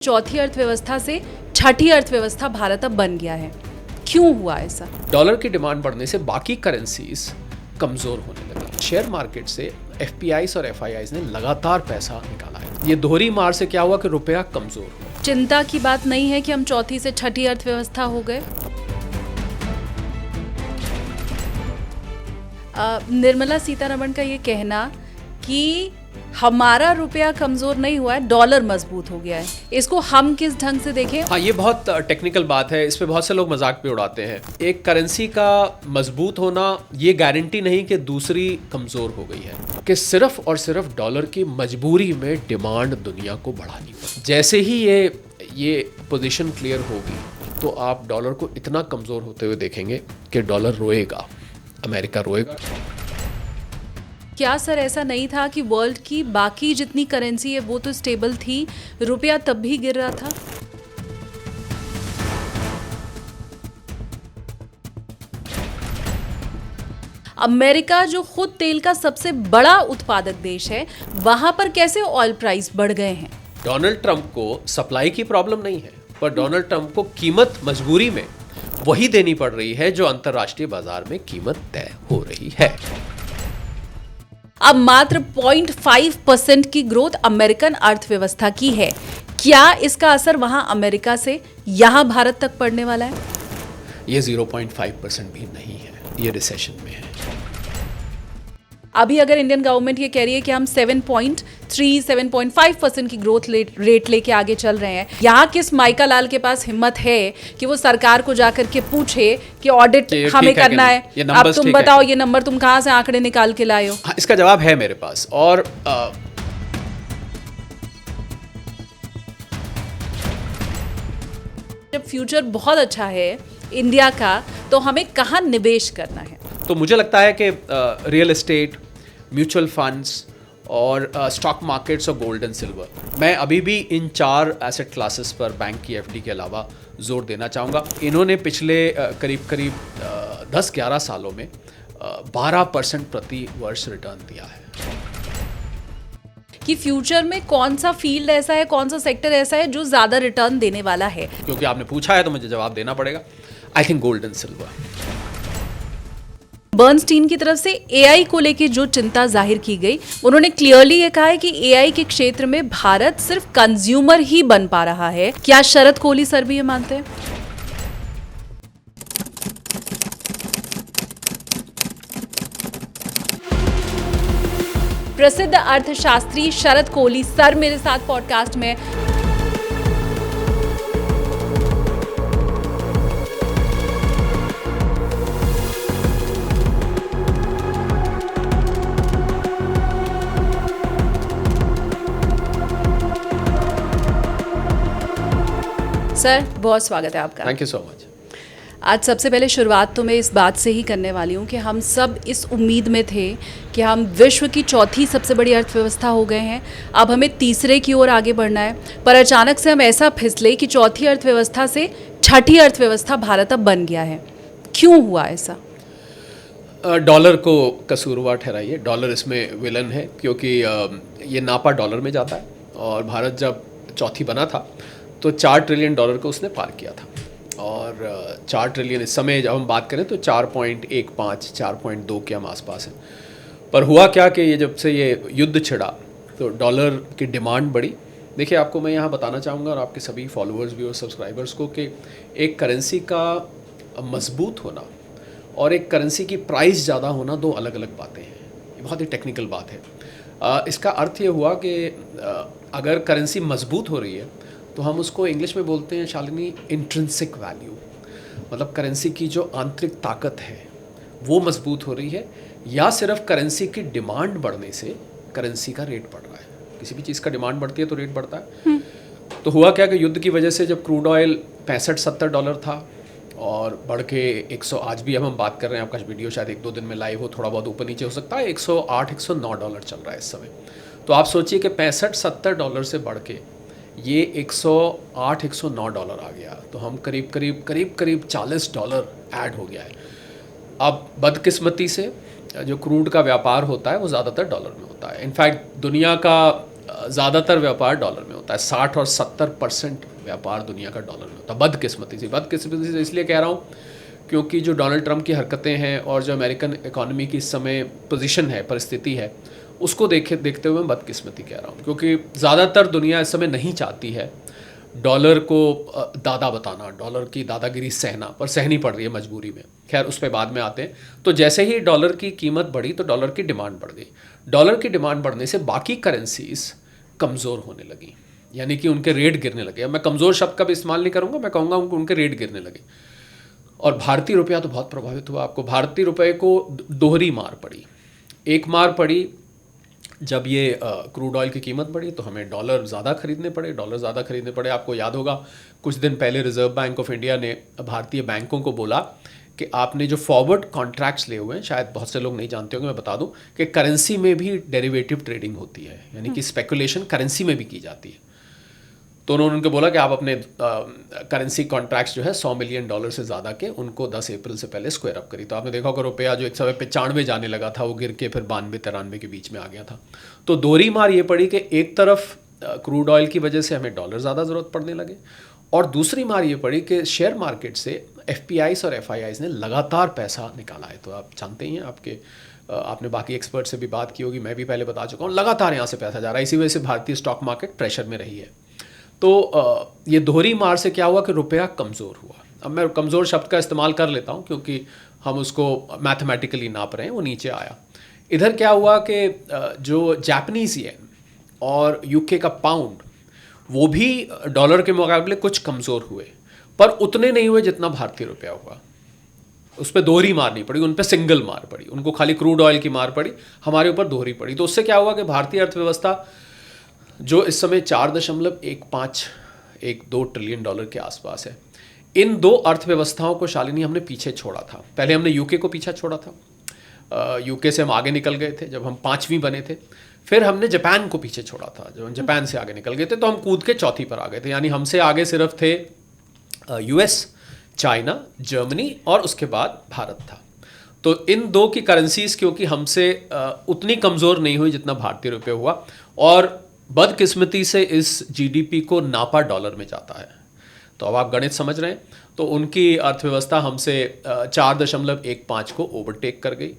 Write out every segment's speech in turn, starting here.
चौथी अर्थव्यवस्था से छठी अर्थव्यवस्था भारत अब बन गया है। क्यों हुआ ऐसा? डॉलर की डिमांड बढ़ने से बाकी करेंसीज कमजोर होने लगी। शेयर मार्केट से एफपीआईज और एफआईआईज ने लगातार पैसा निकाला है। ये दोहरी मार से क्या हुआ कि रुपया कमजोर हुआ। चिंता की बात नहीं है कि हम चौथी से छठी अर्थव्यवस्था हो गए। निर्मला सीतारमण का ये कहना कि हमारा रुपया कमजोर नहीं हुआ है, डॉलर मजबूत हो गया है, इसको हम किस ढंग से देखें? हाँ, ये बहुत टेक्निकल बात है। इस पे बहुत से लोग मजाक भी उड़ाते हैं। एक करेंसी का मजबूत होना ये गारंटी नहीं कि दूसरी कमजोर हो गई है, कि सिर्फ और सिर्फ डॉलर की मजबूरी में डिमांड दुनिया को बढ़ानी पड़ी। जैसे ही ये पोजीशन क्लियर होगी तो आप डॉलर को इतना कमजोर होते हुए देखेंगे कि डॉलर रोएगा, अमेरिका रोएगा। क्या सर ऐसा नहीं था कि वर्ल्ड की बाकी जितनी करेंसी है वो तो स्टेबल थी, रुपया तब भी गिर रहा था? अमेरिका जो खुद तेल का सबसे बड़ा उत्पादक देश है, वहां पर कैसे ऑयल प्राइस बढ़ गए हैं? डोनाल्ड ट्रंप को सप्लाई की प्रॉब्लम नहीं है, पर डोनाल्ड ट्रंप को कीमत मजबूरी में वही देनी पड़ रही है जो अंतर्राष्ट्रीय बाजार में कीमत तय हो रही है। अब मात्र 0.5% की ग्रोथ अमेरिकन अर्थव्यवस्था की है। क्या इसका असर वहां अमेरिका से यहां भारत तक पड़ने वाला है? ये 0.5% भी नहीं है, ये रिसेशन में है। अभी अगर इंडियन गवर्नमेंट ये कह रही है कि हम 7.5% की ग्रोथ रेट लेके आगे चल रहे हैं, यहाँ किस माइका लाल के पास हिम्मत है कि वो सरकार को जाकर के पूछे कि ऑडिट हमें करना है, अब तुम बताओ ये नंबर तुम कहाँ से आंकड़े निकाल के लाए हो? हाँ, इसका जवाब है मेरे पास। और जब फ्यूचर बहुत अच्छा है इंडिया का, तो हमें कहाँ निवेश करना है? तो मुझे लगता है कि रियल एस्टेट, म्यूचुअल फंड्स और स्टॉक मार्केट्स और गोल्ड एंड सिल्वर, मैं अभी भी इन 4 एसेट क्लासेस पर बैंक की एफडी के अलावा जोर देना चाहूँगा। इन्होंने पिछले करीब 10-11 सालों में 12% प्रति वर्ष रिटर्न दिया है। कि फ्यूचर में कौन सा फील्ड ऐसा है, कौन सा सेक्टर ऐसा है जो ज़्यादा रिटर्न देने वाला है? क्योंकि आपने पूछा है तो मुझे जवाब देना पड़ेगा। I think gold and silver. Bernstein की तरफ से एआई को लेकर जो चिंता जाहिर की गई, उन्होंने क्लियरली ये कहा है कि एआई के क्षेत्र में भारत सिर्फ कंज्यूमर ही बन पा रहा है। क्या शरद कोहली सर भी ये मानते हैं? प्रसिद्ध अर्थशास्त्री शरद कोहली सर मेरे साथ पॉडकास्ट में। सर बहुत स्वागत है आपका। Thank you so much. आज सबसे पहले शुरुआत तो मैं इस बात से ही करने वाली हूँ कि हम सब इस उम्मीद में थे कि हम विश्व की चौथी सबसे बड़ी अर्थव्यवस्था हो गए हैं, अब हमें तीसरे की ओर आगे बढ़ना है, पर अचानक से हम ऐसा फिसले कि चौथी अर्थव्यवस्था से छठी अर्थव्यवस्था भारत अब बन गया है। क्यों हुआ ऐसा? डॉलर को कसूरवार ठहराइए। डॉलर इसमें विलन है, क्योंकि ये नापा डॉलर में जाता है और भारत जब चौथी बना था तो 4 ट्रिलियन डॉलर को उसने पार किया था। और 4 ट्रिलियन इस समय जब हम बात करें तो 4.15 4.2 के हम आसपास हैं। पर हुआ क्या कि ये जब से ये युद्ध छिड़ा तो डॉलर की डिमांड बढ़ी। देखिए, आपको मैं यहाँ बताना चाहूँगा और आपके सभी फॉलोअर्स भी और सब्सक्राइबर्स को कि एक करेंसी का मजबूत होना और एक करेंसी की प्राइस ज़्यादा होना दो अलग अलग बातें हैं। ये बहुत ही टेक्निकल बात है। इसका अर्थ ये हुआ कि अगर करेंसी मजबूत हो रही है तो हम उसको इंग्लिश में बोलते हैं शालिनी इंट्रिंसिक वैल्यू, मतलब करेंसी की जो आंतरिक ताकत है वो मजबूत हो रही है, या सिर्फ करेंसी की डिमांड बढ़ने से करेंसी का रेट बढ़ रहा है। किसी भी चीज़ का डिमांड बढ़ती है तो रेट बढ़ता है। तो हुआ क्या कि युद्ध की वजह से जब क्रूड ऑयल $65-70 था और बढ़ के 100, आज भी हम बात कर रहे हैं, आपका वीडियो शायद 1-2 दिन में लाइव हो, थोड़ा बहुत ऊपर नीचे हो सकता है, $108-109 चल रहा है इस समय। तो आप सोचिए कि $65-70 से बढ़ के ये $108-109 आ गया, तो हम करीब करीब $40 ऐड हो गया है। अब बदकिस्मती से जो क्रूड का व्यापार होता है वो ज़्यादातर डॉलर में होता है। इनफैक्ट दुनिया का ज़्यादातर व्यापार डॉलर में होता है। 60 और 70% व्यापार दुनिया का डॉलर में होता है। बदकिस्मती से इसलिए कह रहा हूँ क्योंकि जो डोनाल्ड ट्रंप की हरकतें हैं और जो अमेरिकन इकॉनमी की इस समय पोजीशन है, परिस्थिति है, उसको देखते हुए मैं बदकिस्मती कह रहा हूँ, क्योंकि ज़्यादातर दुनिया इस समय नहीं चाहती है डॉलर को दादा बताना, डॉलर की दादागिरी सहना, पर सहनी पड़ रही है मजबूरी में। खैर उस पर बाद में आते हैं। तो जैसे ही डॉलर की कीमत बढ़ी तो डॉलर की डिमांड बढ़ गई। डॉलर की डिमांड बढ़ने से बाकी करेंसीज कमज़ोर होने लगी, यानी कि उनके रेट गिरने लगे। अब मैं कमज़ोर शब्द का भी इस्तेमाल नहीं करूँगा, मैं कहूँगा उनके रेट गिरने लगे। और भारतीय रुपया तो बहुत प्रभावित हुआ। आपको भारतीय रुपये को दोहरी मार पड़ी। एक मार पड़ी जब ये क्रूड ऑयल की कीमत बढ़ी तो हमें डॉलर ज़्यादा खरीदने पड़े। आपको याद होगा कुछ दिन पहले रिजर्व बैंक ऑफ इंडिया ने भारतीय बैंकों को बोला कि आपने जो फॉरवर्ड कॉन्ट्रैक्ट्स लिए हुए हैं, शायद बहुत से लोग नहीं जानते होंगे, मैं बता दूं कि करेंसी में भी डेरिवेटिव ट्रेडिंग होती है, यानी कि स्पेकुलेशन करेंसी में भी की जाती है। तो उन्होंने उनको बोला कि आप अपने करेंसी कॉन्ट्रैक्ट्स जो है $100 मिलियन से ज़्यादा के, उनको 10 अप्रैल से पहले स्क्वायर अप करी। तो आपने देखा होगा रुपया जो एक समय 95 जाने लगा था, वो गिर के फिर 92-93 के बीच में आ गया था। तो दोहरी मार ये पड़ी कि एक तरफ क्रूड ऑयल की वजह से हमें डॉलर ज़्यादा ज़रूरत पड़ने लगे, और दूसरी मार ये पड़ी कि शेयर मार्केट से FPIs और FIIs ने लगातार पैसा निकाला है। तो आप जानते ही हैं, आपने बाकी एक्सपर्ट से भी बात की होगी, मैं भी पहले बता चुका हूँ, लगातार यहाँ से पैसा जा रहा है। इसी वजह से भारतीय स्टॉक मार्केट प्रेशर में रही है। तो ये दोहरी मार से क्या हुआ कि रुपया कमज़ोर हुआ। अब मैं कमज़ोर शब्द का इस्तेमाल कर लेता हूँ क्योंकि हम उसको मैथमेटिकली नाप रहे हैं, वो नीचे आया। इधर क्या हुआ कि जो जापानीज़ येन और UK का पाउंड, वो भी डॉलर के मुकाबले कुछ कमज़ोर हुए, पर उतने नहीं हुए जितना भारतीय रुपया हुआ। उस पर दोहरी मार नहीं पड़ी, उन पर सिंगल मार पड़ी। उनको खाली क्रूड ऑयल की मार पड़ी, हमारे ऊपर दोहरी पड़ी। तो उससे क्या हुआ कि भारतीय अर्थव्यवस्था जो इस समय 4.12 ट्रिलियन डॉलर के आसपास है, इन दो अर्थव्यवस्थाओं को शालिनी हमने पीछे छोड़ा था। पहले हमने UK को पीछे छोड़ा था, UK से हम आगे निकल गए थे जब हम 5वीं बने थे। फिर हमने जापान को पीछे छोड़ा था, जब हम जापान से आगे निकल गए थे तो हम कूद के चौथी पर आ गए थे। यानी हमसे आगे सिर्फ थे US, चाइना, जर्मनी और उसके बाद भारत था। तो इन दो की करेंसीज क्योंकि हमसे उतनी कमज़ोर नहीं हुई जितना भारतीय रुपये हुआ, और बदकिस्मती से इस GDP को नापा डॉलर में जाता है। तो अब आप गणित समझ रहे हैं। तो उनकी अर्थव्यवस्था हमसे 4.15 को ओवरटेक कर गई।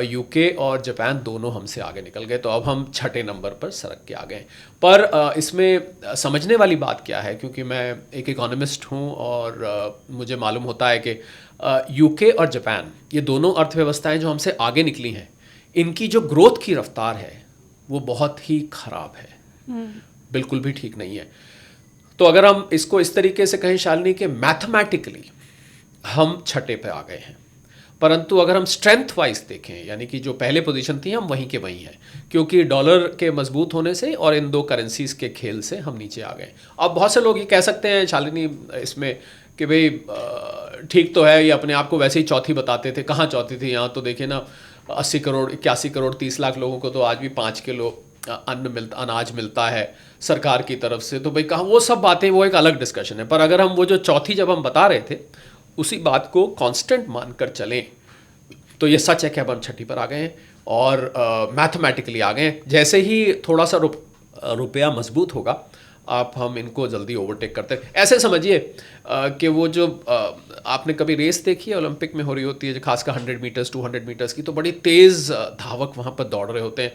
UK और जापान दोनों हमसे आगे निकल गए। तो अब हम 6ठे नंबर पर सरक के आ गए। पर इसमें समझने वाली बात क्या है, क्योंकि मैं एक इकोनॉमिस्ट हूँ और मुझे मालूम होता है कि UK और जापान, ये दोनों अर्थव्यवस्थाएं जो हमसे आगे निकली हैं, इनकी जो ग्रोथ की रफ्तार है वो बहुत ही ख़राब है, बिल्कुल भी ठीक नहीं है। तो अगर हम इसको इस तरीके से कहें शालिनी कि मैथमेटिकली हम 6ठे पे आ गए हैं, परंतु अगर हम स्ट्रेंथ वाइज देखें, यानी कि जो पहले पोजीशन थी हम वहीं के वहीं हैं, क्योंकि डॉलर के मजबूत होने से और इन दो करेंसीज के खेल से हम नीचे आ गए। अब बहुत से लोग ये कह सकते हैं शालिनी इसमें कि भाई ठीक तो है, ये अपने आप को वैसे ही चौथी बताते थे। कहाँ चौथी थी? यहाँ तो देखिए ना, 80 करोड़ 81 करोड़ 30 लाख लोगों को तो आज भी 5 किलो अनाज मिलता है सरकार की तरफ से। तो भाई कहाँ, वो सब बातें, वो एक अलग डिस्कशन है। पर अगर हम वो जो चौथी जब हम बता रहे थे उसी बात को कांस्टेंट मानकर चलें तो ये सच है कि अब हम 6ठी पर आ गए हैं और मैथमेटिकली आ गए हैं। जैसे ही थोड़ा सा रुपया मजबूत होगा, आप हम इनको जल्दी ओवरटेक करते हैं। ऐसे समझिए कि वो जो आपने कभी रेस देखी है ओलंपिक में हो रही होती है, जो खासकर 100 मीटर्स 200 मीटर्स की, तो बड़ी तेज़ धावक वहाँ पर दौड़ रहे होते हैं।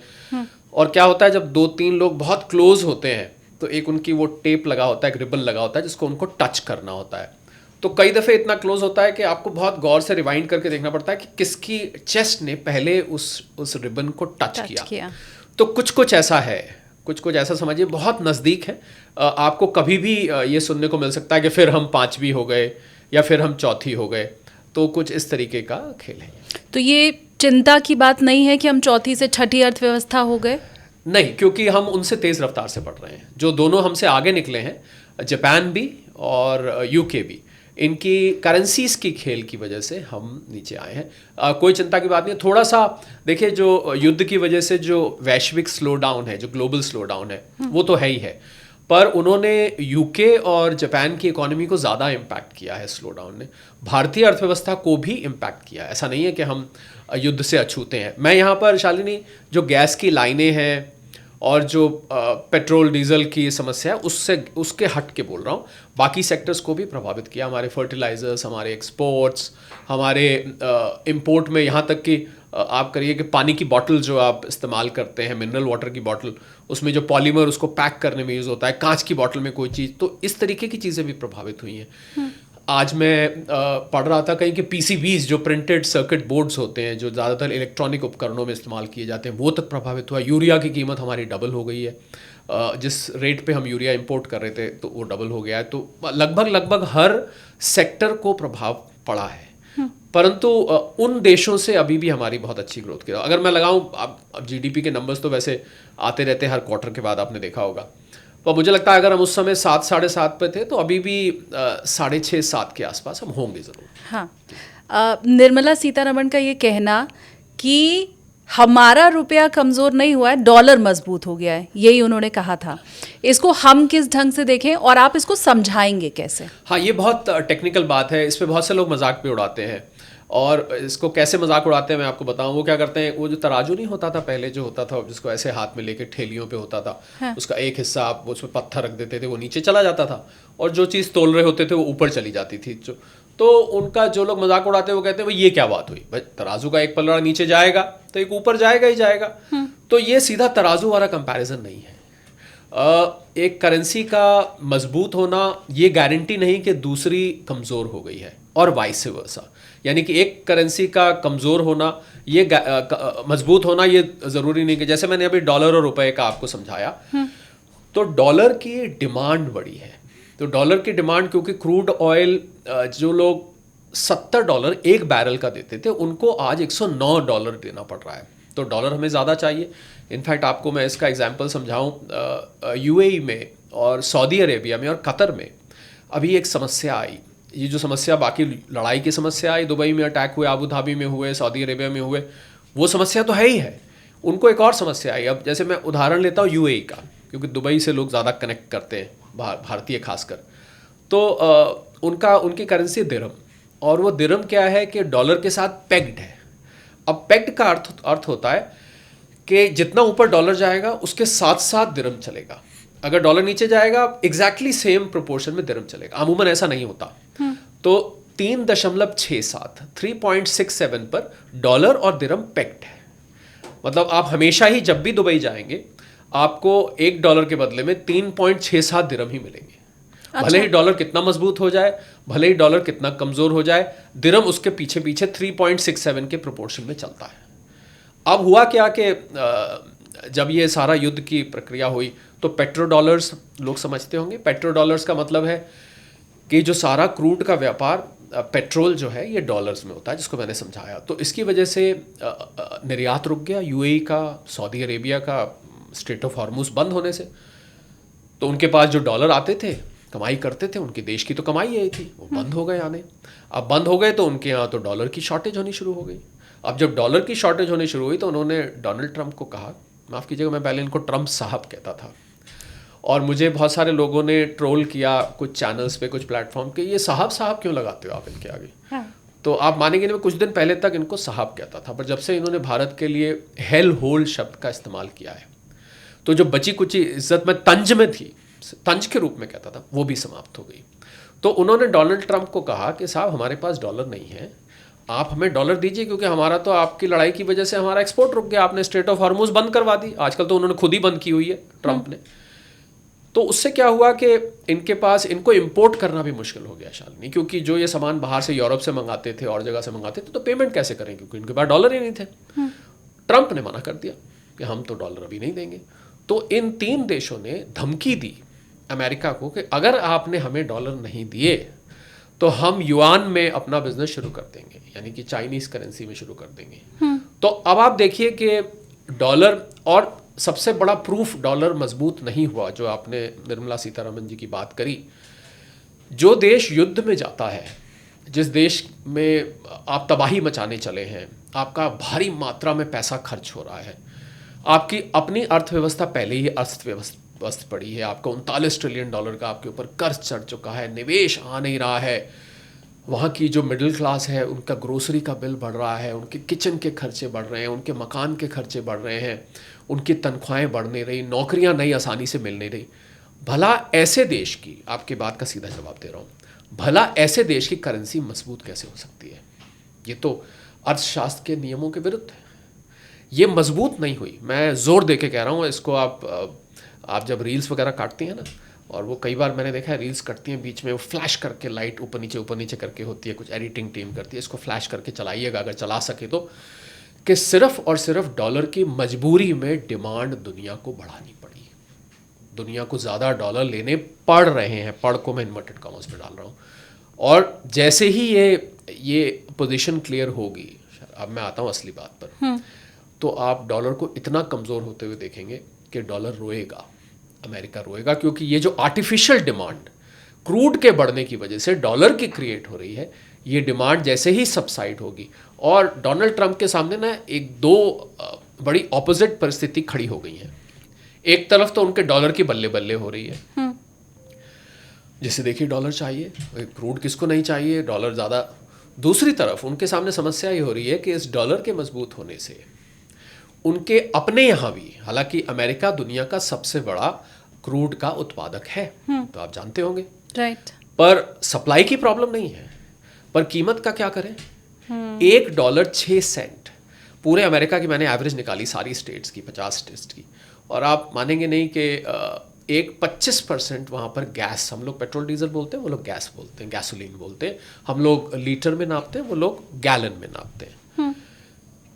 और क्या होता है, जब 2-3 लोग बहुत क्लोज होते हैं तो एक उनकी वो टेप लगा होता है, एक रिबन लगा होता है जिसको उनको टच करना होता है। तो कई दफ़े इतना क्लोज होता है कि आपको बहुत गौर से रिवाइंड करके देखना पड़ता है कि किसकी चेस्ट ने पहले उस रिबन को टच किया। तो कुछ ऐसा है, कुछ ऐसा समझिए, बहुत नज़दीक है। आपको कभी भी ये सुनने को मिल सकता है कि फिर हम 5वीं हो गए या फिर हम चौथी हो गए। तो कुछ इस तरीके का खेल है। तो ये चिंता की बात नहीं है कि हम चौथी से 6ठी अर्थव्यवस्था हो गए? नहीं, क्योंकि हम उनसे तेज़ रफ्तार से बढ़ रहे हैं। जो दोनों हमसे आगे निकले हैं, जापान भी और UK भी, इनकी करेंसीज की खेल की वजह से हम नीचे आए हैं। कोई चिंता की बात नहीं है। थोड़ा सा देखिए, जो युद्ध की वजह से जो वैश्विक स्लो डाउन है, जो ग्लोबल स्लो डाउन है, वो तो है ही है, पर उन्होंने UK और जापान की इकोनॉमी को ज़्यादा इम्पैक्ट किया है स्लो डाउन ने। भारतीय अर्थव्यवस्था को भी इम्पैक्ट किया है। ऐसा नहीं है कि हम युद्ध से अछूते हैं। मैं यहाँ पर शालिनी, जो गैस की लाइनें हैं और जो पेट्रोल डीजल की समस्या है उसके हट के बोल रहा हूँ, बाकी सेक्टर्स को भी प्रभावित किया। हमारे फर्टिलाइजर्स, हमारे एक्सपोर्ट्स, हमारे इंपोर्ट में, यहाँ तक कि आप करिए कि पानी की बॉटल जो आप इस्तेमाल करते हैं, मिनरल वाटर की बॉटल, उसमें जो पॉलीमर उसको पैक करने में यूज़ होता है, कांच की बॉटल में कोई चीज़, तो इस तरीके की चीज़ें भी प्रभावित हुई हैं। आज मैं पढ़ रहा था कहीं कि PCBs जो प्रिंटेड सर्किट बोर्ड्स होते हैं, जो ज़्यादातर इलेक्ट्रॉनिक उपकरणों में इस्तेमाल किए जाते हैं, वो तक प्रभावित हुआ। यूरिया की कीमत हमारी डबल हो गई है, जिस रेट पे हम यूरिया इंपोर्ट कर रहे थे तो वो डबल हो गया है। तो लगभग हर सेक्टर को प्रभाव पड़ा है। परंतु उन देशों से अभी भी हमारी बहुत अच्छी ग्रोथ की, अगर मैं लगाऊं, अब GDP के नंबर्स तो वैसे आते रहते हैं हर क्वार्टर के बाद, आपने देखा होगा। तो मुझे लगता है अगर हम उस समय 7 साढ़े 7 पे थे तो अभी भी 6.5 7 के आसपास हम होंगे ज़रूर। हाँ, निर्मला सीतारमण का ये कहना कि हमारा रुपया कमज़ोर नहीं हुआ है, डॉलर मजबूत हो गया है, यही उन्होंने कहा था। इसको हम किस ढंग से देखें और आप इसको समझाएंगे कैसे? हाँ, ये बहुत टेक्निकल बात है, इस पे बहुत से लोग मजाक भी उड़ाते हैं। और इसको कैसे मजाक उड़ाते हैं मैं आपको बताऊं। वो क्या करते हैं, वो जो तराजू नहीं होता था पहले, जो होता था जिसको ऐसे हाथ में लेके ठेलियों पे होता था, हाँ। उसका एक हिस्सा आप उसमें पत्थर रख देते थे, वो नीचे चला जाता था, और जो चीज़ तोल रहे होते थे वो ऊपर चली जाती थी। तो उनका जो लोग मजाक उड़ाते हैं वो कहते हैं भाई ये क्या बात हुई, भाई तराजू का एक पल्ला नीचे जाएगा तो एक ऊपर जाएगा ही जाएगा। तो ये सीधा तराजू वाला कंपैरिजन नहीं है। एक करेंसी का मजबूत होना ये गारंटी नहीं कि दूसरी कमज़ोर हो गई है, और वाइस वर्सा। यानी कि एक करेंसी का कमज़ोर होना, ये मजबूत होना, ये ज़रूरी नहीं कि, जैसे मैंने अभी डॉलर और रुपए का आपको समझाया, तो डॉलर की डिमांड बढ़ी है। तो डॉलर की डिमांड, क्योंकि क्रूड ऑयल जो लोग $70 एक बैरल का देते थे, उनको आज $109 देना पड़ रहा है। तो डॉलर हमें ज़्यादा चाहिए। इनफैक्ट आपको मैं इसका एग्जांपल समझाऊं, UAE में और सऊदी अरेबिया में और कतर में अभी एक समस्या आई। ये जो समस्या, बाकी लड़ाई की समस्या आई, दुबई में अटैक हुए, अबू धाबी में हुए, सऊदी अरेबिया में हुए, वो समस्या तो है ही है। उनको एक और समस्या आई। अब जैसे मैं उदाहरण लेता हूँ UAE का, क्योंकि दुबई से लोग ज़्यादा कनेक्ट करते हैं, भारतीय खासकर। तो उनकी करेंसी दिरहम, और वो दिरहम क्या है कि डॉलर के साथ पेग्ड है। अब पेग्ड का अर्थ होता है कि जितना ऊपर डॉलर जाएगा उसके साथ साथ दिरहम चलेगा। अगर डॉलर नीचे जाएगा, एग्जैक्टली सेम प्रोपोर्शन में दिरहम चलेगा। अमूमन ऐसा नहीं होता। तो 3.67 पर डॉलर और दिरहम पेग्ड है। मतलब आप हमेशा ही जब भी दुबई जाएंगे, आपको $1 के बदले में 3.67 दिरहम ही मिलेंगे। अच्छा। भले ही डॉलर कितना मजबूत हो जाए, भले ही डॉलर कितना कमजोर हो जाए, दिरहम उसके पीछे 3.67 के प्रोपोर्शन में चलता है। अब हुआ क्या कि जब ये सारा युद्ध की प्रक्रिया हुई तो पेट्रो डॉलर्स, लोग समझते होंगे, पेट्रो डॉलर्स का मतलब है कि जो सारा क्रूड का व्यापार, पेट्रोल जो है, ये डॉलर्स में होता है, जिसको मैंने समझाया। तो इसकी वजह से निर्यात रुक गया UAE का, सऊदी अरेबिया का, स्ट्रेट ऑफ हॉर्मुज बंद होने से। तो उनके पास जो डॉलर आते थे, कमाई करते थे, उनके देश की तो कमाई यही थी, वो बंद हो गए आने। अब बंद हो गए तो उनके यहाँ तो डॉलर की शॉर्टेज होनी शुरू हो गई। अब जब डॉलर की शॉर्टेज होनी शुरू हुई तो उन्होंने डोनाल्ड ट्रंप को कहा, माफ़ कीजिएगा मैं पहले इनको ट्रंप साहब कहता था, और मुझे बहुत सारे लोगों ने ट्रोल किया, कुछ चैनल्स पे, कुछ प्लेटफॉर्म के, ये साहब साहब क्यों लगाते हो आप इनके आगे। हाँ। तो आप मानेंगे नहीं, मैं कुछ दिन पहले तक इनको साहब कहता था, पर जब से इन्होंने भारत के लिए हेल होल शब्द का इस्तेमाल किया है, तो जो बची कुची इज्जत में तंज में थी, तंज के रूप में कहता था, वो भी समाप्त हो गई। तो उन्होंने डोनाल्ड ट्रंप को कहा कि साहब हमारे पास डॉलर नहीं है, आप हमें डॉलर दीजिए, क्योंकि हमारा तो आपकी लड़ाई की वजह से हमारा एक्सपोर्ट रुक गया, आपने स्ट्रेट ऑफ हॉर्मुज बंद करवा दी। आजकल तो उन्होंने खुद ही बंद की हुई है, ट्रंप ने। तो उससे क्या हुआ कि इनको इंपोर्ट करना भी मुश्किल हो गया शालिनी, क्योंकि जो ये सामान बाहर से यूरोप से मंगाते थे और जगह से मंगाते थे, तो पेमेंट कैसे करें, क्योंकि इनके पास डॉलर ही नहीं थे। ट्रंप ने मना कर दिया कि हम तो डॉलर अभी नहीं देंगे। तो इन 3 देशों ने धमकी दी अमेरिका को कि अगर आपने हमें डॉलर नहीं दिए तो हम युआन में अपना बिजनेस शुरू कर देंगे, यानी कि चाइनीज करेंसी में शुरू कर देंगे। तो अब आप देखिए कि डॉलर, और सबसे बड़ा प्रूफ डॉलर मजबूत नहीं हुआ, जो आपने निर्मला सीतारमण जी की बात करी, जो देश युद्ध में जाता है, जिस देश में आप तबाही मचाने चले हैं, आपका भारी मात्रा में पैसा खर्च हो रहा है, आपकी अपनी अर्थव्यवस्था पहले ही अर्थव्यवस्था पड़ी है, आपका $39 ट्रिलियन का आपके ऊपर कर्ज चढ़ चुका है, निवेश आ नहीं रहा है, वहाँ की जो मिडिल क्लास है उनका ग्रोसरी का बिल बढ़ रहा है, उनके किचन के खर्चे बढ़ रहे हैं, उनके मकान के खर्चे बढ़ रहे हैं, उनकी तनख्वाहें बढ़ नहीं रही, नौकरियाँ नई आसानी से मिल नहीं रही। भला ऐसे देश की, आपकी बात का सीधा जवाब दे रहा हूँ, भला ऐसे देश की करेंसी मजबूत कैसे हो सकती है? ये तो अर्थशास्त्र के नियमों के विरुद्ध है। ये मजबूत नहीं हुई। मैं जोर दे के कह रहा हूँ इसको। आप जब रील्स वगैरह काटती हैं ना, और वो कई बार मैंने देखा है रील्स कटती हैं, बीच में वो फ्लैश करके लाइट ऊपर नीचे करके होती है, कुछ एडिटिंग टीम करती है, इसको फ्लैश करके चलाइएगा अगर चला सके तो, कि सिर्फ और सिर्फ डॉलर की मजबूरी में डिमांड दुनिया को बढ़ानी पड़ी। दुनिया को ज़्यादा डॉलर लेने पड़ रहे हैं, पड़ को मैं इन्वर्टेड कॉमर्स में डाल रहा हूँ। और जैसे ही ये पोजीशन क्लियर होगी, अब मैं आता हूँ असली बात पर, तो आप डॉलर को इतना कमज़ोर होते हुए देखेंगे कि डॉलर रोएगा, अमेरिका रोएगा, क्योंकि ये जो आर्टिफिशियल डिमांड क्रूड के बढ़ने की वजह से डॉलर की क्रिएट हो रही है, ये डिमांड जैसे ही सबसाइड होगी, और डोनाल्ड ट्रंप के सामने ना दो बड़ी ऑपोजिट परिस्थिति खड़ी हो गई है। एक तरफ तो उनके डॉलर की बल्ले बल्ले हो रही है, जिसे देखिए डॉलर चाहिए, क्रूड किसको नहीं चाहिए, डॉलर ज़्यादा। दूसरी तरफ उनके सामने समस्या ये हो रही है कि इस डॉलर के मजबूत होने से उनके अपने यहाँ भी, हालांकि अमेरिका दुनिया का सबसे बड़ा क्रूड का उत्पादक है, तो आप जानते होंगे, राइट, पर सप्लाई की प्रॉब्लम नहीं है, पर कीमत का क्या करें? $1.06 पूरे अमेरिका की मैंने एवरेज निकाली, सारी स्टेट्स की, 50 स्टेट्स की, और आप मानेंगे नहीं कि एक 25% वहाँ पर गैस, हम लोग पेट्रोल डीजल बोलते हैं, वो लोग गैस बोलते हैं, गैसोलीन बोलते हैं, हम लोग लीटर में नापते हैं, वो लोग गैलन में नापते हैं।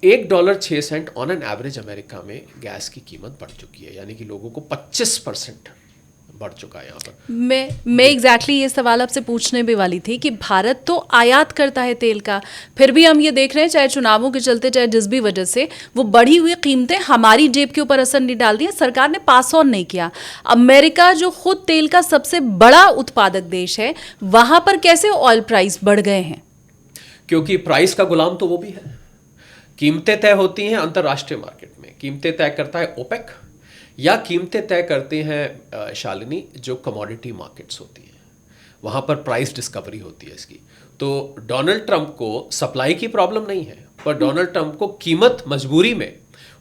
$1.06 ऑन एन एवरेज अमेरिका में गैस की कीमत बढ़ चुकी है, यानी कि लोगों को 25% बढ़ चुका है यहाँ पर। मैं एग्जैक्टली ये सवाल आपसे पूछने भी वाली थी कि भारत तो आयात करता है तेल का, फिर भी हम ये देख रहे हैं, चाहे चुनावों के चलते, चाहे जिस भी वजह से, वो बढ़ी हुई कीमतें हमारी जेब के ऊपर असर नहीं डाल दी है, सरकार ने पास ऑन नहीं किया। अमेरिका जो खुद तेल का सबसे बड़ा उत्पादक देश है, वहां पर कैसे ऑयल प्राइस बढ़ गए हैं? क्योंकि प्राइस का गुलाम तो वो भी है। कीमतें तय होती हैं अंतर्राष्ट्रीय मार्केट में, कीमतें तय करता है ओपेक, या कीमतें तय करते हैं शालिनी जो कमोडिटी मार्केट्स होती हैं, वहाँ पर प्राइस डिस्कवरी होती है इसकी। तो डोनाल्ड ट्रंप को सप्लाई की प्रॉब्लम नहीं है, पर डोनाल्ड ट्रंप को कीमत मजबूरी में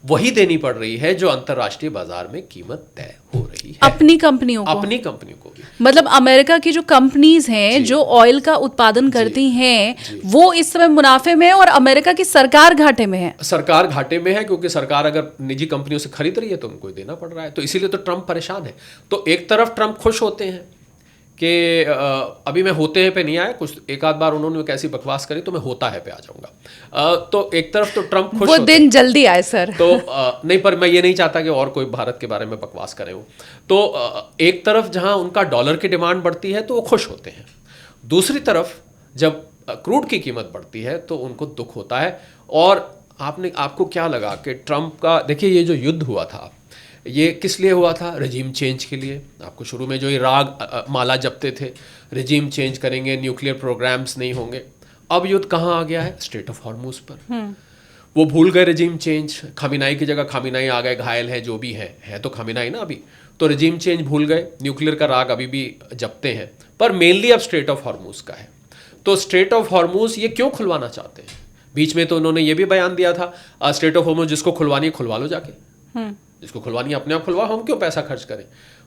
वही देनी पड़ रही है जो अंतर्राष्ट्रीय बाजार में कीमत तय हो रही है, अपनी कंपनियों को भी। मतलब अमेरिका की जो कंपनीज हैं जो ऑयल का उत्पादन करती हैं, वो इस समय मुनाफे में है और अमेरिका की सरकार घाटे में है। सरकार घाटे में है, क्योंकि सरकार अगर निजी कंपनियों से खरीद रही है तो उनको देना पड़ रहा है, तो इसीलिए तो ट्रंप परेशान है। तो एक तरफ ट्रंप खुश होते हैं कि अभी मैं होते हैं पे नहीं आया, कुछ एक आध बार उन्होंने कैसी बकवास करी तो मैं होता है पे आ जाऊंगा। तो एक तरफ तो ट्रंप खुश वो दिन जल्दी आए सर। तो नहीं, पर मैं ये नहीं चाहता कि और कोई भारत के बारे में बकवास करे हो। तो एक तरफ जहां उनका डॉलर की डिमांड बढ़ती है तो वो खुश होते हैं, दूसरी तरफ जब क्रूड की कीमत बढ़ती है तो उनको दुख होता है। और आपको क्या लगा कि ट्रंप का, देखिए ये जो युद्ध हुआ था ये किस लिए हुआ था? रजीम चेंज के लिए। आपको शुरू में जो ये राग माला जपते थे, रजीम चेंज करेंगे, न्यूक्लियर प्रोग्राम्स नहीं होंगे। अब युद्ध कहाँ आ गया है? स्ट्रेट ऑफ हॉर्मुज पर। वो भूल गए रजीम चेंज, खामिनाई की जगह खामिनाई आ गए, घायल है जो भी है तो खामिनाई ना अभी, तो रजीम चेंज भूल गए, न्यूक्लियर का राग अभी भी जपते हैं, पर मेनली अब स्ट्रेट ऑफ हॉर्मुज का है। तो स्ट्रेट ऑफ हॉर्मुज ये क्यों खुलवाना चाहते हैं? बीच में तो उन्होंने ये भी बयान दिया था, स्ट्रेट ऑफ हॉर्मुज जिसको खुलवानी है खुलवा लो जाके, जिसको खुलवानी है अपने आप खुलवा, हम क्यों पैसा खर्च करें।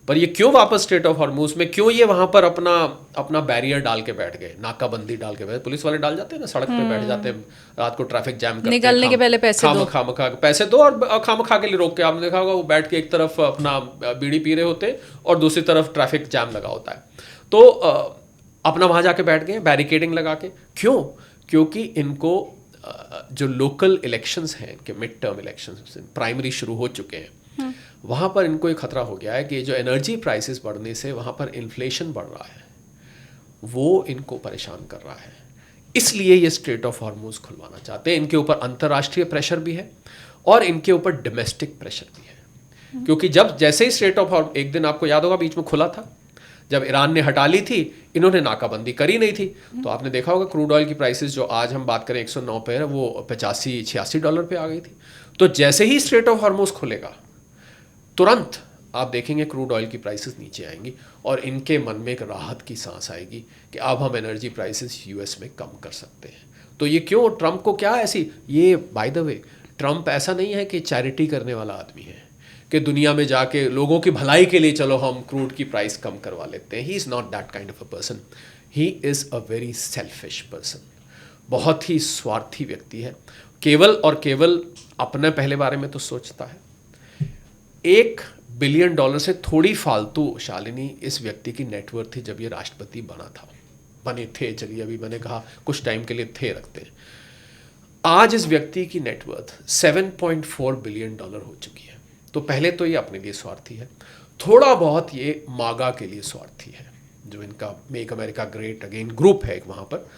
पर ये क्यों वापस स्ट्रेट ऑफ हॉर्मुज में, क्यों ये वहां पर अपना बैरियर डाल के बैठ गए, नाकाबंदी डाल के बैठ, पुलिस वाले डाल जाते हैं ना सड़क पे, बैठ जाते हैं रात को, ट्रैफिक जैम करते हैं, निकलने के पहले पैसे दो, पैसे दो, और खामखा के लिए रोक के, आपने देखा होगा वो बैठ के एक तरफ अपना बीड़ी पी रहे होते हैं और दूसरी तरफ ट्रैफिक जैम लगा होता है। तो अपना वहां जाके बैठ गए बैरिकेडिंग लगा के। क्यों? क्योंकि इनको जो लोकल इलेक्शंस हैं, इनके मिड टर्म इलेक्शंस, प्राइमरी शुरू हो चुके हैं, वहाँ पर इनको एक खतरा हो गया है कि जो एनर्जी प्राइसेस बढ़ने से वहाँ पर इन्फ्लेशन बढ़ रहा है, वो इनको परेशान कर रहा है। इसलिए ये स्ट्रेट ऑफ हॉर्मुज खुलवाना चाहते हैं। इनके ऊपर अंतर्राष्ट्रीय प्रेशर भी है और इनके ऊपर डोमेस्टिक प्रेशर भी है, क्योंकि जैसे ही स्ट्रेट ऑफ हॉर्मुज, एक दिन आपको याद होगा बीच में खुला था, जब ईरान ने हटा ली थी, इन्होंने नाकाबंदी करी नहीं थी, तो आपने देखा होगा क्रूड ऑयल की प्राइसेस जो आज हम बात करें 109 पे है, वो $85-86 पे आ गई थी। तो जैसे ही स्ट्रेट ऑफ हॉर्मुज खुलेगा, तुरंत आप देखेंगे क्रूड ऑयल की प्राइसेस नीचे आएंगी और इनके मन में एक राहत की सांस आएगी कि अब हम एनर्जी प्राइसेस यूएस में कम कर सकते हैं। तो ये क्यों, ट्रम्प को क्या ऐसी, ये बाय द वे ट्रम्प ऐसा नहीं है कि चैरिटी करने वाला आदमी है कि दुनिया में जाके लोगों की भलाई के लिए चलो हम क्रूड की प्राइस कम करवा लेते हैं। He is not that kind of a person, he is a very selfish person. बहुत ही स्वार्थी व्यक्ति है, केवल और केवल अपने पहले बारे में तो सोचता है। $1 बिलियन से थोड़ी फालतू शालिनी इस व्यक्ति की नेटवर्थ थी जब ये राष्ट्रपति बने थे, चलिए अभी मैंने कहा कुछ टाइम के लिए थे रखते हैं। आज इस व्यक्ति की नेटवर्थ $7.4 बिलियन हो चुकी है। तो पहले तो ये अपने लिए स्वार्थी है, थोड़ा बहुत ये मागा के लिए स्वार्थी है, जो इनका make America great again group है वहाँ पर।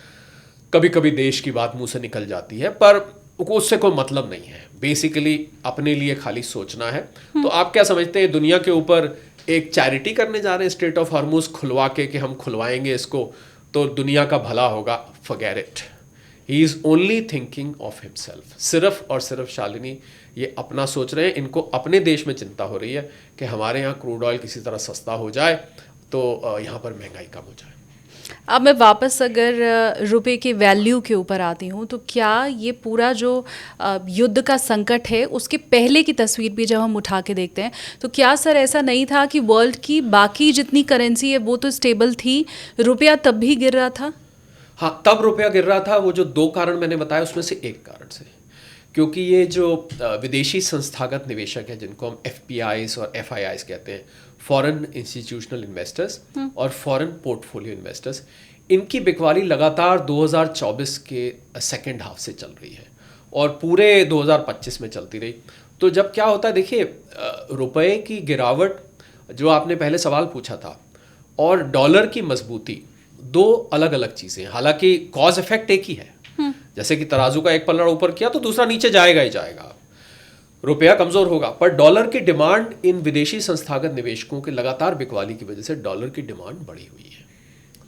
कभी कभी देश की बात मुंह से निकल जाती है पर उससे कोई मतलब नहीं है, बेसिकली अपने लिए खाली सोचना है। तो आप क्या समझते हैं, दुनिया के ऊपर एक चैरिटी करने जा रहे हैं स्ट्रेट ऑफ हॉर्मुज खुलवा के कि हम खुलवाएंगे इसको तो दुनिया का भला होगा? Forget it, he is only thinking of himself. सिर्फ और सिर्फ शालिनी ये अपना सोच रहे हैं। इनको अपने देश में चिंता हो रही है कि हमारे यहाँ क्रूड ऑयल किसी तरह सस्ता हो जाए तो यहाँ पर महंगाई कम हो जाए। अब मैं वापस अगर रुपए के वैल्यू के ऊपर आती हूँ, तो क्या ये पूरा जो युद्ध का संकट है उसके पहले की तस्वीर भी जब हम उठा के देखते हैं तो क्या सर ऐसा नहीं था कि वर्ल्ड की बाकी जितनी करेंसी है वो तो स्टेबल थी, रुपया तब भी गिर रहा था? हाँ, तब रुपया गिर रहा था। वो जो 2 कारण मैंने बताया उसमें से एक कारण से, क्योंकि ये जो विदेशी संस्थागत निवेशक हैं जिनको हम FPIs और FIIs कहते हैं, फॉरेन इंस्टीट्यूशनल इन्वेस्टर्स और फॉरेन पोर्टफोलियो इन्वेस्टर्स, इनकी बिकवाली लगातार 2024 के सेकेंड हाफ से चल रही है और पूरे 2025 में चलती रही। तो जब क्या होता है देखिए, रुपए की गिरावट जो आपने पहले सवाल पूछा था और डॉलर की मजबूती, 2 अलग अलग चीज़ें हैं। हालांकि कॉज इफेक्ट एक ही है, जैसे कि तराजू का एक पल्ला ऊपर किया तो दूसरा नीचे जाएगा ही जाएगा, रुपया कमज़ोर होगा। पर डॉलर की डिमांड इन विदेशी संस्थागत निवेशकों के लगातार बिकवाली की वजह से डॉलर की डिमांड बढ़ी हुई है।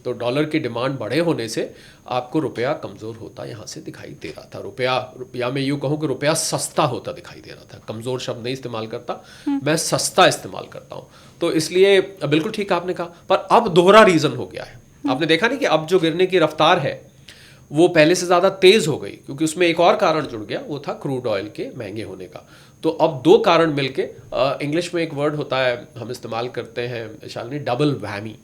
तो डॉलर की डिमांड बढ़े होने से आपको रुपया कमज़ोर होता यहाँ से दिखाई दे रहा था। रुपया मैं यूँ कहूँ कि रुपया सस्ता होता दिखाई दे रहा था। कमज़ोर शब्द नहीं इस्तेमाल करता मैं, सस्ता इस्तेमाल करता हूँ। तो इसलिए बिल्कुल ठीक आपने कहा, पर अब दोहरा रीज़न हो गया है। आपने देखा नहीं कि अब जो गिरने की रफ्तार है वो पहले से ज़्यादा तेज़ हो गई, क्योंकि उसमें एक और कारण जुड़ गया, वो था क्रूड ऑयल के महंगे होने का। तो अब 2 कारण मिलके, इंग्लिश में एक वर्ड होता है हम इस्तेमाल करते हैं शालिनी, डबल वैमी।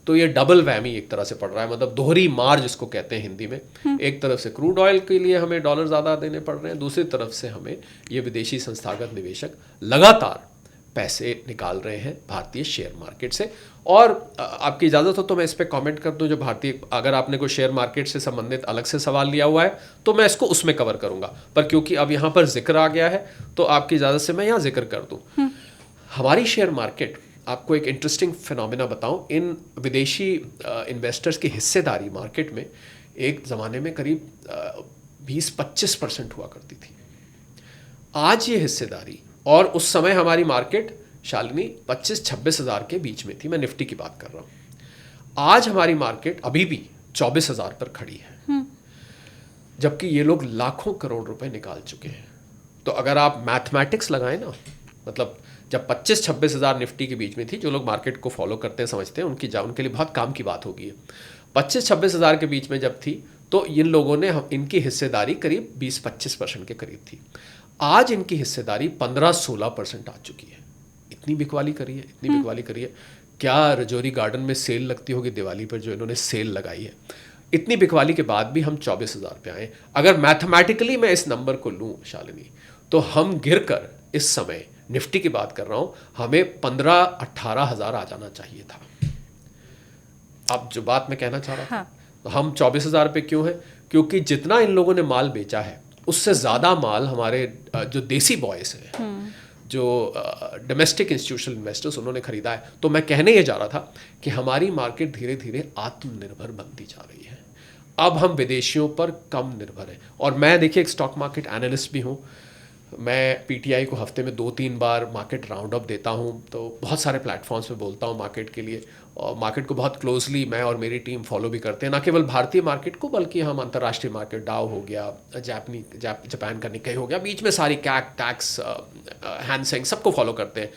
तो ये डबल वैमी एक तरह से पड़ रहा है, मतलब दोहरी मार जिसको कहते हैं हिंदी में। एक तरफ से क्रूड ऑयल के लिए हमें डॉलर ज़्यादा देने पड़ रहे हैं, दूसरी तरफ से हमें ये विदेशी संस्थागत निवेशक लगातार पैसे निकाल रहे हैं भारतीय शेयर मार्केट से। और आपकी इजाज़त हो तो मैं इस पर कमेंट कर दूं, जो भारतीय, अगर आपने कोई शेयर मार्केट से संबंधित अलग से सवाल लिया हुआ है तो मैं इसको उसमें कवर करूंगा, पर क्योंकि अब यहाँ पर जिक्र आ गया है तो आपकी इजाज़त से मैं यहाँ जिक्र कर दूं। हमारी शेयर मार्केट, आपको एक इंटरेस्टिंग फिनोमिना बताऊं, इन विदेशी इन्वेस्टर्स की हिस्सेदारी मार्केट में एक ज़माने में करीब 20-25% हुआ करती थी। आज ये हिस्सेदारी, और उस समय हमारी मार्केट शालिनी 25-26 हज़ार के बीच में थी, मैं निफ्टी की बात कर रहा हूँ। आज हमारी मार्केट अभी भी 24 हज़ार पर खड़ी है, जबकि ये लोग लाखों करोड़ रुपए निकाल चुके हैं। तो अगर आप मैथमेटिक्स लगाएं ना, मतलब जब 25-26 हज़ार निफ्टी के बीच में थी, जो लोग मार्केट को फॉलो करते हैं समझते हैं उनके लिए बहुत काम की बात होगी है। 25-26 हज़ार के बीच में जब थी तो इन लोगों ने, इनकी हिस्सेदारी करीब 20-25% के करीब थी। आज इनकी हिस्सेदारी 15-16% आ चुकी है। इतनी बिकवाली करी है, इतनी बिकवाली करी है। क्या रजौरी गार्डन में सेल लगती होगी दिवाली पर जो इन्होंने सेल लगाई है। इतनी बिकवाली के बाद भी हम 24 हज़ार पे आए। अगर मैथमेटिकली मैं इस नंबर को लूँ शालिनी, तो हम गिर कर इस समय, निफ्टी की बात कर रहा हूँ, हमें 15-18 हज़ार आ जाना चाहिए था। अब जो बात मैं कहना चाह रहा था, तो हम 24 हज़ार पे क्यों है? क्योंकि जितना इन लोगों ने माल बेचा है उससे ज़्यादा माल हमारे जो देसी बॉयज़ हैं, जो डोमेस्टिक इंस्टीट्यूशनल इन्वेस्टर्स, उन्होंने ख़रीदा है। तो मैं कहने ये जा रहा था कि हमारी मार्केट धीरे धीरे आत्मनिर्भर बनती जा रही है। अब हम विदेशियों पर कम निर्भर हैं। और मैं देखिए एक स्टॉक मार्केट एनालिस्ट भी हूँ। मैं PTI को हफ्ते में 2-3 बार मार्केट राउंड अप देता हूँ, तो बहुत सारे प्लेटफॉर्म्स पे बोलता हूँ मार्केट के लिए। और मार्केट को बहुत क्लोजली मैं और मेरी टीम फॉलो भी करते हैं, ना केवल भारतीय मार्केट को बल्कि हम अंतर्राष्ट्रीय मार्केट, डाउ हो गया, जापान का निक्केई हो गया, बीच में सारी कैक, टैक्स, हैंसेंग, सबको फॉलो करते हैं।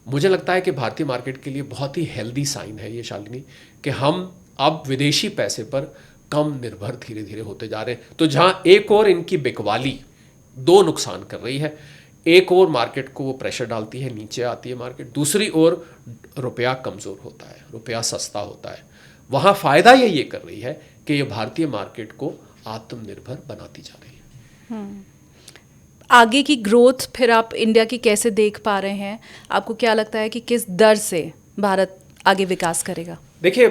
मुझे लगता है कि भारतीय मार्केट के लिए बहुत ही हेल्दी साइन है ये शालिनी, कि हम अब विदेशी पैसे पर कम निर्भर धीरे धीरे होते जा रहे हैं। तो जहाँ एक और इनकी बिकवाली दो नुकसान कर रही है, एक और मार्केट को वो प्रेशर डालती है, नीचे आती है मार्केट, दूसरी ओर रुपया कमज़ोर होता है, रुपया सस्ता होता है, वहाँ फ़ायदा ये कर रही है कि ये भारतीय मार्केट को आत्मनिर्भर बनाती जा रही है। आगे की ग्रोथ फिर आप इंडिया की कैसे देख पा रहे हैं? आपको क्या लगता है कि किस दर से भारत आगे विकास करेगा? देखिए,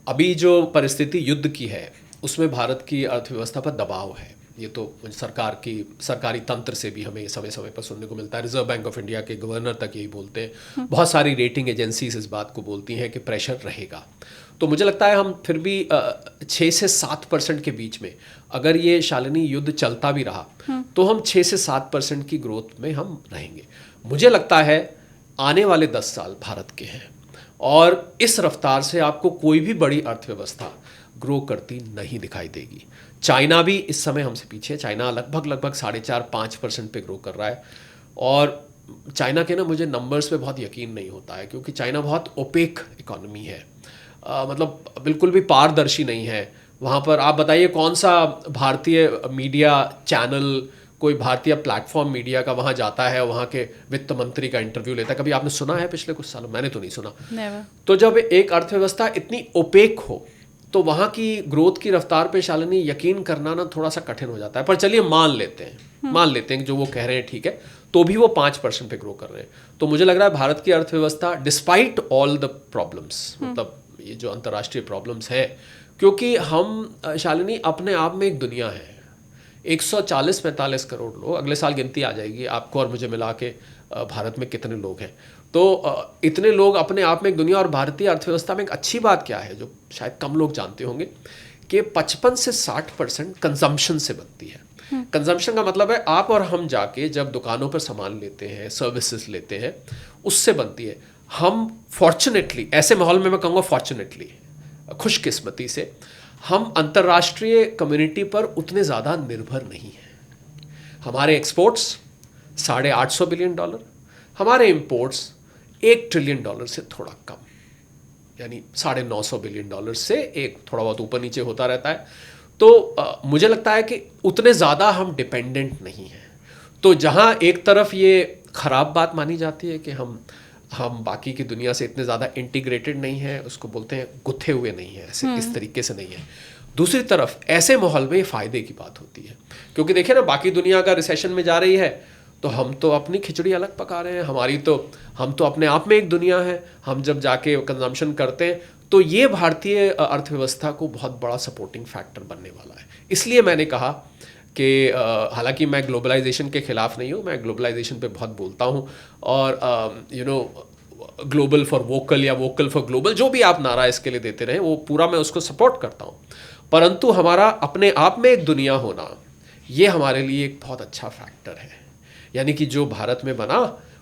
अभी जो परिस्थिति युद्ध की है उसमें भारत की अर्थव्यवस्था पर दबाव है। ये तो सरकारी तंत्र से भी हमें समय समय पर सुनने को मिलता है। रिजर्व बैंक ऑफ इंडिया के गवर्नर तक यही बोलते हैं, बहुत सारी रेटिंग एजेंसीज इस बात को बोलती हैं कि प्रेशर रहेगा। तो मुझे लगता है हम फिर भी 6 से 7% के बीच में, अगर ये शालिनी युद्ध चलता भी रहा तो हम 6 से 7% की ग्रोथ में हम रहेंगे। मुझे लगता है आने वाले 10 साल भारत के हैं और इस रफ्तार से आपको कोई भी बड़ी अर्थव्यवस्था ग्रो करती नहीं दिखाई देगी। चाइना भी इस समय हमसे पीछे है। चाइना लगभग 4.5-5% पे ग्रो कर रहा है। और चाइना के ना मुझे नंबर्स पे बहुत यकीन नहीं होता है, क्योंकि चाइना बहुत ओपेक इकोनॉमी है, मतलब बिल्कुल भी पारदर्शी नहीं है। वहाँ पर आप बताइए कौन सा भारतीय मीडिया चैनल, कोई भारतीय प्लेटफॉर्म मीडिया का वहाँ जाता है, वहाँ के वित्त मंत्री का इंटरव्यू लेता है? कभी आपने सुना है पिछले कुछ सालों? मैंने तो नहीं सुना। Never. तो जब एक अर्थव्यवस्था इतनी ओपेक हो तो वहाँ की ग्रोथ की रफ्तार पे शालिनी यकीन करना ना थोड़ा सा कठिन हो जाता है। पर चलिए मान लेते हैं जो वो कह रहे हैं ठीक है, तो भी वो 5% पे ग्रो कर रहे हैं। तो मुझे लग रहा है भारत की अर्थव्यवस्था डिस्पाइट ऑल द प्रॉब्लम्स, मतलब ये जो अंतर्राष्ट्रीय प्रॉब्लम्स है, क्योंकि हम शालिनी अपने आप में एक दुनिया है। 140-45 करोड़ लोग, अगले साल गिनती आ जाएगी आपको और मुझे मिला के भारत में कितने लोग हैं। तो इतने लोग अपने आप में एक दुनिया। और भारतीय अर्थव्यवस्था में एक अच्छी बात क्या है जो शायद कम लोग जानते होंगे, कि 55 से 60% कंजम्पशन से बनती है। कंजम्पशन का मतलब है आप और हम जाके जब दुकानों पर सामान लेते हैं, सर्विसेज लेते हैं, उससे बनती है। हम फॉर्चुनेटली, ऐसे माहौल में मैं कहूँगा फॉर्चुनेटली, खुशकिस्मती से, हम अंतर्राष्ट्रीय कम्युनिटी पर उतने ज़्यादा निर्भर नहीं हैं। हमारे एक्सपोर्ट्स $850 बिलियन, हमारे इंपोर्ट्स $1 ट्रिलियन से थोड़ा कम, यानी $950 बिलियन से एक थोड़ा बहुत ऊपर नीचे होता रहता है। तो मुझे लगता है कि उतने ज़्यादा हम डिपेंडेंट नहीं हैं। तो जहाँ एक तरफ ये ख़राब बात मानी जाती है कि हम बाकी की दुनिया से इतने ज़्यादा इंटीग्रेटेड नहीं हैं, उसको बोलते हैं गुथे हुए नहीं हैं, ऐसे इस तरीके से नहीं है। दूसरी तरफ ऐसे माहौल में ये फ़ायदे की बात होती है, क्योंकि देखिए ना, बाकी दुनिया अगर रिसेशन में जा रही है तो हम तो अपनी खिचड़ी अलग पका रहे हैं। हम तो अपने आप में एक दुनिया है। हम जब जाके कंजम्पशन करते हैं तो ये भारतीय अर्थव्यवस्था को बहुत बड़ा सपोर्टिंग फैक्टर बनने वाला है। इसलिए मैंने कहा कि हालांकि मैं ग्लोबलाइजेशन के ख़िलाफ़ नहीं हूँ, मैं ग्लोबलाइजेशन पे बहुत बोलता हूँ, और ग्लोबल फॉर वोकल या वोकल फॉर ग्लोबल, जो भी आप नारा इसके लिए देते रहे, वो पूरा मैं उसको सपोर्ट करता हूँ। परंतु हमारा अपने आप में एक दुनिया होना, ये हमारे लिए एक बहुत अच्छा फैक्टर है। यानी कि जो भारत में बना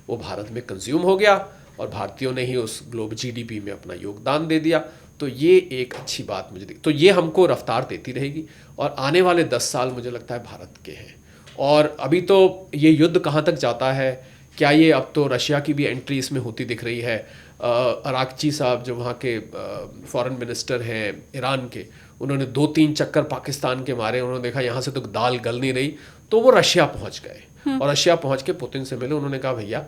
वो भारत में कंज्यूम हो गया और भारतीयों ने ही उस ग्लोबल जीडीपी में अपना योगदान दे दिया। तो ये एक अच्छी बात मुझे तो ये हमको रफ्तार देती रहेगी और आने वाले 10 साल मुझे लगता है भारत के हैं। और अभी तो ये युद्ध कहाँ तक जाता है, क्या ये अब तो रशिया की भी एंट्री इसमें होती दिख रही है। अरागची साहब जो वहाँ के फॉरेन मिनिस्टर हैं ईरान के, उन्होंने 2-3 चक्कर पाकिस्तान के मारे, उन्होंने देखा यहाँ से तो दाल गल नहीं रही, तो वो रशिया पहुँच गए और रशिया पहुँच के पुतिन से मिले। उन्होंने कहा भैया,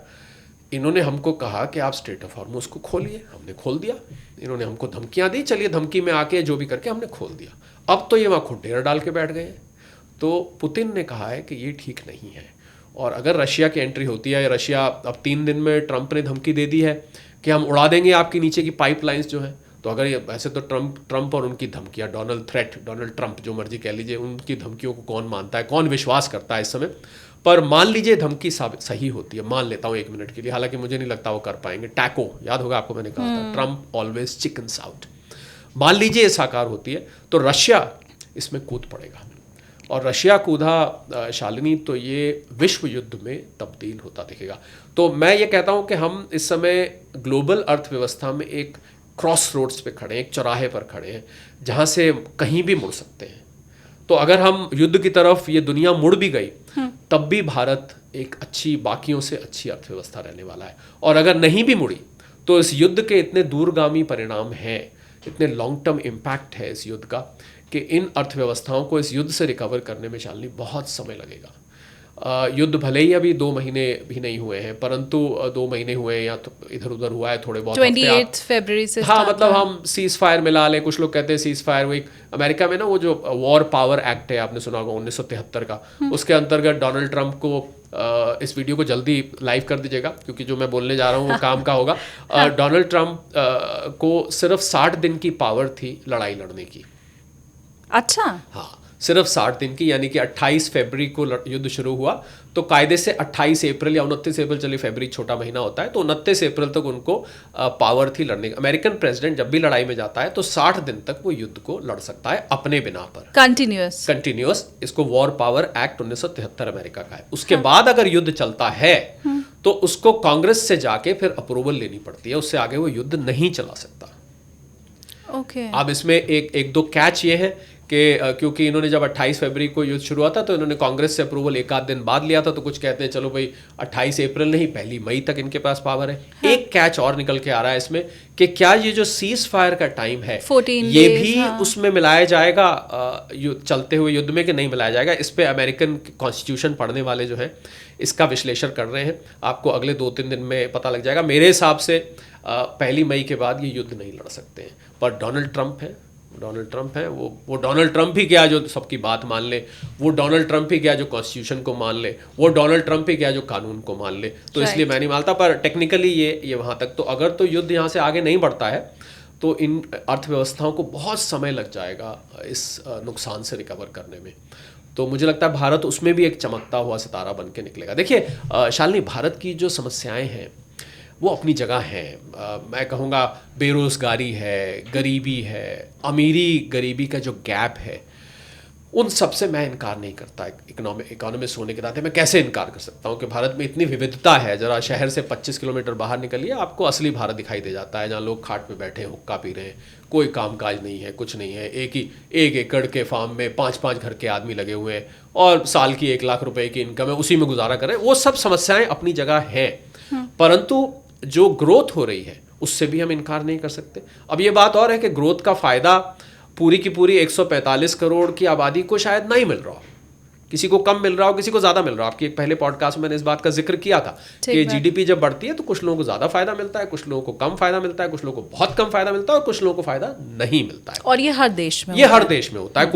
इन्होंने हमको कहा कि आप स्ट्रेट ऑफ हॉर्मुज़ को खोलिए, हमने खोल दिया। इन्होंने हमको धमकियाँ दी, चलिए धमकी में आके जो भी करके हमने खोल दिया। अब तो ये वहाँ खुद डेरा डाल के बैठ गए हैं। तो पुतिन ने कहा है कि ये ठीक नहीं है, और अगर रशिया की एंट्री होती है, रशिया अब 3 दिन में ट्रंप ने धमकी दे दी है कि हम उड़ा देंगे आपकी नीचे की पाइपलाइंस जो हैं। तो अगर ये वैसे तो ट्रंप और उनकी धमकियाँ, डोनाल्ड ट्रंप जो मर्जी कह लीजिए, उनकी धमकियों को कौन मानता है, कौन विश्वास करता है इस समय। पर मान लीजिए धमकी सही होती है, मान लेता हूँ 1 मिनट के लिए, हालांकि मुझे नहीं लगता वो कर पाएंगे। टैको याद होगा आपको, मैंने कहा था ट्रंप ऑलवेज चिकन्स आउट। मान लीजिए ये साकार होती है तो रशिया इसमें कूद पड़ेगा, और रशिया कूदा शालिनी तो ये विश्व युद्ध में तब्दील होता दिखेगा। तो मैं ये कहता हूँ कि हम इस समय ग्लोबल अर्थव्यवस्था में एक क्रॉस रोड्स पे खड़े हैं, एक चौराहे पर खड़े हैं, जहाँ से कहीं भी मुड़ सकते हैं। तो अगर हम युद्ध की तरफ ये दुनिया मुड़ भी गई तब भी भारत एक अच्छी, बाकियों से अच्छी अर्थव्यवस्था रहने वाला है। और अगर नहीं भी मुड़ी तो इस युद्ध के इतने दूरगामी परिणाम हैं, इतने लॉन्ग टर्म इम्पैक्ट है इस युद्ध का, कि इन अर्थव्यवस्थाओं को इस युद्ध से रिकवर करने में शालिनी बहुत समय लगेगा। युद्ध भले ही अभी 2 महीने भी नहीं हुए हैं, परंतु 2 महीने हुए हैं या तो इधर उधर हुआ है थोड़े बहुत 28 फरवरी से हाँ, मतलब हम सीज फायर मिला लें, कुछ लोग कहते हैं सीज फायर हुई। अमेरिका में ना वो जो वॉर पावर एक्ट है, आपने सुना होगा 1973 का, उसके अंतर्गत डोनाल्ड ट्रंप को इस वीडियो को जल्दी लाइव कर दीजिएगा क्योंकि जो मैं बोलने जा रहा हूँ वो काम का होगा। डोनाल्ड ट्रंप को सिर्फ 60 दिन की पावर थी लड़ाई लड़ने की। अच्छा, हाँ, सिर्फ 60 दिन की, यानी कि 28 फरवरी को युद्ध शुरू हुआ तो कायदे से 28 अप्रैल या 29 अप्रैल, चलिए फरवरी छोटा महीना होता है, तो 29 अप्रैल तक उनको पावर थी लड़ने की। अमेरिकन प्रेसिडेंट जब भी लड़ाई में जाता है तो 60 दिन तक वो युद्ध को लड़ सकता है अपने बिना पर, कंटिन्यूअस। इसको वॉर पावर एक्ट 1973 अमेरिका का है। उसके बाद अगर युद्ध चलता है तो उसको कांग्रेस से जाके फिर अप्रूवल लेनी पड़ती है, उससे आगे वो युद्ध नहीं चला सकता। अब इसमें एक दो कैच ये है कि क्योंकि इन्होंने जब 28 फरवरी को युद्ध शुरू हुआ था तो इन्होंने कांग्रेस से अप्रूवल एक आध दिन बाद लिया था, तो कुछ कहते हैं चलो भाई 28 अप्रैल नहीं 1 मई तक इनके पास पावर है। हाँ। एक कैच और निकल के आ रहा है इसमें कि क्या ये जो सीज फायर का टाइम है ये भी उसमें मिलाया जाएगा चलते हुए युद्ध में, कि नहीं मिलाया जाएगा? इस पे अमेरिकन कॉन्स्टिट्यूशन पढ़ने वाले जो हैं इसका विश्लेषण कर रहे हैं। आपको अगले 2-3 दिन में पता लग जाएगा। मेरे हिसाब से 1 मई के बाद ये युद्ध नहीं लड़ सकते हैं, पर डोनाल्ड ट्रंप है, वो डोनाल्ड ट्रंप ही क्या जो सबकी बात मान ले, वो डोनाल्ड ट्रंप ही क्या जो कॉन्स्टिट्यूशन को मान ले, वो डोनाल्ड ट्रंप ही क्या जो कानून को मान ले। तो इसलिए मैं नहीं मानता, पर टेक्निकली ये वहाँ तक तो अगर तो युद्ध यहाँ से आगे नहीं बढ़ता है तो इन अर्थव्यवस्थाओं को बहुत समय लग जाएगा इस नुकसान से रिकवर करने में। तो मुझे लगता है भारत उसमें भी एक चमकता हुआ सितारा बन के निकलेगा। देखिए शालिनी, भारत की जो समस्याएं हैं वो अपनी जगह हैं। मैं कहूँगा बेरोज़गारी है, गरीबी है, अमीरी गरीबी का जो गैप है, उन सब से मैं इनकार नहीं करता। इकोनॉमिस्ट होने के नाते मैं कैसे इनकार कर सकता हूँ कि भारत में इतनी विविधता है। ज़रा शहर से 25 किलोमीटर बाहर निकलिए, आपको असली भारत दिखाई दे जाता है, जहाँ लोग खाट पे बैठे हैं, हुक्का पी रहे हैं, कोई कामकाज नहीं है, कुछ नहीं है। एक एकड़ के फार्म में 5-5 घर के आदमी लगे हुए हैं और साल की 1 लाख रुपए की इनकम है, उसी में गुजारा कर रहे हैं। वो सब समस्याएं अपनी जगह हैं, परंतु जो ग्रोथ हो रही है उससे भी हम इनकार नहीं कर सकते। अब ये बात और है कि ग्रोथ का फ़ायदा पूरी की पूरी 145 करोड़ की आबादी को शायद नहीं मिल रहा हो, किसी को कम मिल रहा हो, किसी को ज़्यादा मिल रहा हो। आपकी एक पहले पॉडकास्ट में मैंने इस बात का जिक्र किया था कि जीडीपी जब बढ़ती है तो कुछ लोगों को ज़्यादा फायदा मिलता है, कुछ लोगों को कम फायदा मिलता है, कुछ लोगों को बहुत कम फायदा मिलता है और कुछ लोगों को फायदा नहीं मिलता है। और ये हर देश में होता है।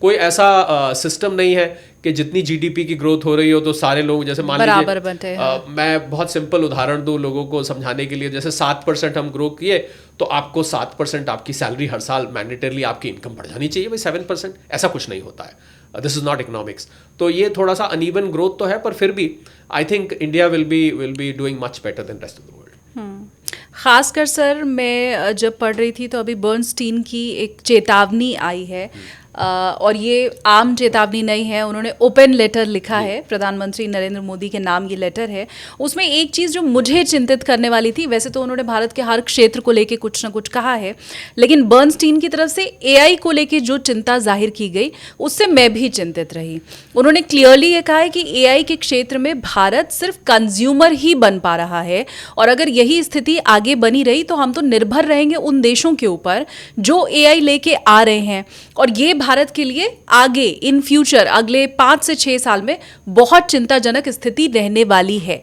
कोई ऐसा सिस्टम नहीं है कि जितनी जीडीपी की ग्रोथ हो रही हो तो सारे लोग, जैसे मान लीजिए मैं बहुत सिंपल उदाहरण दूं लोगों को समझाने के लिए, जैसे 7% हम ग्रो किए तो आपको 7% आपकी सैलरी हर साल मैंडेटरली आपकी इनकम बढ़ जानी चाहिए भाई 7%, ऐसा कुछ नहीं होता है। This is not economics. तो ये थोड़ा सा अनइवन ग्रोथ तो है, पर फिर भी I think India will be doing much better than rest of the world. खासकर सर मैं जब पढ़ रही थी तो अभी बर्नस्टीन की एक चेतावनी आई है, और ये आम चेतावनी नहीं है, उन्होंने ओपन लेटर लिखा है, प्रधानमंत्री नरेंद्र मोदी के नाम ये लेटर है। उसमें एक चीज़ जो मुझे चिंतित करने वाली थी, वैसे तो उन्होंने भारत के हर क्षेत्र को लेके कुछ ना कुछ कहा है, लेकिन बर्नस्टीन की तरफ से एआई को लेके जो चिंता जाहिर की गई उससे मैं भी चिंतित रही। उन्होंने क्लियरली ये कहा है कि एआई के क्षेत्र में भारत सिर्फ कंज्यूमर ही बन पा रहा है, और अगर यही स्थिति आगे बनी रही तो हम तो निर्भर रहेंगे उन देशों के ऊपर जो एआई लेके आ रहे हैं, और ये भारत के लिए आगे इन फ्यूचर अगले 5 से 6 साल में बहुत चिंताजनक स्थिति रहने वाली है।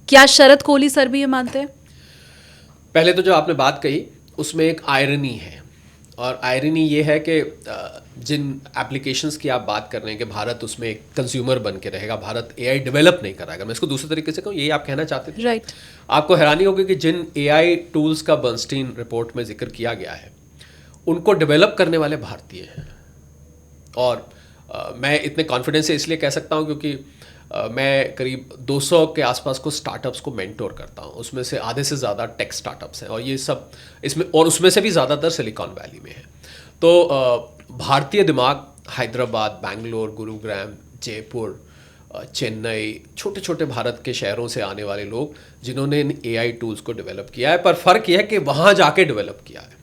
क्या शरद कोहली सर भी ये मानते हैं? पहले तो जो आपने बात कही उसमें एक आयरनी है, और आयरनी ये है कि जिन एप्लीकेशंस की आप बात कर रहे हैं कि भारत उसमें एक कंज्यूमर बन के रहेगा, भारत एआई डेवलप नहीं कराएगा। मैं इसको दूसरे तरीके से कहूँ, यही आप कहना चाहते थे? राइट। आपको हैरानी होगी कि जिन एआई टूल्स का बर्नस्टीन रिपोर्ट में जिक्र किया गया है उनको डेवलप करने वाले भारतीय हैं। और मैं इतने कॉन्फिडेंस से इसलिए कह सकता हूँ क्योंकि मैं करीब 200 के आसपास को स्टार्टअप्स को मेंटोर करता हूँ, उसमें से आधे से ज़्यादा टेक स्टार्टअप्स हैं, और ये सब इसमें, और उसमें से भी ज़्यादातर सिलिकॉन वैली में है। तो भारतीय दिमाग हैदराबाद, बेंगलोर, गुरुग्राम, जयपुर, चेन्नई, छोटे छोटे भारत के शहरों से आने वाले लोग जिन्होंने इन एआई टूल्स को डेवलप किया है, पर फ़र्क यह है कि वहाँ जाके डेवलप किया है।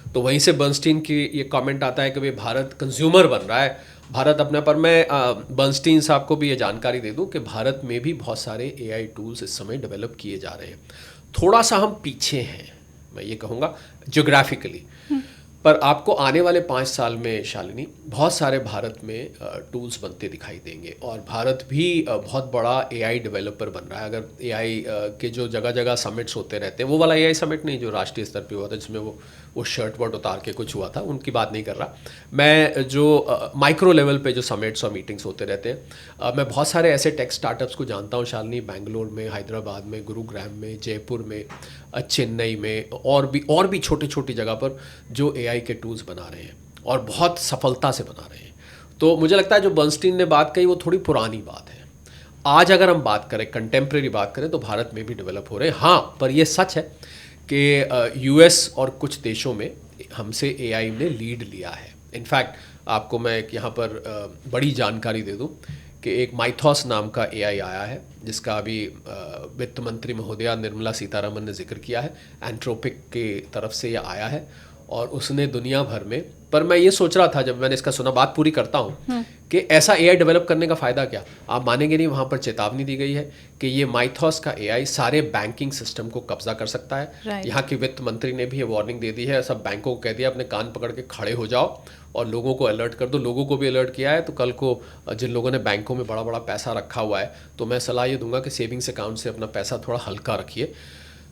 तो वहीं से बर्नस्टीन की ये कमेंट आता है कि भाई भारत कंज्यूमर बन रहा है, भारत अपने पर मैं बर्नस्टीन साहब को भी ये जानकारी दे दूं कि भारत में भी बहुत सारे एआई टूल्स इस समय डेवलप किए जा रहे हैं। थोड़ा सा हम पीछे हैं, मैं ये कहूँगा ज्योग्राफिकली, पर आपको आने वाले 5 साल में शालिनी बहुत सारे भारत में टूल्स बनते दिखाई देंगे और भारत भी बहुत बड़ा एआई डेवलपर बन रहा है। अगर एआई के जो जगह जगह समिट्स होते रहते हैं, वो वाला एआई समिट नहीं जो राष्ट्रीय स्तर पे हुआ था जिसमें वो शर्ट वर्ट उतार के कुछ हुआ था, उनकी बात नहीं कर रहा मैं। जो माइक्रो लेवल पे जो समिट्स और मीटिंग्स होते रहते हैं, मैं बहुत सारे ऐसे टेक स्टार्टअप्स को जानता हूँ शालिनी, बेंगलोर में, हैदराबाद में, गुरुग्राम में, जयपुर में, चेन्नई में और भी छोटी छोटी जगह पर जो एआई के टूल्स बना रहे हैं और बहुत सफलता से बना रहे हैं। तो मुझे लगता है जो बर्नस्टीन ने बात कही वो थोड़ी पुरानी बात है। आज अगर हम बात करें, कंटेम्प्रेरी बात करें, तो भारत में भी डेवलप हो रहे हैं। हाँ, पर ये सच है कि यूएस और कुछ देशों में हमसे एआई ने लीड लिया है। इनफैक्ट आपको मैं यहाँ पर बड़ी जानकारी दे दूँ कि एक माइथॉस नाम का एआई आया है जिसका अभी वित्त मंत्री महोदया निर्मला सीतारमन ने जिक्र किया है। एंट्रोपिक के तरफ से ये आया है और उसने दुनिया भर में, पर मैं ये सोच रहा था जब मैंने इसका सुना, बात पूरी करता हूँ कि ऐसा एआई डेवलप करने का फ़ायदा क्या। आप मानेंगे नहीं, वहाँ पर चेतावनी दी गई है कि ये माइथॉस का एआई सारे बैंकिंग सिस्टम को कब्जा कर सकता है। यहाँ की वित्त मंत्री ने भी ये वार्निंग दे दी है, सब बैंकों को कह दिया अपने कान पकड़ के खड़े हो जाओ और लोगों को अलर्ट कर दो। लोगों को भी अलर्ट किया है। तो कल को जिन लोगों ने बैंकों में बड़ा बड़ा पैसा रखा हुआ है, तो मैं सलाह ये दूंगा कि सेविंग्स अकाउंट से अपना पैसा थोड़ा हल्का रखिए,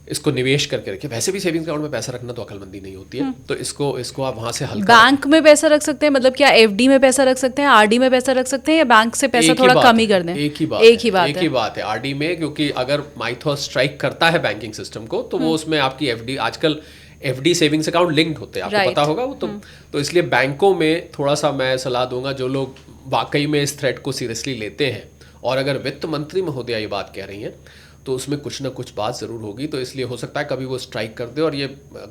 इसको निवेश करके रखिए। वैसे भी सेविंग्स अकाउंट में पैसा रखना तो अकलमंदी नहीं होती है, तो इसको आप वहाँ से हल्का बैंक में पैसा रख सकते हैं, मतलब क्या एफडी में पैसा रख सकते हैं, आरडी में पैसा रख सकते हैं, या बैंक से पैसा थोड़ा कम ही कर दें? एक ही बात है आरडी में, क्योंकि अगर माइथॉस स्ट्राइक करता है बैंकिंग सिस्टम को तो वो उसमें आपकी एफडी, आजकल एफडी सेविंग्स अकाउंट लिंक्ड होते हैं, आपको पता होगा वो तो इसलिए बैंकों में थोड़ा सा मैं सलाह दूंगा, जो लोग वाकई में इस थ्रेट को सीरियसली लेते हैं, और अगर वित्त मंत्री महोदया ये बात कह रही हैं तो उसमें कुछ ना कुछ बात ज़रूर होगी। तो इसलिए हो सकता है कभी वो स्ट्राइक कर दे। और ये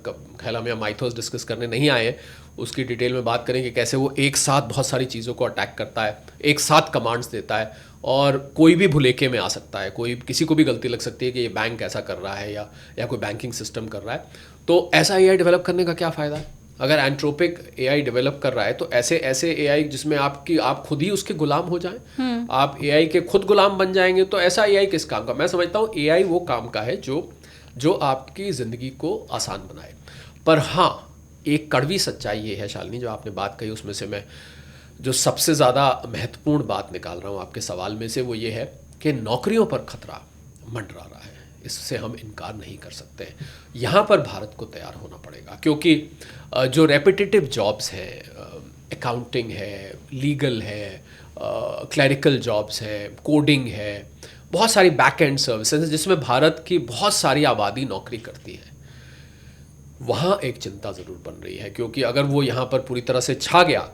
ख्याल हम यहाँ माइथॉस डिस्कस करने नहीं आए हैं, उसकी डिटेल में बात करेंगे कैसे वो एक साथ बहुत सारी चीज़ों को अटैक करता है, एक साथ कमांड्स देता है और कोई भी भुलेखे में आ सकता है, किसी को भी गलती लग सकती है कि ये बैंक ऐसा कर रहा है या कोई बैंकिंग सिस्टम कर रहा है। तो ऐसा एआई डेवलप करने का क्या फ़ायदा है? अगर एंट्रोपिक एआई डेवलप कर रहा है तो ऐसे एआई जिसमें आप खुद ही उसके गुलाम हो जाएं, आप एआई के खुद गुलाम बन जाएंगे, तो ऐसा एआई किस काम का? मैं समझता हूँ एआई वो काम का है जो आपकी ज़िंदगी को आसान बनाए। पर हाँ, एक कड़वी सच्चाई ये है शालिनी, जो आपने बात कही उसमें से मैं जो सबसे ज़्यादा महत्वपूर्ण बात निकाल रहा हूँ आपके सवाल में से, वो ये है कि नौकरियों पर खतरा मंडरा रहा है। इससे हम इनकार नहीं कर सकते हैं। यहाँ पर भारत को तैयार होना पड़ेगा, क्योंकि जो रेपिटेटिव जॉब्स हैं, अकाउंटिंग है, लीगल है, क्लरिकल जॉब्स है, कोडिंग है, बहुत सारी बैक एंड सर्विसेज जिसमें भारत की बहुत सारी आबादी नौकरी करती है, वहाँ एक चिंता ज़रूर बन रही है। क्योंकि अगर वो यहाँ पर पूरी तरह से छा गया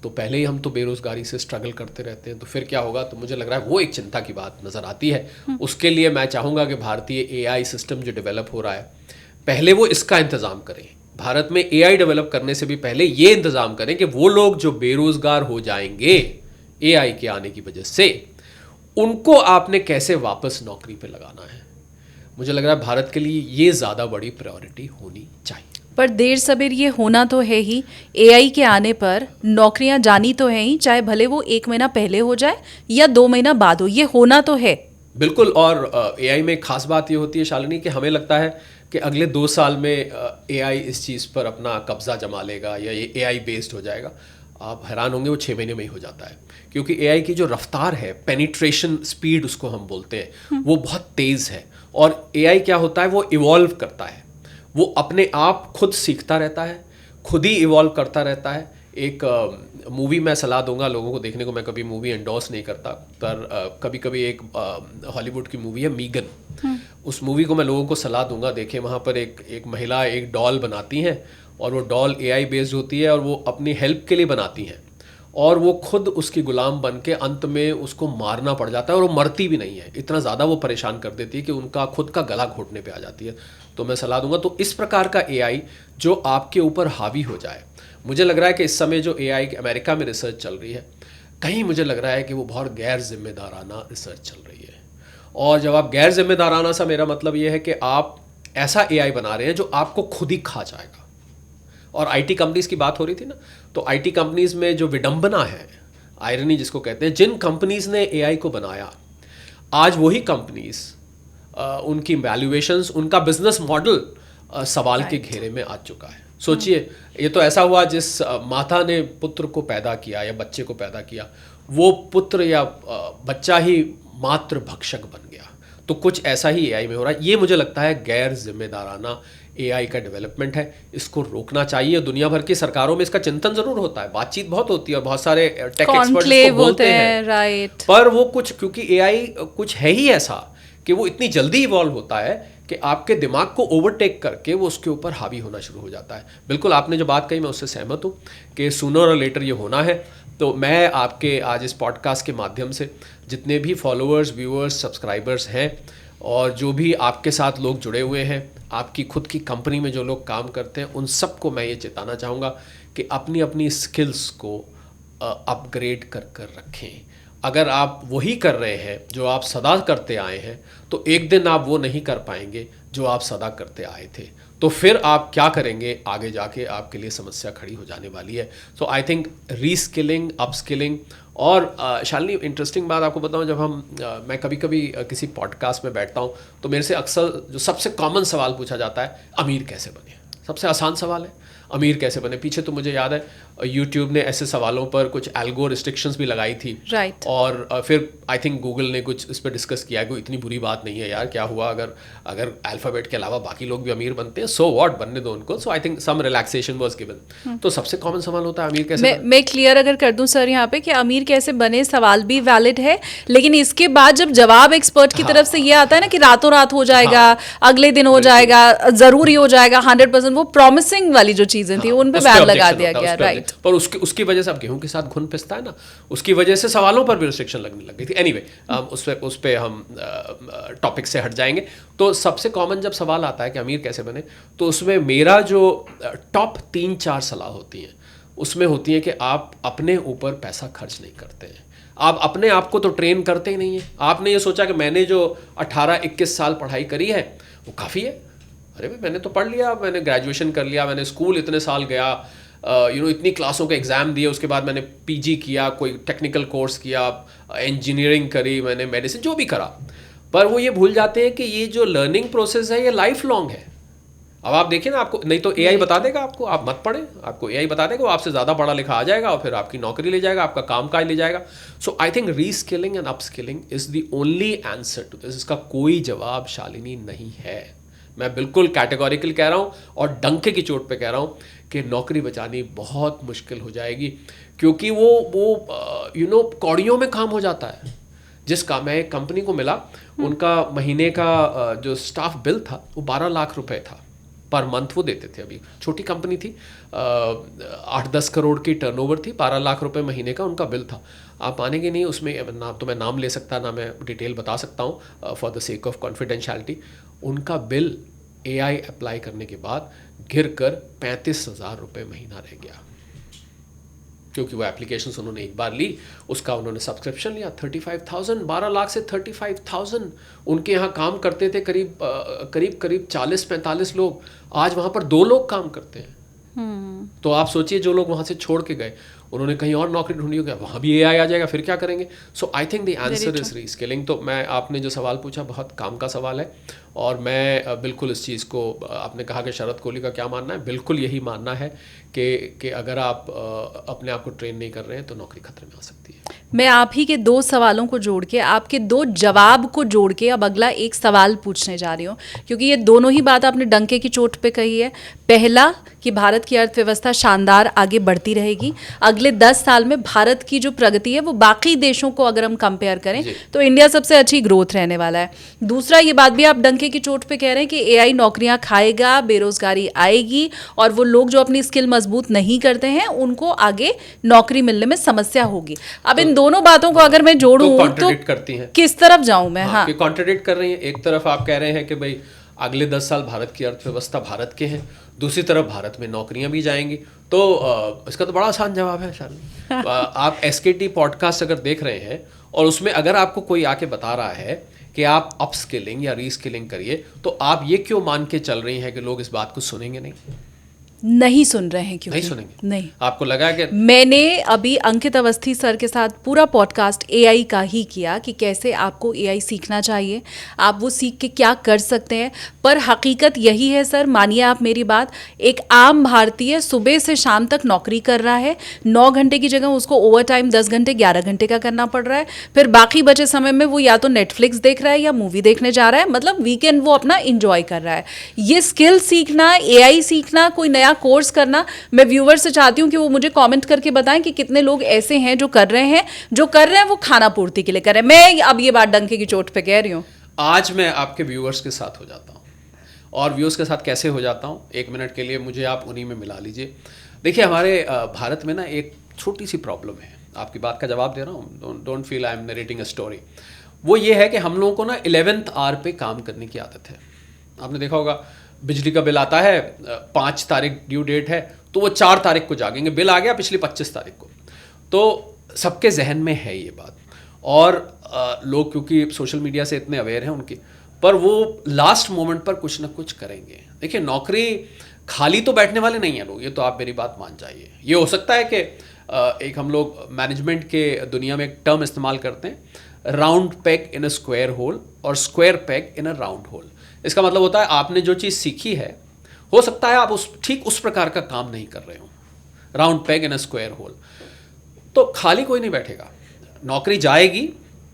तो पहले ही हम तो बेरोज़गारी से स्ट्रगल करते रहते हैं, तो फिर क्या होगा? तो मुझे लग रहा है वो एक चिंता की बात नज़र आती है। उसके लिए मैं चाहूँगा कि भारतीय एआई सिस्टम जो डेवलप हो रहा है, पहले वो इसका इंतज़ाम करें। भारत में एआई डेवलप करने से भी पहले ये इंतज़ाम करें कि वो लोग जो बेरोज़गार हो जाएंगे एआई के आने की वजह से, उनको आपने कैसे वापस नौकरी पे लगाना है। मुझे लग रहा है भारत के लिए ये ज़्यादा बड़ी प्रायोरिटी होनी चाहिए। पर देर सबेर ये होना तो है ही। एआई के आने पर नौकरियां जानी तो है ही, चाहे भले वो 1 महीना पहले हो जाए या 2 महीना बाद हो, ये होना तो है। बिल्कुल। और एआई में खास बात ये होती है शालिनी कि हमें लगता है कि अगले 2 साल में एआई इस चीज़ पर अपना कब्जा जमा लेगा या ये एआई बेस्ड हो जाएगा। आप हैरान होंगे, वो 6 महीने में ही हो जाता है, क्योंकि एआई की जो रफ्तार है, पेनिट्रेशन स्पीड उसको हम बोलते हैं, वो बहुत तेज़ है। और एआई क्या होता है, वो इवॉल्व करता है, वो अपने आप खुद सीखता रहता है, खुद ही इवॉल्व करता रहता है। एक मूवी मैं सलाह दूंगा लोगों को देखने को, मैं कभी मूवी एंडोर्स नहीं करता, पर कभी कभी एक हॉलीवुड की मूवी है मीगन, उस मूवी को मैं लोगों को सलाह दूंगा देखें। वहाँ पर एक महिला एक डॉल बनाती हैं और वो डॉल एआई बेस्ड होती है और वो अपनी हेल्प के लिए बनाती हैं, और वो खुद उसकी गुलाम बन के अंत में उसको मारना पड़ जाता है, और वो मरती भी नहीं है, इतना ज़्यादा वो परेशान कर देती है कि उनका खुद का गला घोटने पे आ जाती है। तो मैं सलाह दूंगा तो इस प्रकार का एआई जो आपके ऊपर हावी हो जाए। मुझे लग रहा है कि इस समय जो एआई अमेरिका में रिसर्च चल रही है, कहीं मुझे लग रहा है कि वो बहुत गैर जिम्मेदाराना रिसर्च चल रही है। और जब आप गैर जिम्मेदाराना सा, मेरा मतलब ये है कि आप ऐसा एआई बना रहे हैं जो आपको खुद ही खा जाएगा। और आईटी कंपनीज की बात हो रही थी ना, तो आईटी कंपनीज में जो विडंबना है आयरनी जिसको कहते हैं, जिन कंपनीज ने एआई को बनाया, आज वही कंपनीज उनकी वैल्यूएशंस, उनका बिजनेस मॉडल सवाल के घेरे में आ चुका है। सोचिए, ये तो ऐसा हुआ जिस माता ने पुत्र को पैदा किया या बच्चे को पैदा किया, वो पुत्र या बच्चा ही मातृ भक्षक बन गया। तो कुछ ऐसा ही एआई में हो रहा है। ये मुझे लगता है गैर जिम्मेदाराना एआई का डेवलपमेंट है, इसको रोकना चाहिए। दुनिया भर की सरकारों में इसका चिंतन जरूर होता है, बातचीत बहुत होती है और बहुत सारे टेक एक्सपर्ट्स इसको बोलते हैं, राइट। पर वो कुछ, क्योंकि एआई कुछ है ही ऐसा कि वो इतनी जल्दी इवॉल्व होता है कि आपके दिमाग को ओवरटेक करके वो उसके ऊपर हावी होना शुरू हो जाता है। बिल्कुल आपने जो बात कही मैं उससे सहमत हूँ कि सूनर और लेटर ये होना है। तो मैं आपके आज इस पॉडकास्ट के माध्यम से जितने भी फॉलोअर्स, व्यूअर्स, सब्सक्राइबर्स हैं और जो भी आपके साथ लोग जुड़े हुए हैं, आपकी खुद की कंपनी में जो लोग काम करते हैं, उन सबको मैं ये चेताना चाहूँगा कि अपनी अपनी स्किल्स को अपग्रेड कर कर रखें। अगर आप वही कर रहे हैं जो आप सदा करते आए हैं, तो एक दिन आप वो नहीं कर पाएंगे जो आप सदा करते आए थे। तो फिर आप क्या करेंगे आगे जाके, आपके लिए समस्या खड़ी हो जाने वाली है। सो आई थिंक रीस्किलिंग, अपस्किलिंग। और शालिनी, इंटरेस्टिंग बात आपको बताऊं, जब मैं कभी कभी किसी पॉडकास्ट में बैठता हूं तो मेरे से अक्सर जो सबसे कॉमन सवाल पूछा जाता है, अमीर कैसे बने। सबसे आसान सवाल है, अमीर कैसे बने। पीछे तो मुझे याद है यूट्यूब ने ऐसे सवालों पर कुछ एल्गो रिस्ट्रिक्शंस भी लगाई थी, राइट। और फिर आई थिंक गूगल ने कुछ इस पर डिस्कस किया, कोई इतनी बुरी बात नहीं है यार, क्या हुआ अगर अल्फ़ाबेट के अलावा बाकी लोग भी अमीर बनते हैं, सो व्हाट, बनने दो उनको। So I think some relaxation was given. तो सबसे कॉमन सवाल होता है अमीर कैसे बने। मैं क्लियर अगर कर दूं सर यहाँ पे कि अमीर कैसे बने सवाल भी वैलिड है, लेकिन इसके बाद जब जवाब एक्सपर्ट की तरफ से ये आता है ना कि रातों रात हो जाएगा, अगले दिन हो जाएगा, जरूरी हो जाएगा 100%, वो प्रॉमिसिंग वाली जो चीजें थी उन पे बैन लगा दिया गया, राइट। पर उसकी वजह से अब गेहूं के साथ घुन पिसता है ना, उसकी वजह से सवालों पर भी रिस्ट्रिक्शन लगने लग गई थी। एनीवे, उस पे हम टॉपिक से हट जाएंगे। तो सबसे कॉमन जब सवाल आता है कि अमीर कैसे बने, तो उसमें मेरा जो टॉप 3-4 सलाह होती हैं, उसमें होती है कि आप अपने ऊपर पैसा खर्च नहीं करते हैं। आप अपने आप को तो ट्रेन करते ही नहीं है। आपने ये सोचा कि मैंने जो 18-21 साल पढ़ाई करी है वो काफ़ी है। अरे भाई, मैंने तो पढ़ लिया, मैंने ग्रेजुएशन कर लिया, मैंने स्कूल इतने साल गया, इतनी क्लासों के एग्ज़ाम दिए, उसके बाद मैंने पीजी किया, कोई टेक्निकल कोर्स किया, इंजीनियरिंग करी, मैंने मेडिसिन, जो भी करा। पर वो ये भूल जाते हैं कि ये जो लर्निंग प्रोसेस है ये लाइफ लॉन्ग है। अब आप देखिए ना, आपको नहीं तो एआई बता देगा आपको, आप मत पढ़ें, आपको एआई बता देगा, वो आपसे ज़्यादा पढ़ा लिखा आ जाएगा और फिर आपकी नौकरी ले जाएगा, आपका काम काज ले जाएगा। So I think reskilling and upskilling is the only answer to this. इसका कोई जवाब शालिनी नहीं है। मैं बिल्कुल कैटेगोरिकल कह रहा हूँ और डंके की चोट पे कह रहा हूँ कि नौकरी बचानी बहुत मुश्किल हो जाएगी, क्योंकि वो कौड़ियों में काम हो जाता है। जिस काम में एक कंपनी को मिला, उनका महीने का जो स्टाफ बिल था वो 12 लाख रुपए था पर मंथ वो देते थे। अभी छोटी कंपनी थी, 8-10 करोड़ की टर्नओवर थी, 12 लाख रुपए महीने का उनका बिल था। आप मानेंगे नहीं, उसमें ना तो मैं नाम ले सकता ना मैं डिटेल बता सकता हूँ for the sake of confidentiality. उनका बिल एआई अप्लाई करने के बाद गिर कर 35,000 रुपये महीना रह गया, क्योंकि वो एप्लीकेशंस उन्होंने एक बार ली, उसका उन्होंने सब्सक्रिप्शन लिया। 35,000, 12 लाख से 35,000। उनके यहाँ काम करते थे करीब 40-45 लोग, आज वहाँ पर 2 लोग काम करते हैं। तो आप सोचिए, जो लोग वहाँ से छोड़ के गए उन्होंने कहीं और नौकरी ढूंढी होगी, वहाँ भी एआई आ जाएगा, फिर क्या करेंगे। So I think the answer is reskilling. तो मैं, आपने जो सवाल पूछा बहुत काम का सवाल है, और मैं बिल्कुल इस चीज़ को, आपने कहा कि शरद कोहली का क्या मानना है, बिल्कुल यही मानना है कि अगर आप अपने आप को ट्रेन नहीं कर रहे हैं तो नौकरी खतरे में आ सकती है। मैं आप ही के 2 सवालों को जोड़ के, आपके 2 जवाब को जोड़ के अब अगला एक सवाल पूछने जा रही हूँ, क्योंकि ये दोनों ही बात आपने डंके की चोट पे कही है। पहला कि भारत की अर्थव्यवस्था शानदार आगे बढ़ती रहेगी। अगले 10 साल में भारत की जो प्रगति है वो बाकी देशों को अगर हम कंपेयर करें तो इंडिया सबसे अच्छी ग्रोथ रहने वाला है। दूसरा, ये बात भी आप डंके की चोट पे कह रहे हैं कि एआई नौकरियां खाएगा, बेरोजगारी आएगी, और वो लोग जो अपनी स्किल मजबूत नहीं करते हैं उनको आगे नौकरी मिलने में समस्या होगी। अब इन दोनों बातों को अगर मैं जोड़ूं तो करती हैं, किस तरफ जाऊं मैं? हाँ, कॉन्ट्रडिक्ट कर रही हैं। एक तरफ आप कह रहे हैं कि भाई अगले 10 साल भारत की अर्थव्यवस्था भारत के हैं, दूसरी तरफ भारत में नौकरियां भी जाएंगी। तो इसका तो बड़ा आसान जवाब है शालिनी। आप एसकेटी पॉडकास्ट अगर देख रहे हैं और उसमें अगर आपको कोई आके बता रहा है कि आप अपस्किलिंग या रीस्किलिंग करिए, तो आप ये क्यों मान के चल रही हैं कि लोग इस बात को सुनेंगे नहीं? नहीं सुन रहे हैं क्योंकि नहीं सुनेंगे? नहीं। आपको लगा कि मैंने अभी अंकित अवस्थी सर के साथ पूरा पॉडकास्ट एआई का ही किया कि कैसे आपको एआई सीखना चाहिए, आप वो सीख के क्या कर सकते हैं। पर हकीकत यही है सर, मानिए आप मेरी बात, एक आम भारतीय सुबह से शाम तक नौकरी कर रहा है, 9 घंटे की जगह उसको ओवर टाइम 10 घंटे 11 घंटे का करना पड़ रहा है। फिर बाकी बचे समय में वो या तो नेटफ्लिक्स देख रहा है या मूवी देखने जा रहा है, मतलब वीकेंड वो अपना इंजॉय कर रहा है। ये स्किल सीखना, एआई सीखना, कोई नया कोर्स करना, मैं व्यूअर से चाहती हूँ कि वो मुझे कमेंट करके बताएं कि कितने लोग ऐसे हैं जो कर रहे हैं वो खाना पूर्ति के लिए कर रहे हैं। मैं अब ये बात डंके की चोट पे कह रही हूँ। आज मैं आपके व्यूअर्स के साथ हो जाता हूँ, और व्यूअर्स के साथ कैसे हो जाता हूँ, 1 मिनट के लिए मुझे आप उन्हीं में मिला लीजिए। देखिए, हमारे भारत में ना एक छोटी सी प्रॉब्लम है, आपकी बात का जवाब दे रहा हूँ, don't feel I am narrating a story. वो ये है कि हम लोगों को ना 11th आवर पे काम करने की आदत है। आपने देखा होगा, बिजली का बिल आता है, 5 तारीख ड्यू डेट है, तो वो 4 तारीख को जागेंगे, बिल आ गया पिछली 25 तारीख को। तो सबके जहन में है ये बात, और लोग क्योंकि सोशल मीडिया से इतने अवेयर हैं उनकी, पर वो लास्ट मोमेंट पर कुछ ना कुछ करेंगे। देखिए, नौकरी खाली तो बैठने वाले नहीं हैं लोग, ये तो आप मेरी बात मान जाइए। ये हो सकता है कि एक हम लोग मैनेजमेंट के दुनिया में एक टर्म इस्तेमाल करते हैं, round peg in a square hole और square peg in a round hole. इसका मतलब होता है आपने जो चीज़ सीखी है, हो सकता है आप ठीक उस प्रकार का काम नहीं कर रहे हो, round peg in a square hole. तो खाली कोई नहीं बैठेगा, नौकरी जाएगी,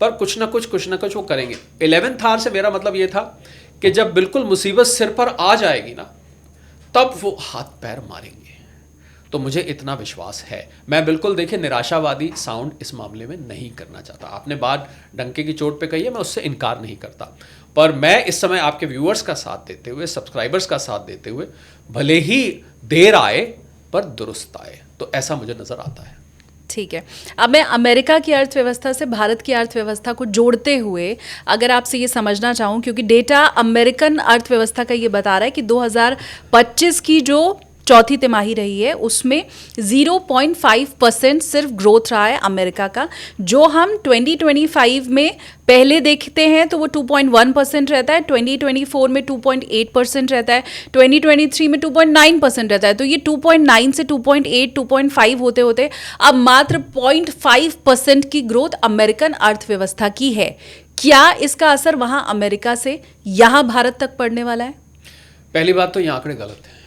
पर कुछ ना कुछ वो करेंगे। 11th आवर से मेरा मतलब ये था कि जब बिल्कुल मुसीबत सिर पर आ जाएगी ना, तब वो हाथ पैर मारेंगे। तो मुझे इतना विश्वास है। मैं बिल्कुल, देखिए, निराशावादी साउंड इस मामले में नहीं करना चाहता। आपने बात डंके की चोट पे कही है, मैं उससे इनकार नहीं करता, पर मैं इस समय आपके व्यूअर्स का साथ देते हुए, सब्सक्राइबर्स का साथ देते हुए, भले ही देर आए पर दुरुस्त आए, तो ऐसा मुझे नज़र आता है। ठीक है, अब मैं अमेरिका की अर्थव्यवस्था से भारत की अर्थव्यवस्था को जोड़ते हुए अगर आपसे ये समझना चाहूँ, क्योंकि डेटा अमेरिकन अर्थव्यवस्था का ये बता रहा है कि 2025 की जो चौथी तिमाही रही है उसमें 0.5% सिर्फ ग्रोथ रहा है अमेरिका का। जो हम 2025 में पहले देखते हैं तो वो 2.1% रहता है, 2024 में 2.8% रहता है, 2023 में 2.9% रहता है। तो ये 2.9 से 2.8, 2.5 होते होते अब मात्र 0.5% की ग्रोथ अमेरिकन अर्थव्यवस्था की है। क्या इसका असर वहाँ अमेरिका से यहाँ भारत तक पड़ने वाला है? पहली बात तो ये आंकड़े गलत हैं,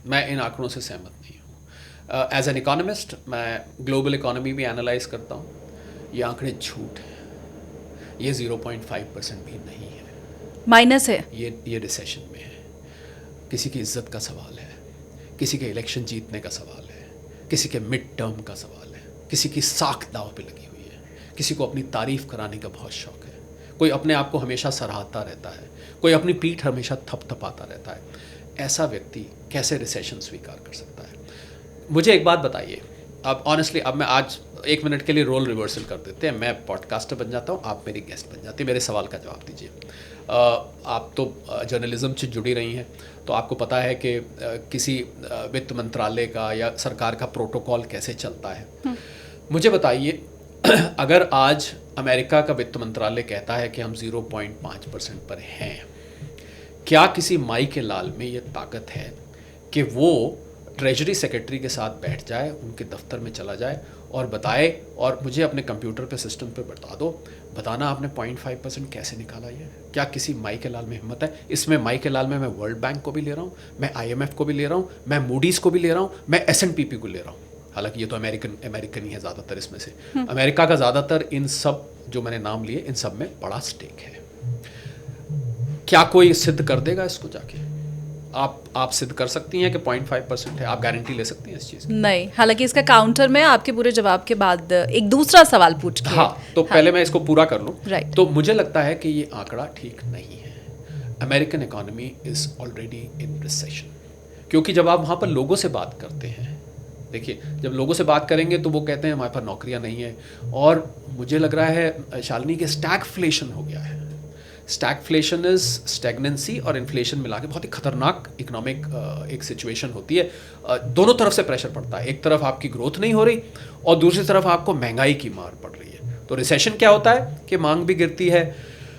मैं इन आंकड़ों से सहमत नहीं हूँ। एज एन इकोनॉमिस्ट मैं ग्लोबल इकोनॉमी भी एनालाइज करता हूँ, ये आंकड़े झूठ हैं। ये 0.5% भी नहीं है, माइनस है। ये रिसेशन में है। किसी की इज्जत का सवाल है, किसी के इलेक्शन जीतने का सवाल है, किसी के मिड टर्म का सवाल है, किसी की साख दाव पे लगी हुई है, किसी को अपनी तारीफ कराने का बहुत शौक है, कोई अपने आप को हमेशा सराहता रहता है, कोई अपनी पीठ हमेशा थपथपाता रहता है। ऐसा व्यक्ति कैसे रिसेशन स्वीकार कर सकता है? मुझे एक बात बताइए, अब ऑनेस्टली, अब मैं आज 1 मिनट के लिए रोल रिवर्सल कर देते हैं, मैं पॉडकास्टर बन जाता हूँ, आप मेरी गेस्ट बन जाती है। मेरे सवाल का जवाब दीजिए। आप तो जर्नलिज्म से जुड़ी रही हैं, तो आपको पता है कि किसी वित्त मंत्रालय का या सरकार का प्रोटोकॉल कैसे चलता है। मुझे बताइए, अगर आज अमेरिका का वित्त मंत्रालय कहता है कि हम 0.5% पर हैं, क्या किसी माई के लाल में ये ताकत है कि वो ट्रेजरी सेक्रेटरी के साथ बैठ जाए, उनके दफ्तर में चला जाए और बताए, और मुझे अपने कंप्यूटर पे, सिस्टम पे बता दो, बताना आपने 0.5% कैसे निकाला? ये क्या किसी माई के लाल में हिम्मत है? इसमें माई के लाल में मैं वर्ल्ड बैंक को भी ले रहा हूँ, मैं IMF को भी ले रहा हूँ, मैं मूडीज़ को भी ले रहा हूँ, मैं S&P को ले रहा हूँ। हालांकि ये तो अमेरिकन ही है ज़्यादातर इसमें से। अमेरिका का ज़्यादातर इन सब जो मैंने नाम लिए, इन सब में बड़ा स्टेक है। क्या कोई सिद्ध कर देगा इसको जाके? आप सिद्ध कर सकती हैं कि 0.5% है? आप गारंटी ले सकती हैं इस चीज़ की? नहीं। हालांकि इसका काउंटर में आपके पूरे जवाब के बाद एक दूसरा सवाल पूछ के, हाँ, तो पहले मैं इसको पूरा कर लूँ। राइट। तो मुझे लगता है कि ये आंकड़ा ठीक नहीं है। American economy is already in recession, क्योंकि जब आप वहाँ पर लोगों से बात करते हैं, देखिए, जब लोगों से बात करेंगे तो वो कहते हैं हमारे पास नौकरियाँ नहीं है, और मुझे लग रहा है शालिनी के स्टैगफ्लेशन हो गया है। स्टैगफ्लेशन इज स्टैग्नेंसी और इन्फ्लेशन मिला के बहुत ही खतरनाक इकोनॉमिक एक सिचुएशन होती है। दोनों तरफ से प्रेशर पड़ता है, एक तरफ आपकी ग्रोथ नहीं हो रही और दूसरी तरफ आपको महंगाई की मार पड़ रही है। तो रिसेशन क्या होता है कि मांग भी गिरती है,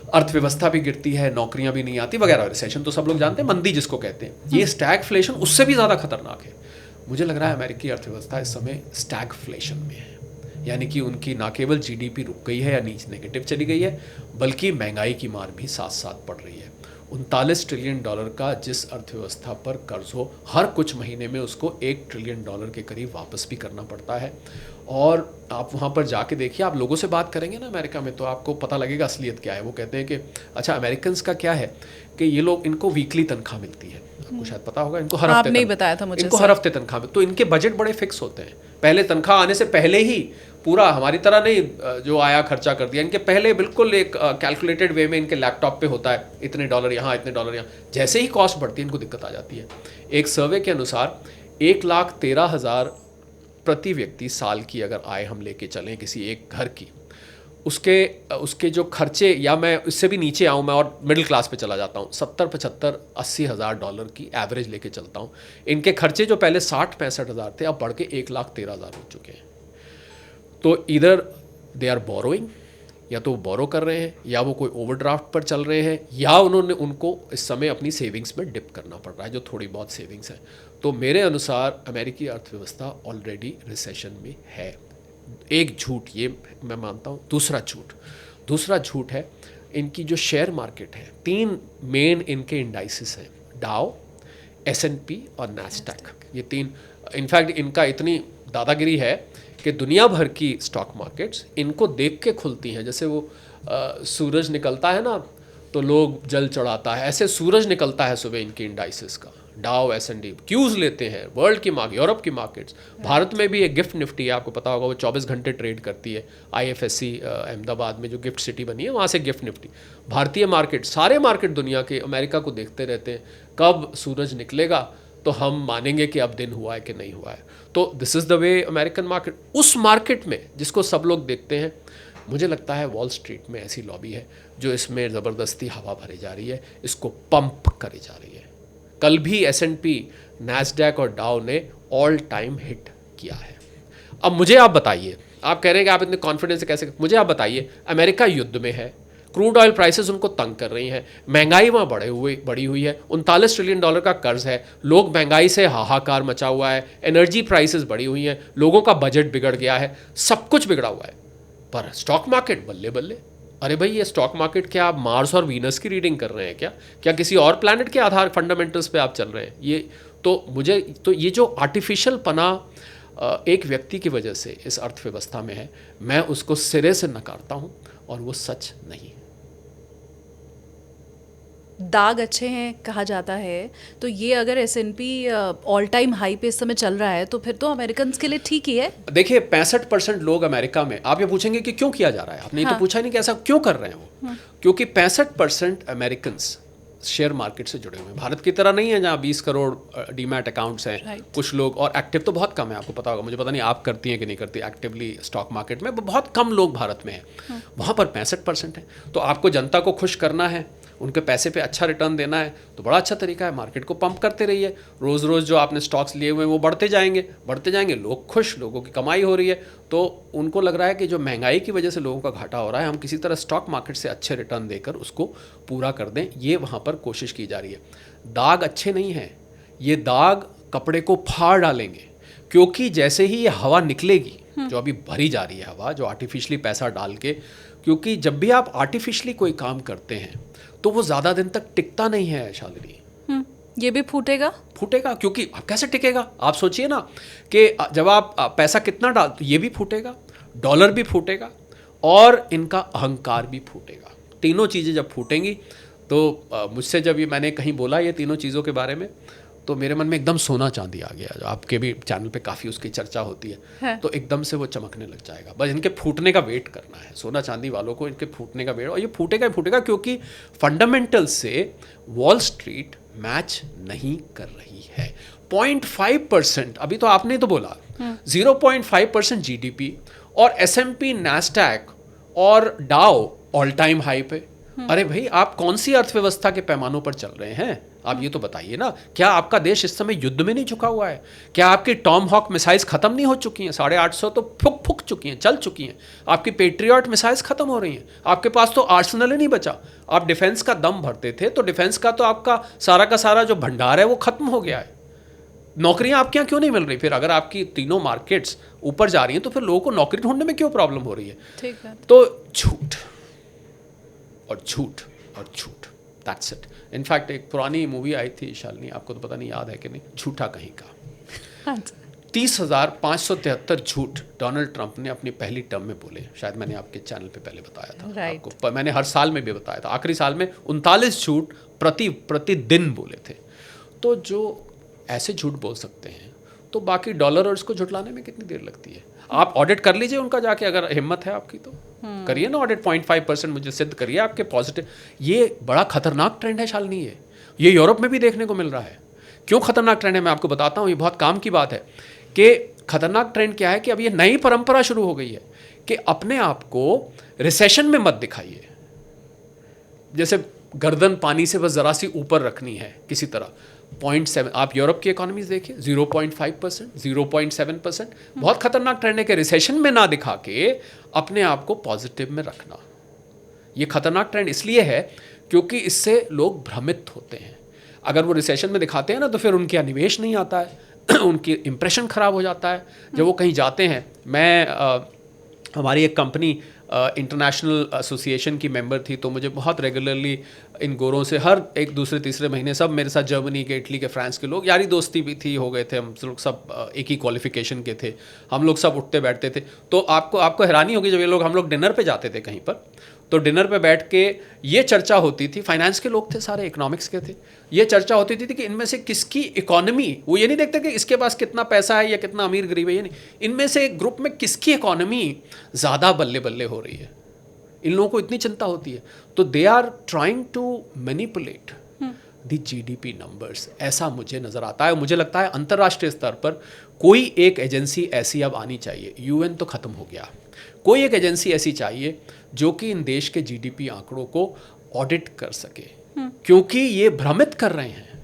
अर्थव्यवस्था भी गिरती है, नौकरियां भी नहीं आती वगैरह। रिसेशन तो सब लोग जानते हैं, मंदी जिसको कहते हैं। ये स्टैगफ्लेशन उससे भी ज़्यादा खतरनाक है। मुझे लग रहा है अमेरिकी अर्थव्यवस्था इस समय स्टैगफ्लेशन में है, यानी कि उनकी ना केवल जीडीपी रुक गई है या नीचे नेगेटिव चली गई है, बल्कि महंगाई की मार भी साथ साथ पड़ रही है। 39 ट्रिलियन डॉलर का जिस अर्थव्यवस्था पर कर्ज हो, हर कुछ महीने में उसको 1 ट्रिलियन डॉलर के करीब वापस भी करना पड़ता है। और आप वहाँ पर जाके देखिए, आप लोगों से बात करेंगे ना अमेरिका में, तो आपको पता लगेगा असलियत क्या है। वो कहते हैं कि अच्छा, अमेरिकन्स का क्या है कि ये लोग, इनको वीकली तनख्वाह मिलती है, आपको शायद पता होगा, इनको हर हफ्ते, आपने ही बताया था मुझे, इनको हर हफ्ते तनख्वाह। तो इनके बजट बड़े फिक्स होते हैं, पहले तनख्वाह आने से पहले ही पूरा, हमारी तरह नहीं जो आया खर्चा कर दिया। इनके पहले बिल्कुल एक कैलकुलेटेड वे में इनके लैपटॉप पे होता है, इतने डॉलर यहाँ, इतने डॉलर यहाँ। जैसे ही कॉस्ट बढ़ती है इनको दिक्कत आ जाती है। एक सर्वे के अनुसार 1,13,000 प्रति व्यक्ति साल की अगर आय हम लेके चलें किसी एक घर की, उसके जो खर्चे, या मैं इससे भी नीचे आऊँ, मैं और मिडिल क्लास पे चला जाता हूँ, 70-75-80 हज़ार डॉलर की एवरेज लेके चलता हूँ। इनके खर्चे जो पहले 60-65 हज़ार थे, अब बढ़ के 1,13,000 हो चुके हैं। तो इधर दे आर बोरोइंग, या तो वो बोरो कर रहे हैं, या वो कोई ओवरड्राफ्ट पर चल रहे हैं, या उनको इस समय अपनी सेविंग्स में डिप करना पड़ रहा है, जो थोड़ी बहुत सेविंग्स है। तो मेरे अनुसार अमेरिकी अर्थव्यवस्था ऑलरेडी रिसेशन में है। एक झूठ ये मैं मानता हूँ। दूसरा झूठ है इनकी जो शेयर मार्केट है। 3 मेन इनके इंडाइसिस हैं, डाउ, S&P और नैस्डैक। ये 3, इनफैक्ट इनका इतनी दादागिरी है कि दुनिया भर की स्टॉक मार्केट्स इनको देख के खुलती हैं। जैसे वो सूरज निकलता है ना, तो लोग जल चढ़ाता है, ऐसे सूरज निकलता है सुबह इनकी इंडाइसिस का। डाउ, S&P क्यूज लेते हैं वर्ल्ड की मार्केट, यूरोप की मार्केट्स। भारत में भी एक गिफ्ट निफ्टी है, आपको पता होगा, वो 24 घंटे ट्रेड करती है। IFSC अहमदाबाद में जो गिफ्ट सिटी बनी है, वहाँ से गिफ्ट निफ्टी। भारतीय मार्केट, सारे मार्केट दुनिया के अमेरिका को देखते रहते हैं, कब सूरज निकलेगा तो हम मानेंगे कि अब दिन हुआ है कि नहीं हुआ है। तो this is the way American market. उस मार्केट में जिसको सब लोग देखते हैं, मुझे लगता है वॉल स्ट्रीट में ऐसी लॉबी है जो इसमें ज़बरदस्ती हवा भरी जा रही है, इसको पंप करी जा रही है। कल भी S&P, नैस्डैक और डाउ ने ऑल टाइम हिट किया है। अब मुझे आप बताइए, आप कह रहे हैं कि आप इतने कॉन्फिडेंस से कैसे, मुझे आप बताइए, अमेरिका युद्ध में है, क्रूड ऑयल प्राइसेस उनको तंग कर रही हैं, महंगाई वहाँ बढ़ी हुई है, 39 ट्रिलियन डॉलर का कर्ज है, लोग महंगाई से हाहाकार मचा हुआ है, एनर्जी प्राइसेस बढ़ी हुई हैं, लोगों का बजट बिगड़ गया है, सब कुछ बिगड़ा हुआ है। पर स्टॉक मार्केट बल्ले बल्ले। अरे भाई, ये स्टॉक मार्केट क्या आप मार्स और वीनस की रीडिंग कर रहे हैं क्या किसी और प्लैनेट के आधार फंडामेंटल्स पे आप चल रहे हैं? ये तो ये जो आर्टिफिशियल पना एक व्यक्ति की वजह से इस अर्थव्यवस्था में है, मैं उसको सिरे से नकारता हूँ, और वो सच नहीं है। दाग अच्छे हैं कहा जाता है, तो ये अगर S&P ऑल टाइम हाई पे इस समय चल रहा है, तो फिर तो अमेरिकन के लिए ठीक ही है। देखिए, 65% लोग अमेरिका में, आप ये पूछेंगे कि क्यों किया जा रहा है, आपने ये तो पूछा नहीं कि ऐसा क्यों कर रहे हैं वो। क्योंकि 65% अमेरिकन्स शेयर मार्केट से जुड़े हुए हैं। भारत की तरह नहीं है जहाँ 20 करोड़ डीमैट अकाउंट्स हैं, कुछ लोग, और एक्टिव तो बहुत कम है, आपको पता होगा, मुझे पता नहीं आप करती हैं कि नहीं करती एक्टिवली स्टॉक मार्केट में, बहुत कम लोग भारत में हैं। वहाँ पर 65% है। तो आपको जनता को खुश करना है, उनके पैसे पे अच्छा रिटर्न देना है, तो बड़ा अच्छा तरीका है, मार्केट को पंप करते रहिए। रोज़ रोज़ जो आपने स्टॉक्स लिए हुए हैं वो बढ़ते जाएंगे, लोग खुश, लोगों की कमाई हो रही है। तो उनको लग रहा है कि जो महंगाई की वजह से लोगों का घाटा हो रहा है, हम किसी तरह स्टॉक मार्केट से अच्छे रिटर्न देकर उसको पूरा कर दें, ये वहाँ पर कोशिश की जा रही है। दाग अच्छे नहीं हैं, ये दाग कपड़े को फाड़ डालेंगे, क्योंकि जैसे ही ये हवा निकलेगी, जो अभी भरी जा रही है हवा, जो आर्टिफिशियली पैसा डाल के, क्योंकि जब भी आप आर्टिफिशियली कोई काम करते हैं तो वो ज़्यादा दिन तक टिकता नहीं है शालिनी। ये भी फूटेगा, क्योंकि कैसे टिकेगा? आप सोचिए ना कि जब आप पैसा कितना डाल, तो ये भी फूटेगा, डॉलर भी फूटेगा, और इनका अहंकार भी फूटेगा। तीनों चीज़ें जब फूटेंगी, तो मुझसे जब ये मैंने कहीं बोला ये तीनों चीज़ों के बारे में, तो मेरे मन में एकदम सोना चांदी आ गया। जो आपके भी चैनल पे काफ़ी उसकी चर्चा होती है, तो एकदम से वो चमकने लग जाएगा। बस इनके फूटने का वेट करना है, सोना चांदी वालों को इनके फूटने का वेट, और ये फूटेगा ही फूटेगा, क्योंकि फंडामेंटल से वॉल स्ट्रीट मैच नहीं कर रही है। 0.5%, अभी तो आपने तो बोला 0.5% GDP, और S&P, नैस्डैक और डाउ ऑल टाइम हाई पे। अरे भाई, आप कौन सी अर्थव्यवस्था के पैमानों पर चल रहे हैं? आप ये तो बताइए ना, क्या आपका देश इस समय युद्ध में नहीं झुका हुआ है? क्या आपकी टॉम हॉक मिसाइल्स खत्म नहीं हो चुकी हैं? 850 तो फुक चुकी हैं, चल चुकी हैं। आपकी पेट्रियट मिसाइल्स खत्म हो रही हैं। आपके पास तो आर्सेनल ही नहीं बचा। आप डिफेंस का दम भरते थे तो डिफेंस का तो आपका सारा का सारा जो भंडार है वो खत्म हो गया है। नौकरियां आपके यहाँ क्यों नहीं मिल रही? फिर अगर आपकी तीनों मार्केट्स ऊपर जा रही हैं तो फिर लोगों को नौकरी ढूंढने में क्यों प्रॉब्लम हो रही है? ठीक है। तो झूठ और झूठ और झूठ, दैट्स इट। इनफैक्ट एक पुरानी मूवी आई थी शालिनी, आपको तो पता नहीं याद है कि नहीं, झूठा कहीं का। 30,573 झूठ डोनाल्ड ट्रंप ने अपनी पहली टर्म में बोले। शायद मैंने आपके चैनल पे पहले बताया था आपको, पर मैंने हर साल में भी बताया था। आखिरी साल में 39 झूठ प्रतिदिन बोले थे। तो जो ऐसे झूठ बोल सकते हैं तो बाकी डॉलर्स को झुटलाने में कितनी देर लगती है? आप ऑडिट कर लीजिए उनका जाके, अगर हिम्मत है आपकी तो करिए ना ऑडिट। 0.5% मुझे सिद्ध करिए आपके पॉजिटिव। ये बड़ा खतरनाक ट्रेंड है शालिनी। ये यूरोप में भी देखने को मिल रहा है। क्यों खतरनाक ट्रेंड है मैं आपको बताता हूँ। ये बहुत काम की बात है कि खतरनाक ट्रेंड क्या है कि अब ये नई परंपरा शुरू हो गई है कि अपने आप को रिसेशन में मत दिखाइए। जैसे गर्दन पानी से बस ज़रा सी ऊपर रखनी है किसी तरह। 0.7, आप यूरोप की इकोनॉमीज देखिए, 0.5%, 0.7%। बहुत खतरनाक ट्रेंड है कि रिसेशन में ना दिखा के अपने आप को पॉजिटिव में रखना। ये खतरनाक ट्रेंड इसलिए है क्योंकि इससे लोग भ्रमित होते हैं। अगर वो रिसेशन में दिखाते हैं ना तो फिर उनके यहाँ निवेश नहीं आता है उनकी इंप्रेशन खराब हो जाता है जब वो कहीं जाते हैं। हमारी एक कंपनी इंटरनेशनल एसोसिएशन की मेंबर थी, तो मुझे बहुत रेगुलरली इन गोरों से हर एक दूसरे तीसरे महीने सब मेरे साथ जर्मनी के, इटली के, फ्रांस के लोग, यारी दोस्ती भी थी, हो गए थे हम लोग सब एक ही क्वालिफिकेशन के थे। हम लोग सब उठते बैठते थे। तो आपको हैरानी होगी जब ये लोग, हम लोग डिनर पे जाते थे कहीं पर, तो डिनर पे बैठ के ये चर्चा होती थी। फाइनेंस के लोग थे सारे, इकोनॉमिक्स के थे। ये चर्चा होती थी कि इनमें से किसकी इकोनॉमी, वो ये नहीं देखते कि इसके पास कितना पैसा है या कितना अमीर गरीब है, ये नहीं, इनमें से एक ग्रुप में किसकी इकोनॉमी ज़्यादा बल्ले बल्ले हो रही है, इन लोगों को इतनी चिंता होती है। तो they are trying to manipulate the GDP numbers, ऐसा मुझे नज़र आता है। मुझे लगता है अंतर्राष्ट्रीय स्तर पर कोई एक एजेंसी ऐसी अब आनी चाहिए। यूएन तो ख़त्म हो गया, कोई एक एजेंसी ऐसी चाहिए जो कि इन देश के जीडीपी आंकड़ों को ऑडिट कर सके, क्योंकि ये भ्रमित कर रहे हैं।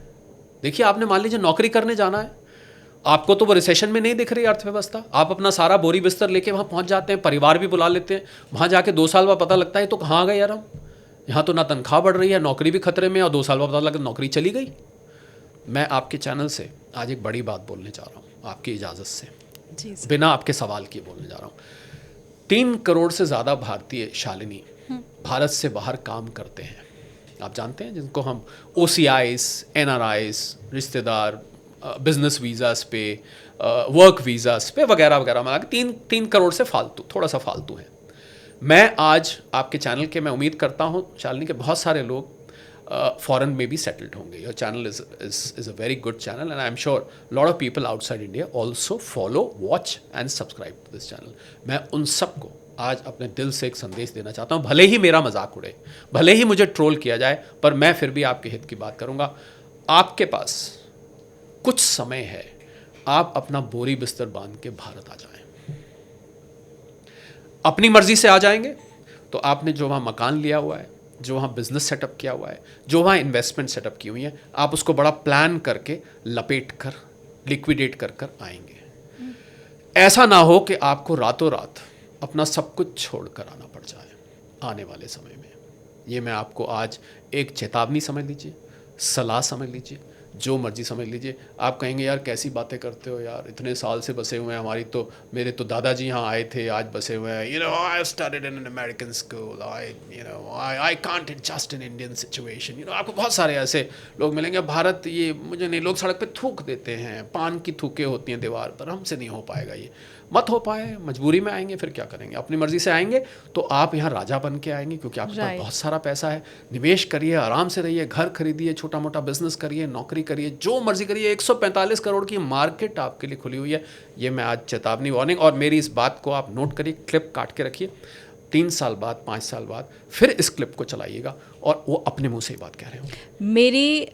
देखिए, आपने मान लीजिए नौकरी करने जाना है, आपको तो वो रिसेशन में नहीं दिख रही अर्थव्यवस्था, आप अपना सारा बोरी बिस्तर लेके वहाँ पहुँच जाते हैं, परिवार भी बुला लेते हैं, वहाँ जाके 2 साल बाद पता लगता है तो कहाँ गए यार हम, यहाँ तो ना तनख्वाह बढ़ रही है, नौकरी भी खतरे में, और 2 साल बाद पता लगा नौकरी चली गई। मैं आपके चैनल से आज एक बड़ी बात बोलने जा रहा हूँ, आपकी इजाज़त से, बिना आपके सवाल किए बोलने जा रहा हूँ। 3 करोड़ से ज़्यादा भारतीय शालिनी भारत से बाहर काम करते हैं। आप जानते हैं, जिनको हम OCIs, NRIs, रिश्तेदार, बिजनेस वीज़ास पे, वर्क वीज़ास पे वगैरह वगैरह में आके 3 करोड़ से फालतू, थोड़ा सा फालतू है। मैं आज आपके चैनल के, मैं उम्मीद करता हूँ शालिनी के बहुत सारे लोग फॉरेन में भी सेटल्ड होंगे। Your channel is a very good channel and I am sure lot of people outside India also follow, watch and subscribe to this channel. मैं उन सबको आज अपने दिल से एक संदेश देना चाहता हूँ, भले ही मेरा मजाक उड़े, भले ही मुझे ट्रोल किया जाए, पर मैं फिर भी आपके हित की बात करूँगा। आपके पास कुछ समय है, आप अपना बोरी बिस्तर बांध के भारत आ जाएं। अपनी मर्जी से आ जाएंगे तो आपने जो वहाँ मकान लिया हुआ है, जो वहाँ बिजनेस सेटअप किया हुआ है, जो वहाँ इन्वेस्टमेंट सेटअप की हुई है, आप उसको बड़ा प्लान करके लपेट कर लिक्विडेट कर आएंगे। ऐसा ना हो कि आपको रातों रात अपना सब कुछ छोड़ कर आना पड़ जाए आने वाले समय में। ये मैं आपको आज एक चेतावनी समझ लीजिए, सलाह समझ लीजिए, जो मर्जी समझ लीजिए। आप कहेंगे यार कैसी बातें करते हो यार, इतने साल से बसे हुए हैं, हमारी तो, मेरे तो दादाजी यहाँ आए थे, आज बसे हुए हैं, I studied in an American school, I can't adjust in Indian situation. आपको बहुत सारे ऐसे लोग मिलेंगे, भारत ये मुझे नहीं, लोग सड़क पे थूक देते हैं, पान की थूकें होती हैं दीवार पर, हमसे नहीं हो पाएगा, ये मत हो पाए, मजबूरी में आएंगे, फिर क्या करेंगे? अपनी मर्जी से आएंगे तो आप यहाँ राजा बन के आएंगे, क्योंकि आपके पास बहुत सारा पैसा है। निवेश करिए, आराम से रहिए, घर खरीदिए, छोटा मोटा बिजनेस करिए, नौकरी करिए, जो मर्जी करिए। 145 करोड़ की मार्केट आपके लिए खुली हुई है। ये मैं आज चेतावनी, वार्निंग, और मेरी इस बात को आप नोट करिए, क्लिप काट के रखिए। 3 साल बाद, 5 साल बाद फिर इस क्लिप को चलाइएगा और वो अपने मुंह से ही बात कह रहे हो। मेरी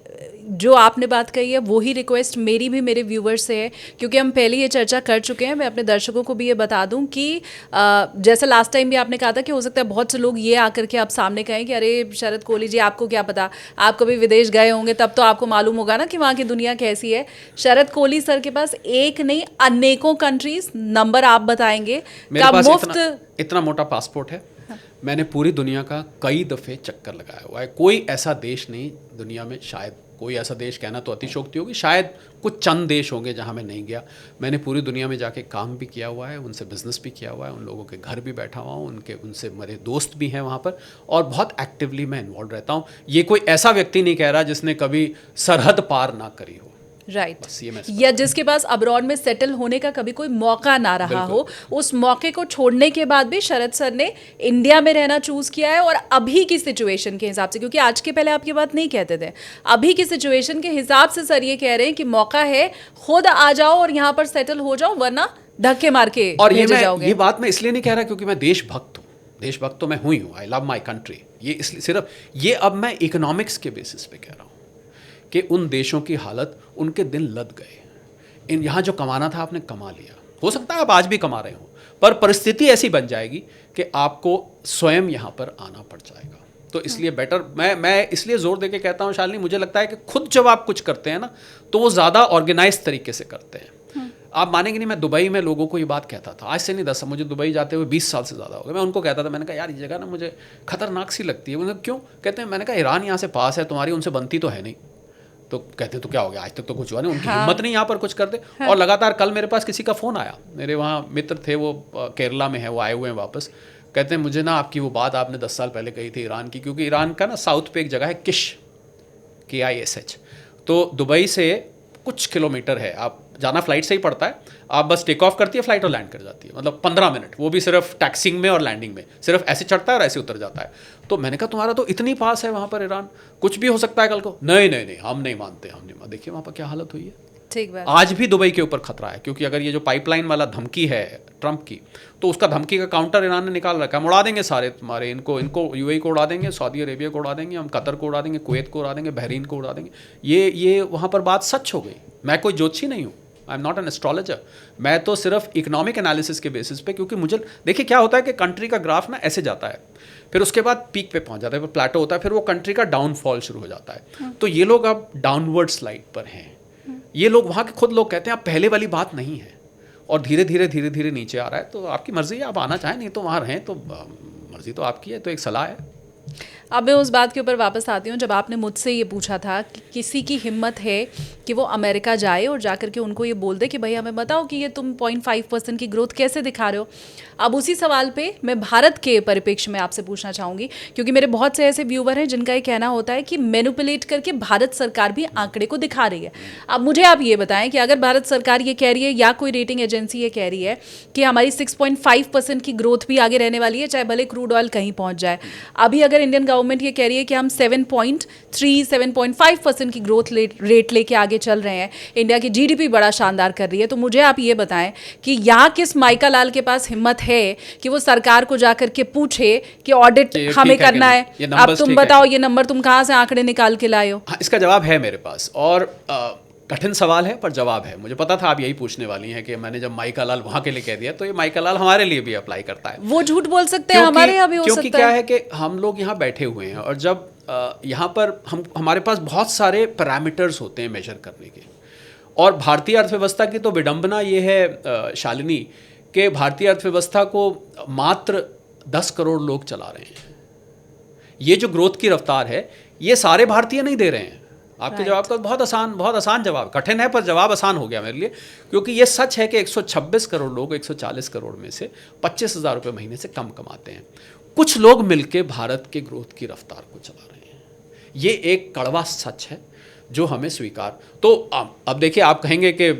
जो आपने बात कही है वही रिक्वेस्ट मेरी भी मेरे व्यूवर्स से है, क्योंकि हम पहले ये चर्चा कर चुके हैं। मैं अपने दर्शकों को भी ये बता दूं कि जैसे लास्ट टाइम भी आपने कहा था कि हो सकता है बहुत से लोग ये आकर के आप सामने कहें कि अरे शरद कोहली जी, आपको क्या पता, आप कभी विदेश गए होंगे तब तो आपको मालूम होगा ना कि वहाँ की दुनिया कैसी है। शरद कोहली सर के पास एक नहीं अनेकों कंट्रीज, नंबर आप बताएंगे, मेरे का पास मुफ्त इतना मोटा पासपोर्ट है। मैंने पूरी दुनिया का कई दफ़े चक्कर लगाया हुआ है। कोई ऐसा देश नहीं दुनिया में, शायद कोई ऐसा देश कहना तो अतिशयोक्ति होगी, शायद कुछ चंद देश होंगे जहाँ मैं नहीं गया। मैंने पूरी दुनिया में जाके काम भी किया हुआ है, उनसे बिज़नेस भी किया हुआ है, उन लोगों के घर भी बैठा हुआ हूँ, उनसे मेरे दोस्त भी हैं वहाँ पर, और बहुत एक्टिवली मैं इन्वॉल्व रहता हूँ। ये कोई ऐसा व्यक्ति नहीं कह रहा जिसने कभी सरहद पार ना करी हो, राइट right. या जिसके पास अब्रॉड में सेटल होने का कभी कोई मौका ना रहा हो, उस मौके को छोड़ने के बाद भी शरद सर ने इंडिया में रहना चूज किया है। और अभी की सिचुएशन के हिसाब से, क्योंकि आज के पहले आप ये बात नहीं कहते थे, अभी की सिचुएशन के हिसाब से सर ये कह रहे हैं कि मौका है, खुद आ जाओ और यहाँ पर सेटल हो जाओ, वरना धक्के मार के और जाओगे। ये बात मैं इसलिए नहीं कह रहा क्योंकि मैं देशभक्त हूँ, देशभक्त तो मैं हुई हूँ, आई लव माई कंट्री। ये इसलिए सिर्फ ये, अब मैं इकोनॉमिक्स के बेसिस पे कह रहा हूँ कि उन देशों की हालत, उनके दिन लद गए। यहाँ जो कमाना था आपने कमा लिया, हो सकता है आप आज भी कमा रहे हो, पर परिस्थिति ऐसी बन जाएगी कि आपको स्वयं यहाँ पर आना पड़ जाएगा। तो इसलिए बेटर, मैं इसलिए जोर देके कहता हूँ शालिनी, मुझे लगता है कि खुद जब आप कुछ करते हैं ना तो वो ज़्यादा ऑर्गेनाइज तरीके से करते हैं। आप मानेंगे नहीं, मैं दुबई में लोगों को ये बात कहता था, आज से नहीं 10, मुझे दुबई जाते हुए 20 साल से ज़्यादा हो गया। मैं उनको कहता था, मैंने कहा यार ये जगह ना मुझे खतरनाक सी लगती है। उन्होंने क्यों? कहते हैं, मैंने कहा ईरान यहाँ से पास है, तुम्हारी उनसे बनती तो है नहीं। तो कहते तो क्या हो गया, आज तक तो कुछ हुआ नहीं, उनकी हिम्मत नहीं यहाँ पर कुछ करते। और लगातार कल मेरे पास किसी का फ़ोन आया, मेरे वहाँ मित्र थे, वो केरला में है, वो आए हुए हैं वापस। कहते हैं मुझे ना आपकी वो बात आपने 10 साल पहले कही थी ईरान की, क्योंकि ईरान का ना साउथ पे एक जगह है किश, KISH, तो दुबई से कुछ किलोमीटर है, आप जाना फ्लाइट से ही पड़ता है, आप बस टेक ऑफ करती है फ्लाइट और लैंड कर जाती है, मतलब 15 मिनट, वो भी सिर्फ टैक्सिंग में और लैंडिंग में, सिर्फ ऐसे चढ़ता है और ऐसे उतर जाता है। तो मैंने कहा तुम्हारा तो इतनी पास है वहाँ पर ईरान, कुछ भी हो सकता है कल को। नहीं, हम नहीं मानते, हम नहीं मानते। देखिए वहाँ पर क्या हालत हुई है। ठीक बात। आज भी दुबई के ऊपर खतरा है, क्योंकि अगर ये जो पाइपलाइन वाला धमकी है ट्रंप की, तो उसका धमकी का काउंटर ईरान ने निकाल रखा है। हम उड़ा देंगे सारे तुम्हारे, इनको UAE को उड़ा देंगे, सऊदी अरेबिया को उड़ा देंगे, हम कतर को उड़ा देंगे, कुवैत को उड़ा देंगे, बहरीन को उड़ा देंगे। ये वहाँ पर बात सच हो गई। मैं कोई ज्योतिषी नहीं हूँ, I am not an astrologer, मैं तो सिर्फ इकोनॉमिक एनालिसिस के बेसिस पे, क्योंकि मुझे देखिए क्या होता है कि कंट्री का ग्राफ ना ऐसे जाता है, फिर उसके बाद पीक पे पहुंच जाता है, फिर प्लेटो होता है, फिर वो कंट्री का डाउनफॉल शुरू हो जाता है। तो ये लोग अब डाउनवर्ड स्लाइड पर हैं। ये लोग, वहाँ के खुद लोग कहते हैं आप पहले वाली बात नहीं है, और धीरे धीरे नीचे आ रहा है। तो आपकी मर्जी है, आप आना चाहें, नहीं तो वहाँ रहें, तो मर्जी तो आपकी है। तो एक सलाह है। अब मैं उस बात के ऊपर वापस आती हूँ, जब आपने मुझसे ये पूछा था कि किसी की हिम्मत है कि वो अमेरिका जाए और जाकर के उनको ये बोल दे कि भाई हमें बताओ कि ये तुम 0.5% की ग्रोथ कैसे दिखा रहे हो। अब उसी सवाल पे मैं भारत के परिप्रेक्ष्य में आपसे पूछना चाहूँगी, क्योंकि मेरे बहुत से ऐसे व्यूवर हैं जिनका ये कहना होता है कि मैनिपुलेट करके भारत सरकार भी आंकड़े को दिखा रही है। अब मुझे आप ये बताएं कि अगर भारत सरकार ये कह रही है या कोई रेटिंग एजेंसी ये कह रही है कि हमारी 6.5% की ग्रोथ भी आगे रहने वाली है, चाहे भले क्रूड ऑयल कहीं पहुँच जाए। अभी अगर इंडियन गवर्नमेंट ये कह रही है कि हम 7.5% की ग्रोथ रेट लेके आगे चल रहे हैं, इंडिया की GDP बड़ा शानदार कर रही है, तो मुझे आप ये बताएं कि यहाँ किस माइका लाल के पास हिम्मत है कि वो सरकार को जाकर के पूछे कि ऑडिट हमें करना है, अब तुम बताओ ये नंबर तुम कहाँ से आंकड़े निकाल के लाए हो। हाँ, इसका जवाब है मेरे पास, और कठिन सवाल है पर जवाब है। मुझे पता था आप यही पूछने वाली हैं कि मैंने जब माइका लाल वहाँ के लिए कह दिया, तो ये माइका लाल हमारे लिए भी अप्लाई करता है। वो झूठ बोल सकते हैं, हमारे यहाँ भी हो सकता है। क्योंकि क्या है कि हम लोग यहाँ बैठे हुए हैं, और जब यहाँ पर हमारे पास बहुत सारे पैरामीटर्स होते हैं मेजर करने के, और भारतीय अर्थव्यवस्था की तो विडंबना ये है शालिनी कि भारतीय अर्थव्यवस्था को मात्र 10 करोड़ लोग चला रहे हैं। ये जो ग्रोथ की रफ्तार है, ये सारे भारतीय नहीं दे रहे हैं। आपके जवाब का बहुत आसान जवाब, कठिन है पर जवाब आसान हो गया मेरे लिए, क्योंकि ये सच है कि 126 करोड़ लोग 140 करोड़ में से 25,000 रुपये महीने से कम कमाते हैं। कुछ लोग मिलके भारत के ग्रोथ की रफ्तार को चला रहे हैं। ये एक कड़वा सच है जो हमें स्वीकार। तो अब देखिए, आप कहेंगे कि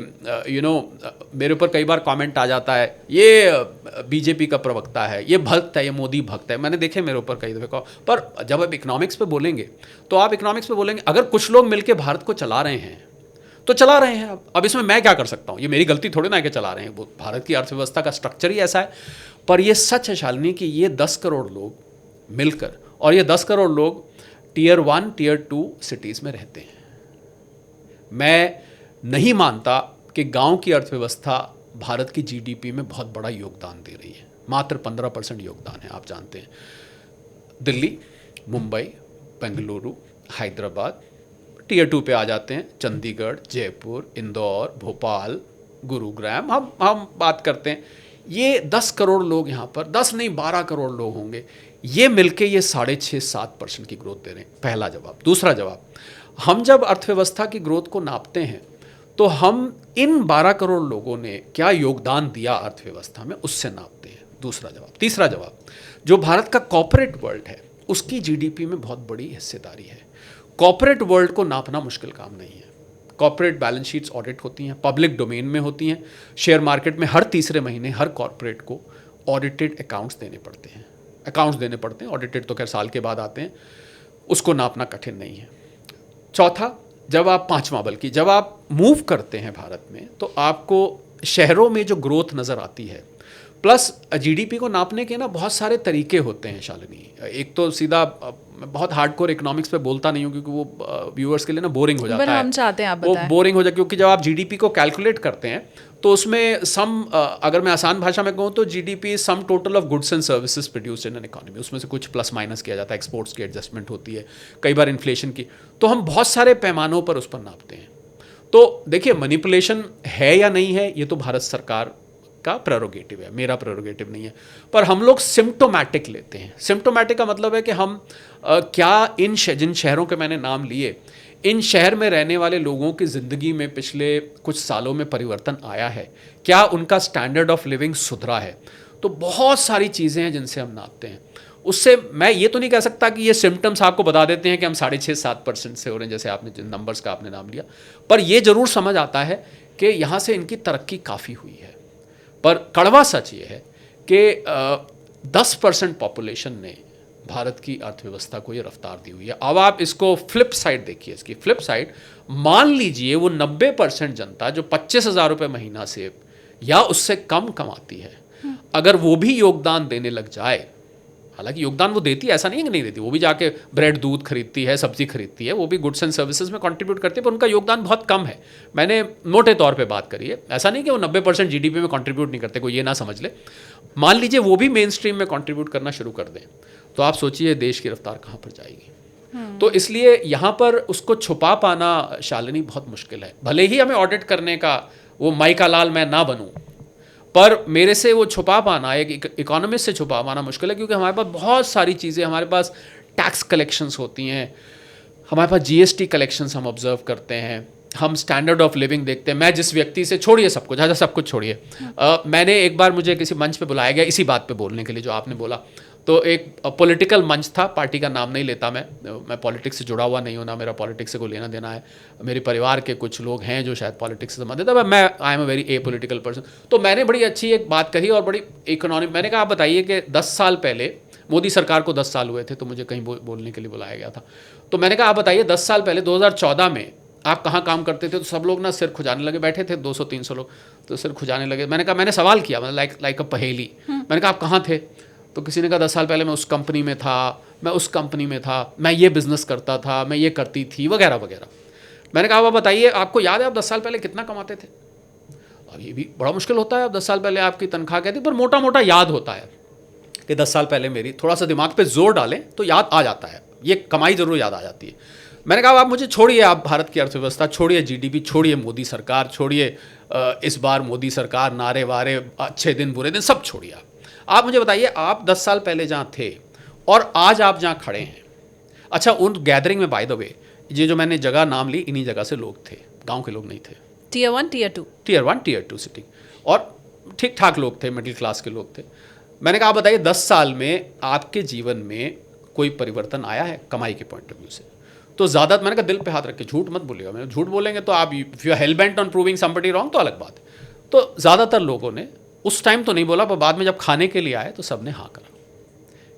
मेरे ऊपर कई बार कमेंट आ जाता है, ये बीजेपी का प्रवक्ता है, ये भक्त है, ये मोदी भक्त है। मैंने देखे मेरे ऊपर कई दफ़े, पर जब आप इकोनॉमिक्स पे बोलेंगे तो आप इकोनॉमिक्स पे बोलेंगे, अगर कुछ लोग मिलकर भारत को चला रहे हैं तो चला रहे हैं। अब इसमें मैं क्या कर सकता हूँ? ये मेरी गलती थोड़ी ना है कि चला रहे हैं, वो भारत की अर्थव्यवस्था का स्ट्रक्चर ही ऐसा है। पर यह सच है शालिनी कि ये 10 करोड़ लोग मिलकर, और ये 10 करोड़ लोग Tier 1 Tier 2 सिटीज़ में रहते हैं। मैं नहीं मानता कि गांव की अर्थव्यवस्था भारत की जीडीपी में बहुत बड़ा योगदान दे रही है। मात्र 15% योगदान है। आप जानते हैं दिल्ली, मुंबई, बेंगलुरु, हैदराबाद, टियर 2 पे आ जाते हैं चंडीगढ़, जयपुर, इंदौर, भोपाल, गुरुग्राम, हम बात करते हैं, ये 10 करोड़ लोग यहाँ पर, 10 नहीं 12 करोड़ लोग होंगे, ये मिलके ये 6.5-7% की ग्रोथ दे रहे हैं। पहला जवाब। दूसरा जवाब, हम जब अर्थव्यवस्था की ग्रोथ को नापते हैं तो हम इन 12 करोड़ लोगों ने क्या योगदान दिया अर्थव्यवस्था में, उससे नापते हैं। दूसरा जवाब। तीसरा जवाब, जो भारत का कॉर्पोरेट वर्ल्ड है उसकी जीडीपी में बहुत बड़ी हिस्सेदारी है। कॉर्पोरेट वर्ल्ड को नापना मुश्किल काम नहीं है। कॉर्पोरेट बैलेंस शीट्स ऑडिट होती हैं, पब्लिक डोमेन में होती हैं। शेयर मार्केट में हर तीसरे महीने हर कॉर्पोरेट को ऑडिटेड अकाउंट्स देने पड़ते हैं। ऑडिटेड तो खैर साल के बाद आते हैं, उसको नापना कठिन नहीं है। चौथा, जब आप बल्कि जब आप मूव करते हैं भारत में तो आपको शहरों में जो ग्रोथ नज़र आती है, प्लस जीडीपी को नापने के ना बहुत सारे तरीके होते हैं शालिनी। एक तो सीधा, बहुत हार्डकोर इकोनॉमिक्स पे बोलता नहीं हूँ क्योंकि वो व्यूअर्स के लिए ना बोरिंग हो जाता है। हम चाहते हैं आप वो बताएं। बोरिंग हो जाए क्योंकि जब आप जीडीपी को कैलकुलेट करते हैं तो उसमें अगर मैं आसान भाषा में कहूँ तो GDP sum total of goods and services produced in an economy, उसमें से कुछ प्लस माइनस किया जाता है, एक्सपोर्ट्स की एडजस्टमेंट होती है, कई बार इन्फ्लेशन की, तो हम बहुत सारे पैमानों पर उस पर नापते हैं। तो देखिए, मैनिपुलेशन है या नहीं है ये तो भारत सरकार का प्रेरोगेटिव है, मेरा प्रेरोगेटिव नहीं है। पर हम लोग सिम्टोमैटिक लेते हैं। सिम्टोमैटिक का मतलब है कि हम क्या जिन शहरों के मैंने नाम लिए, इन शहर में रहने वाले लोगों की ज़िंदगी में पिछले कुछ सालों में परिवर्तन आया है, क्या उनका स्टैंडर्ड ऑफ लिविंग सुधरा है। तो बहुत सारी चीज़ें हैं जिनसे हम नापते हैं। उससे मैं ये तो नहीं कह सकता कि ये सिम्टम्स आपको बता देते हैं कि हम 6.5-7% से हो रहे हैं, जैसे आपने जिन नंबर्स का आपने नाम लिया, पर ये ज़रूर समझ आता है कि यहाँ से इनकी तरक्की काफ़ी हुई है। पर कड़वा सच ये है कि 10% पॉपुलेशन ने भारत की अर्थव्यवस्था को ये रफ्तार दी हुई है। अब आप इसको फ्लिप साइड देखिए, इसकी फ्लिप साइड, मान लीजिए वो 90% जनता जो 25,000 रुपये महीना से या उससे कम कमाती है, अगर वो भी योगदान देने लग जाए, हालांकि योगदान वो देती है, ऐसा नहीं है कि नहीं देती, वो भी जाके ब्रेड दूध खरीदती है, सब्जी खरीदती है, वो भी गुड्स एंड सर्विसेज में कंट्रीब्यूट करती है, पर उनका योगदान बहुत कम है। मैंने मोटे तौर पे बात करी है, ऐसा नहीं कि वो 90% जीडीपी में कंट्रीब्यूट नहीं करते, कोई ये ना समझ ले। मान लीजिए वो भी मेन स्ट्रीम में कंट्रीब्यूट करना शुरू कर दें, तो आप सोचिए देश की रफ्तार कहाँ पर जाएगी। तो इसलिए यहाँ पर उसको छुपा पाना शालिनी बहुत मुश्किल है। भले ही हमें ऑडिट करने का वो माई का लाल मैं ना बनूँ, पर मेरे से वो छुपा पाना, एक इकोनॉमिस्ट से छुपा पाना मुश्किल है, क्योंकि हमारे पास बहुत सारी चीज़ें, हमारे पास टैक्स कलेक्शंस होती हैं, हमारे पास जीएसटी कलेक्शंस हम ऑब्जर्व करते हैं, हम स्टैंडर्ड ऑफ लिविंग देखते हैं। मैं जिस व्यक्ति से, छोड़िए सब कुछ, अच्छा सब कुछ छोड़िए, मैंने एक बार, मुझे किसी मंच पे बुलाया गया इसी बात पे बोलने के लिए जो आपने बोला, तो एक पॉलिटिकल मंच था, पार्टी का नाम नहीं लेता मैं पॉलिटिक्स से जुड़ा हुआ नहीं हूँ, ना मेरा पॉलिटिक्स से कोई लेना देना है, मेरे परिवार के कुछ लोग हैं जो शायद पॉलिटिक्स से संबंधित है, मैं I am a very A political person. तो मैंने बड़ी अच्छी एक बात कही और बड़ी इकोनॉमिक, मैंने कहा आप बताइए कि 10 साल पहले, मोदी सरकार को 10 साल हुए थे तो मुझे कहीं बोलने के लिए बुलाया गया था, तो मैंने कहा आप बताइए 10 साल पहले 2014 में आप कहाँ काम करते थे, तो सब लोग ना सिर खुजाने लगे, बैठे थे 200-300 लोग, तो सिर खुजाने लगे। मैंने कहा, मैंने सवाल किया, मतलब लाइक अ पहेली, मैंने कहा आप कहाँ थे, तो किसी ने कहा 10 साल पहले मैं उस कंपनी में था, मैं उस कंपनी में था, मैं ये बिज़नेस करता था, मैं ये करती थी, वगैरह वगैरह। मैंने कहा आप बताइए, आपको याद है आप 10 साल पहले कितना कमाते थे। अब ये भी बड़ा मुश्किल होता है, अब 10 साल पहले आपकी तनख्वाह क्या थी, पर मोटा मोटा याद होता है कि 10 साल पहले मेरी, थोड़ा सा दिमाग पे जोर डालें तो याद आ जाता है, ये कमाई ज़रूर याद आ जाती है। मैंने कहा आप मुझे छोड़िए, आप भारत की अर्थव्यवस्था छोड़िए, जीडीपी छोड़िए, मोदी सरकार छोड़िए, इस बार मोदी सरकार, नारे वारे, अच्छे दिन बुरे दिन सब छोड़िए, आप मुझे बताइए आप 10 साल पहले जहाँ थे और आज आप जहाँ खड़े हैं। अच्छा, उन गैदरिंग में बाय द वे, ये जो मैंने जगह नाम ली, इन्हीं जगह से लोग थे, गांव के लोग नहीं थे, टियर 1 टियर 2 सिटी, और ठीक ठाक लोग थे, मिडिल क्लास के लोग थे। मैंने कहा आप बताइए 10 साल में आपके जीवन में कोई परिवर्तन आया है कमाई के पॉइंट ऑफ व्यू से। तो ज़्यादा, मैंने कहा दिल पे हाथ रख के झूठ मत बोलिएगा, मैंने झूठ बोलेंगे तो आप, if you are hell bent on proving somebody wrong तो अलग बात है। तो ज़्यादातर लोगों ने उस टाइम तो नहीं बोला, पर बाद में जब खाने के लिए आए तो सबने हाँ करा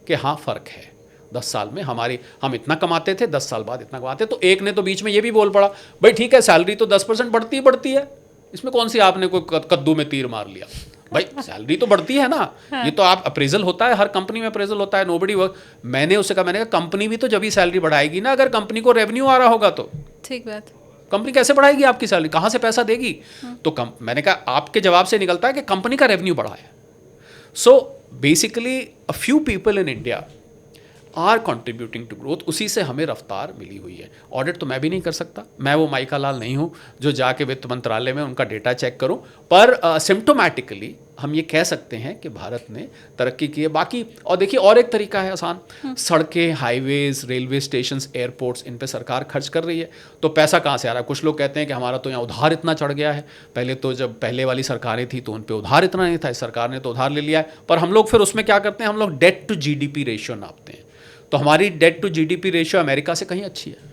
कि हाँ फ़र्क है, 10 साल में हम इतना कमाते थे, 10 साल बाद इतना कमाते। तो एक ने तो बीच में ये भी बोल पड़ा, भाई ठीक है सैलरी तो 10% बढ़ती है, इसमें कौन सी आपने कोई कद्दू में तीर मार लिया, भाई सैलरी तो बढ़ती है ना। हाँ। ये तो आप अप्रेजल होता है, हर कंपनी में अप्रेजल होता है, नोबडी वर्क। मैंने कहा कंपनी भी तो जब ही सैलरी बढ़ाएगी ना, अगर कंपनी को रेवेन्यू आ रहा होगा तो। ठीक बात। कंपनी कैसे बढ़ाएगी आपकी सैलरी, कहाँ से पैसा देगी? तो मैंने कहा आपके जवाब से निकलता है कि कंपनी का रेवेन्यू बढ़ा है। So basically a few people in India are contributing to growth, उसी से हमें रफ्तार मिली हुई है। ऑडिट तो मैं भी नहीं कर सकता, मैं वो माइका लाल नहीं हूँ जो जाके वित्त मंत्रालय में उनका डेटा चेक करूँ, पर सिम्टोमैटिकली हम ये कह सकते हैं कि भारत ने तरक्की की है। बाकी और देखिए और एक तरीका है आसान, सड़कें, हाईवेज, रेलवे स्टेशन, एयरपोर्ट्स, इन पे सरकार खर्च कर रही है, तो पैसा कहाँ से आ रहा है? कुछ लोग कहते हैं कि हमारा तो यहाँ उधार इतना चढ़ गया है, पहले तो जब पहले वाली सरकारें थी तो उन पे उधार इतना नहीं था, इस सरकार ने तो उधार ले लिया है। पर हम लोग फिर उसमें क्या करते हैं, हम लोग डेट टू जीडीपी रेशियो नापते हैं, तो हमारी debt to GDP ratio America से कहीं अच्छी है।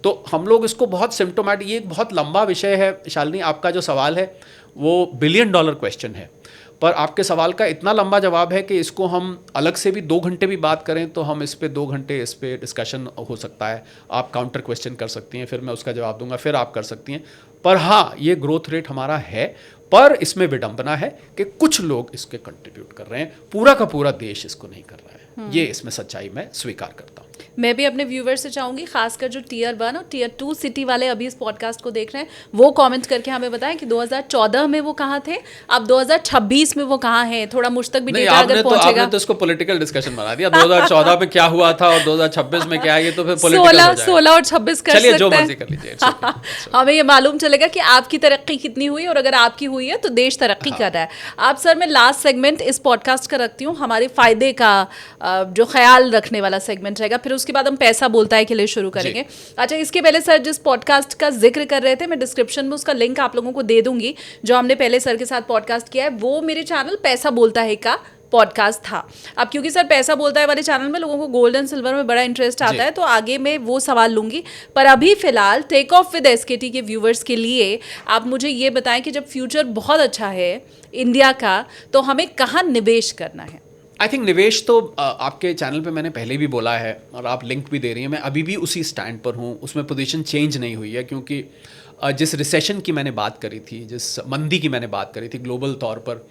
तो हम लोग इसको बहुत सिम्टोमैटिक, ये एक बहुत लंबा विषय है शालिनी, आपका जो सवाल है वो $1 बिलियन क्वेश्चन है, पर आपके सवाल का इतना लंबा जवाब है कि इसको हम अलग से भी 2 घंटे भी बात करें तो हम इस पे 2 घंटे इस पे डिस्कशन हो सकता है। आप काउंटर क्वेश्चन कर सकती हैं, फिर मैं उसका जवाब दूंगा, फिर आप कर सकती हैं। पर हाँ, ये ग्रोथ रेट हमारा है, पर इसमें विडंबना है कि कुछ लोग इसके कंट्रीब्यूट कर रहे हैं, पूरा का पूरा देश इसको नहीं कर रहा है। ये इसमें सच्चाई मैं स्वीकार करता हूँ। मैं भी अपने व्यूवर्स से चाहूंगी, खासकर जो टियर 1 और टियर 2 सिटी वाले अभी इस पॉडकास्ट को देख रहे हैं, वो कमेंट करके हमें बताएं कि 2014 में वो कहाँ थे, अब 2026 में वो कहाँ हैं। थोड़ा मुझ तक भी डेटा अगर पहुंचेगा। आपने तो इसको पॉलिटिकल डिस्कशन बना दिया, 2014 में क्या हुआ था और 2026 में क्या है, ये तो फिर पॉलिटिकल हो जाएगा। 16 और 26 कर सकते हैं, जो मर्जी कर लीजिए। हमें ये मालूम चलेगा कि आपकी तरक्की कितनी हुई, और अगर आपकी हुई है तो देश तरक्की कर रहा है। आप सर, मैं लास्ट सेगमेंट इस पॉडकास्ट का रखती हूँ, हमारे फायदे का जो ख्याल रखने वाला सेगमेंट रहेगा, फिर उसके बाद हम पैसा बोलता है के लिए शुरू करेंगे। अच्छा, इसके पहले सर जिस पॉडकास्ट का जिक्र कर रहे थे, मैं डिस्क्रिप्शन में उसका लिंक आप लोगों को दे दूंगी, जो हमने पहले सर के साथ पॉडकास्ट किया है, वो मेरे चैनल पैसा बोलता है का पॉडकास्ट था। अब क्योंकि सर पैसा बोलता है वाले चैनल में लोगों को गोल्ड एंड सिल्वर में बड़ा इंटरेस्ट आता है, तो आगे मैं वो सवाल लूंगी, पर अभी फिलहाल टेक ऑफ विद एसकेटी के व्यूवर्स के लिए आप मुझे ये बताएं कि जब फ्यूचर बहुत अच्छा है इंडिया का, तो हमें कहाँ निवेश करना है? आई थिंक निवेश तो आपके चैनल पे मैंने पहले भी बोला है और आप लिंक भी दे रही हैं, मैं अभी भी उसी स्टैंड पर हूँ, उसमें पोजीशन चेंज नहीं हुई है। क्योंकि जिस रिसेशन की मैंने बात करी थी, जिस मंदी की मैंने बात करी थी ग्लोबल तौर पर,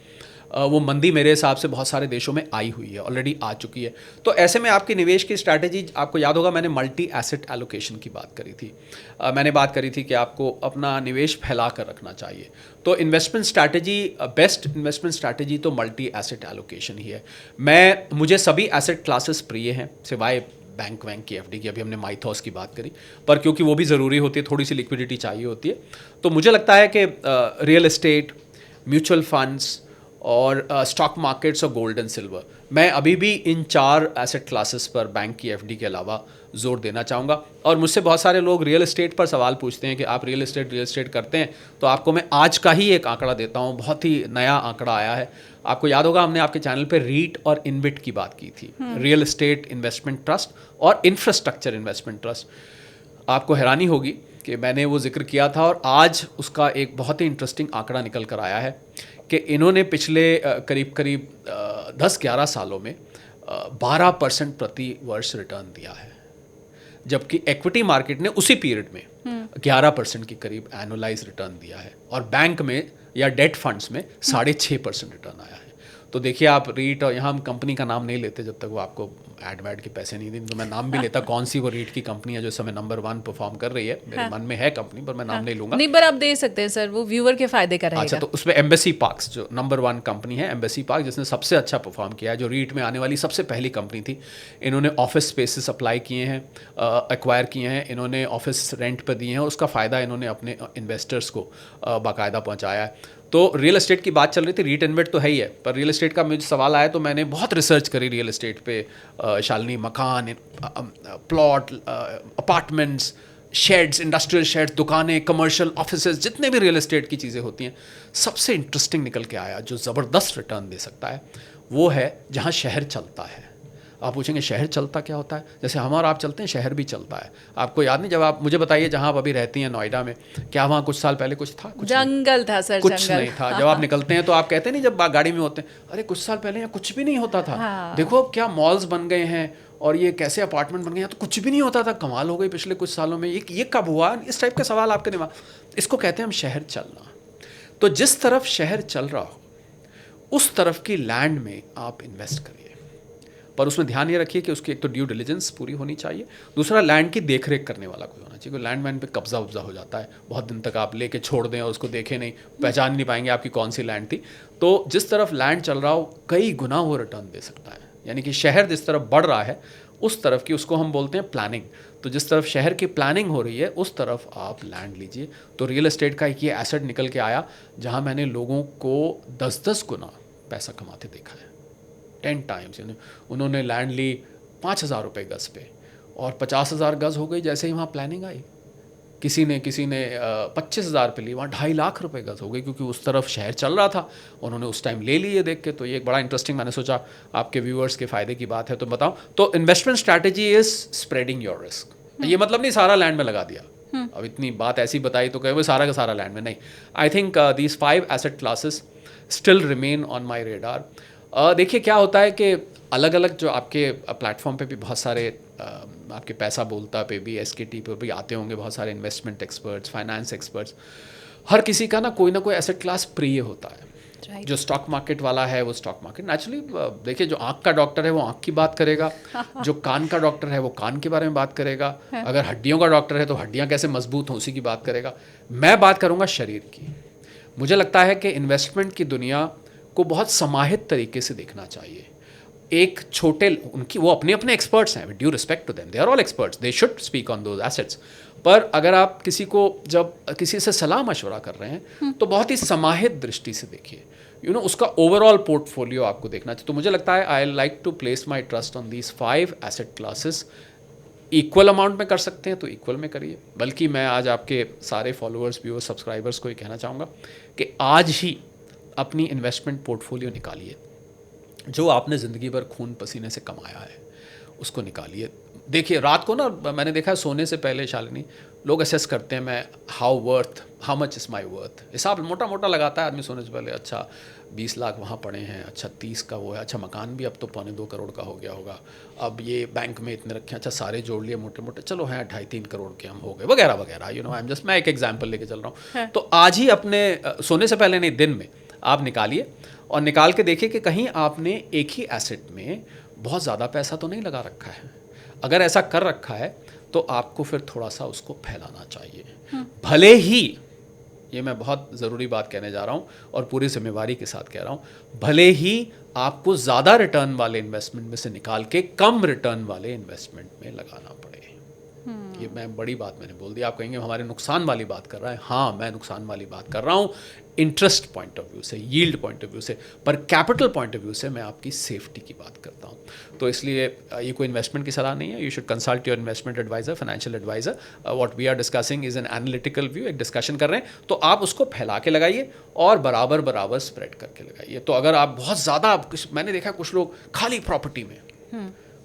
वो मंदी मेरे हिसाब से बहुत सारे देशों में आई हुई है, ऑलरेडी आ चुकी है। तो ऐसे में आपकी निवेश की स्ट्रैटेजी, आपको याद होगा मैंने मल्टी एसेट एलोकेशन की बात करी थी। मैंने बात करी थी कि आपको अपना निवेश फैला कर रखना चाहिए। तो investment strategy, best investment strategy तो मल्टी एसेट एलोकेशन ही है। मुझे सभी एसेट क्लासेस प्रिय हैं, सिवाय बैंक वैंक की, एफडी की, अभी हमने माइथॉस की बात करी, पर क्योंकि वो भी ज़रूरी होती है, थोड़ी सी लिक्विडिटी चाहिए होती है। तो मुझे लगता है कि रियल एस्टेट, म्यूचुअल फंड्स और स्टॉक मार्केट्स और गोल्ड एंड सिल्वर, मैं अभी भी इन 4 एसेट क्लासेस पर बैंक की एफडी के अलावा जोर देना चाहूँगा। और मुझसे बहुत सारे लोग रियल एस्टेट पर सवाल पूछते हैं कि आप रियल एस्टेट करते हैं, तो आपको मैं आज का ही एक आंकड़ा देता हूँ, बहुत ही नया आंकड़ा आया है। आपको याद होगा हमने आपके चैनल पे रीट और इनविट की बात की थी, रियल एस्टेट इन्वेस्टमेंट ट्रस्ट और इंफ्रास्ट्रक्चर इन्वेस्टमेंट ट्रस्ट। आपको हैरानी होगी कि मैंने वो जिक्र किया था और आज उसका एक बहुत ही इंटरेस्टिंग आंकड़ा निकल कर आया है कि इन्होंने पिछले करीब 10-11 सालों में 12% प्रति वर्ष रिटर्न दिया है, जबकि इक्विटी मार्केट ने उसी पीरियड में 11% के करीब एनुअलाइज रिटर्न दिया है, और बैंक में या डेट फंड्स में 6.5% रिटर्न आया है। तो देखिए आप रीट, और यहाँ हम कंपनी का नाम नहीं लेते जब तक वो आपको एड वैड के पैसे नहीं दें, तो मैं नाम भी लेता कौन सी वो रीट की कंपनी है जो इस समय नंबर 1 परफॉर्म कर रही है। मेरे मन में है कंपनी, पर मैं नाम नहीं लूंगा। नहीं, पर आप दे सकते हैं सर, वो व्यूअर के फायदे का रहेगा। अच्छा, तो उसमें एम्बेसी पार्क्स जो नंबर 1 कंपनी है, एम्बेसी पार्क, जिसने सबसे अच्छा परफॉर्म किया है, जो रीट में आने वाली सबसे पहली कंपनी थी। इन्होंने ऑफिस स्पेसेस अप्लाई किए हैं, एक्वायर किए हैं, इन्होंने ऑफिस रेंट पर दिए हैं, उसका फ़ायदा इन्होंने अपने इन्वेस्टर्स को बाकायदा पहुँचाया है। तो रियल एस्टेट की बात चल रही थी, रीट इन्वेट तो है ही है, पर रियल एस्टेट का मुझे सवाल आया तो मैंने बहुत रिसर्च करी रियल एस्टेट पे। शालिनी, मकान, plot, apartments, shades, industrial shades, दुकानें, कमर्शियल ऑफिसेज, जितने भी रियल एस्टेट की चीज़ें होती हैं, सबसे इंटरेस्टिंग निकल के आया जो ज़बरदस्त रिटर्न दे सकता है, वो है जहाँ शहर चलता है। आप पूछेंगे शहर चलता क्या होता है? जैसे हम और आप चलते हैं, शहर भी चलता है। आपको याद नहीं, जब आप मुझे बताइए जहाँ आप अभी रहती हैं नोएडा में, क्या वहाँ कुछ साल पहले कुछ था? कुछ जंगल था सर, कुछ नहीं था। जब आप निकलते हैं तो आप कहते नहीं, जब गाड़ी में होते हैं, अरे कुछ साल पहले यहाँ कुछ भी नहीं होता था। देखो क्या मॉल्स बन गए हैं और ये कैसे अपार्टमेंट बन गए हैं, तो कुछ भी नहीं होता था, कमाल हो गई पिछले कुछ सालों में, ये कब हुआ? इस टाइप के सवाल आपके दिमाग, इसको कहते हैं हम शहर चलना। तो जिस तरफ शहर चल रहा हो उस तरफ की लैंड में आप इन्वेस्ट करिए। पर उसमें ध्यान ये रखिए कि उसकी एक तो ड्यू डिलिजेंस पूरी होनी चाहिए, दूसरा लैंड की देख रेख करने वाला कोई होना चाहिए। कोई लैंड वैंड पे कब्जा वब्जा हो जाता है, बहुत दिन तक आप लेके छोड़ दें और उसको देखें नहीं, पहचान नहीं पाएंगे आपकी कौन सी लैंड थी। तो जिस तरफ लैंड चल रहा हो कई गुना वो रिटर्न दे सकता है, यानी कि शहर जिस तरफ बढ़ रहा है उस तरफ की, उसको हम बोलते हैं प्लानिंग। तो जिस तरफ शहर की प्लानिंग हो रही है उस तरफ आप लैंड लीजिए। तो रियल एस्टेट का एक ये एसेट निकल के आया जहां मैंने लोगों को 10-10 गुना पैसा कमाते देखा है, 10 टाइम्स। उन्होंने लैंड ली 5,000 रुपये गज पे और 50,000 गज हो गई जैसे ही वहाँ प्लानिंग आई। किसी ने 25,000 पे ली, वहाँ 2.5 लाख रुपए गज हो गई, क्योंकि उस तरफ शहर चल रहा था, उन्होंने उस टाइम ले लिए देख के। तो ये एक बड़ा इंटरेस्टिंग, मैंने सोचा आपके व्यूअर्स के फ़ायदे की बात है तो बताऊं। तो investment strategy is spreading your risk. ये मतलब नहीं सारा लैंड में लगा दिया, अब इतनी बात ऐसी बताई तो कहे वो सारा का सारा लैंड में नहीं। I think these 5 asset classes still remain on my radar. देखिए क्या होता है कि अलग अलग जो आपके प्लेटफॉर्म पे भी बहुत सारे आपके पैसा बोलता पे भी, SKT पे भी आते होंगे बहुत सारे इन्वेस्टमेंट एक्सपर्ट्स, फाइनेंस एक्सपर्ट्स। हर किसी का ना कोई एसेट क्लास प्रिय होता है। जो स्टॉक मार्केट वाला है वो स्टॉक मार्केट, नेचुरली देखिए जो आँख का डॉक्टर है वो आँख की बात करेगा, जो कान का डॉक्टर है वो कान के बारे में बात करेगा, अगर हड्डियों का डॉक्टर है तो हड्डियाँ कैसे मजबूत हों उसी की बात करेगा। मैं बात करूँगा शरीर की। मुझे लगता है कि इन्वेस्टमेंट की दुनिया को बहुत समाहित तरीके से देखना चाहिए। एक छोटे उनकी वो अपने अपने एक्सपर्ट्स हैं, with due respect to them, they are all experts, they should speak on those assets. पर अगर आप किसी को जब किसी से सलाह मशवरा कर रहे हैं तो बहुत ही समाहित दृष्टि से देखिए, उसका ओवरऑल पोर्टफोलियो आपको देखना चाहिए। तो मुझे लगता है I like to place my trust on these 5 asset classes. Equal amount में कर सकते हैं तो इक्वल में करिए, बल्कि मैं आज आपके सारे फॉलोअर्स, व्यूअर्स, सब्सक्राइबर्स को ये कहना चाहूँगा कि आज ही अपनी इन्वेस्टमेंट पोर्टफोलियो निकालिए। जो आपने ज़िंदगी भर खून पसीने से कमाया है उसको निकालिए। देखिए रात को ना मैंने देखा है सोने से पहले शालिनी लोग असेस करते हैं, मैं how much is my worth, हिसाब मोटा मोटा लगाता है आदमी सोने से पहले। अच्छा 20 लाख वहाँ पड़े हैं, अच्छा 30 का वो है, अच्छा मकान भी अब तो 2.25 करोड़ का हो गया होगा, अब ये बैंक में इतने रखे, अच्छा सारे जोड़ लिए मोटे मोटे, चलो हैं 2.5-3 करोड़ के हम हो गए, वगैरह वगैरह। आई एम जस्ट, मैं एक एग्जाम्पल लेके चल रहा हूँ। तो आज ही अपने सोने से पहले नहीं, दिन में आप निकालिए और निकाल के देखिए कि कहीं आपने एक ही एसेट में बहुत ज़्यादा पैसा तो नहीं लगा रखा है। अगर ऐसा कर रखा है तो आपको फिर थोड़ा सा उसको फैलाना चाहिए। भले ही, ये मैं बहुत ज़रूरी बात कहने जा रहा हूँ और पूरी जिम्मेवारी के साथ कह रहा हूँ, भले ही आपको ज़्यादा रिटर्न वाले इन्वेस्टमेंट में से निकाल के कम रिटर्न वाले इन्वेस्टमेंट में लगाना पड़े। ये मैं बड़ी बात मैंने बोल दी। आप कहेंगे हमारे नुकसान वाली बात कर रहा है, हाँ मैं नुकसान वाली बात कर रहा हूँ इंटरेस्ट पॉइंट ऑफ व्यू से, यील्ड पॉइंट ऑफ व्यू से, पर कैपिटल पॉइंट ऑफ व्यू से मैं आपकी सेफ्टी की बात करता हूँ। तो इसलिए ये कोई इन्वेस्टमेंट की सलाह नहीं है। You should consult your investment adviser, financial adviser. What we are discussing is an analytical view, एक डिस्कशन कर रहे हैं तो आप उसको फैला के लगाइए और बराबर बराबर स्प्रेड करके लगाइए। तो अगर आप बहुत ज़्यादा, मैंने देखा कुछ लोग खाली प्रॉपर्टी में,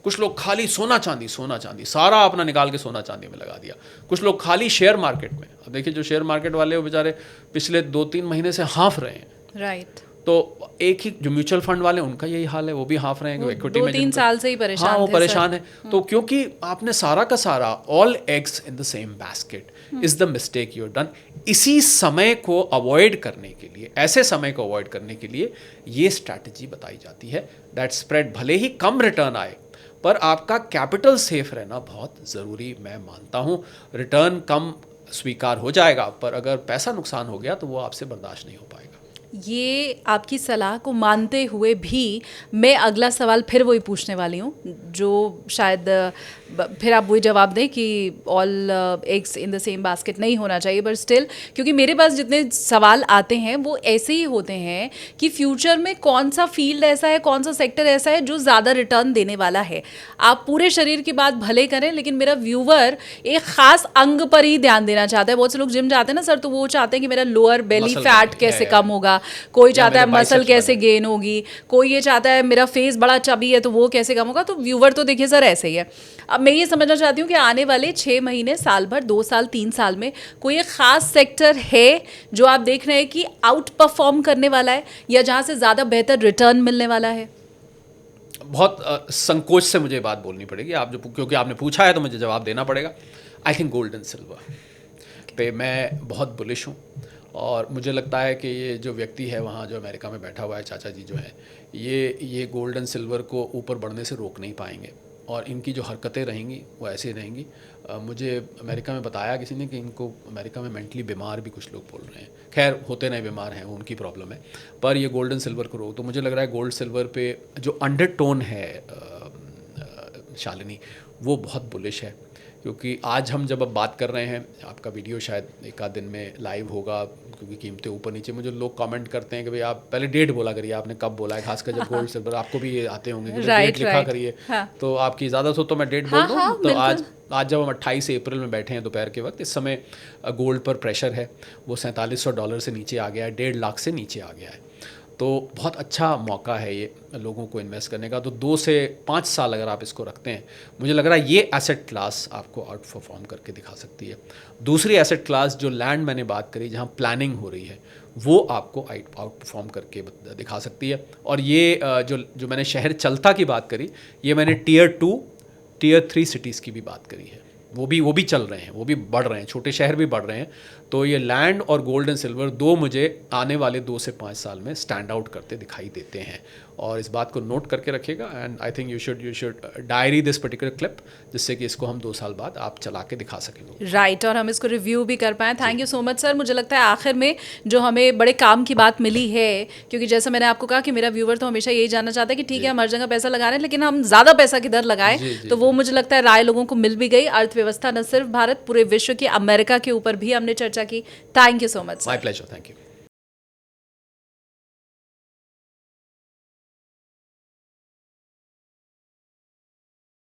कुछ लोग खाली सोना चांदी सारा अपना निकाल के सोना चांदी में लगा दिया, कुछ लोग खाली शेयर मार्केट में। अब देखिए जो शेयर मार्केट वाले वो बेचारे पिछले 2-3 महीने से हाँफ रहे हैं, राइट। तो एक ही जो म्यूचुअल फंड वाले उनका यही हाल है, वो भी हाँफ रहे हैं इक्विटी में 2-3 साल से ही परेशान। हाँ वो परेशान है। तो क्योंकि आपने सारा का सारा all eggs in the same basket is the mistake you done. इसी समय को अवॉइड करने के लिए, ऐसे समय को अवॉइड करने के लिए ये स्ट्रैटेजी बताई जाती है दैट स्प्रेड भले ही कम रिटर्न आए पर आपका कैपिटल सेफ रहना बहुत ज़रूरी मैं मानता हूँ। रिटर्न कम स्वीकार हो जाएगा पर अगर पैसा नुकसान हो गया तो वो आपसे बर्दाश्त नहीं हो पाएगा। ये आपकी सलाह को मानते हुए भी मैं अगला सवाल फिर वही पूछने वाली हूँ, जो शायद फिर आप वही जवाब दें कि all eggs in the same basket नहीं होना चाहिए, बट स्टिल क्योंकि मेरे पास जितने सवाल आते हैं वो ऐसे ही होते हैं कि फ्यूचर में कौन सा फील्ड ऐसा है, कौन सा सेक्टर ऐसा है जो ज़्यादा रिटर्न देने वाला है। आप पूरे शरीर की बात भले करें लेकिन मेरा व्यूवर एक ख़ास अंग पर ही ध्यान देना चाहता है। बहुत से लोग जिम जाते हैं ना सर, तो वो चाहते हैं कि मेरा लोअर बेली फैट कैसे कम होगा, कोई चाहता है मसल कैसे गेन होगी, कोई ये चाहता है मेरा फेस बड़ा चबी है तो वो कैसे कम होगा। तो व्यूवर तो देखिए सर ऐसे ही है। अब मैं ये समझना चाहती हूँ कि आने वाले 6 महीने, साल भर, 2 साल, 3 साल में कोई एक ख़ास सेक्टर है जो आप देख रहे हैं कि आउट परफॉर्म करने वाला है या जहाँ से ज़्यादा बेहतर रिटर्न मिलने वाला है? बहुत संकोच से मुझे बात बोलनी पड़ेगी, आप जो क्योंकि आपने पूछा है तो मुझे जवाब देना पड़ेगा। I think gold and silver पे मैं बहुत बुलिश हूँ। और मुझे लगता है कि ये जो व्यक्ति है वहाँ जो अमेरिका में बैठा हुआ है, चाचा जी जो है, ये गोल्ड एंड सिल्वर को ऊपर बढ़ने से रोक नहीं पाएंगे और इनकी जो हरकतें रहेंगी वो ऐसे ही रहेंगी। मुझे अमेरिका में बताया किसी ने कि इनको अमेरिका में मेंटली बीमार भी कुछ लोग बोल रहे हैं। खैर होते नहीं बीमार हैं, वो उनकी प्रॉब्लम है, पर ये गोल्ड एंड सिल्वर को रोक, तो मुझे लग रहा है गोल्ड सिल्वर पे जो अंडरटोन है शालिनी, वो बहुत बुलिश है। क्योंकि आज हम जब अब बात कर रहे हैं, आपका वीडियो शायद एक आध दिन में लाइव होगा, क्योंकि कीमतें ऊपर नीचे, मुझे लोग कमेंट करते हैं कि भाई आप पहले डेट बोला करिए, आपने कब बोला है, खासकर जब गोल्ड सिल्वर, आपको भी ये आते होंगे कि डेट लिखा करिए। तो आपकी इजाज़त हो तो मैं डेट बोल दूँ। तो आज जब हम 28 अप्रैल में बैठे हैं दोपहर के वक्त, इस समय गोल्ड पर प्रेशर है, वो $4700 से नीचे आ गया है, 1.5 लाख से नीचे आ गया है। तो बहुत अच्छा मौका है ये लोगों को इन्वेस्ट करने का। तो 2 से 5 साल अगर आप इसको रखते हैं, मुझे लग रहा है ये एसेट क्लास आपको आउट परफॉर्म करके दिखा सकती है। दूसरी एसेट क्लास जो लैंड मैंने बात करी, जहाँ प्लानिंग हो रही है, वो आपको आउट परफॉर्म करके दिखा सकती है। और ये जो मैंने शहर चलता की बात करी, ये मैंने टियर 2 टियर 3 सिटीज़ की भी बात करी है, वो भी चल रहे हैं, वो भी बढ़ रहे हैं, छोटे शहर भी बढ़ रहे हैं। तो ये लैंड और गोल्ड एंड सिल्वर दो मुझे आने वाले 2 से 5 साल में स्टैंड आउट करते दिखाई देते हैं। और इस बात को नोट करके रखिएगा, and I think you should diary this particular clip, जिससे कि इसको हम 2 साल बाद आप चला के दिखा सकेंगे। राइट, और हम इसको रिव्यू भी कर पाएँ। Thank you so much sir. मुझे लगता है आखिर में जो हमें बड़े काम की बात मिली है, क्योंकि जैसे मैंने आपको कहा कि मेरा व्यूवर तो हमेशा यही जानना चाहता है कि ठीक है हम हर जगह पैसा लगा रहे हैं, लेकिन हम ज़्यादा पैसा किधर लगाएं, तो वो मुझे लगता है राय लोगों को मिल भी गई। अर्थव्यवस्था न सिर्फ भारत, पूरे विश्व की, अमेरिका के ऊपर भी हमने चर्चा की। Thank you so much. My pleasure, thank you.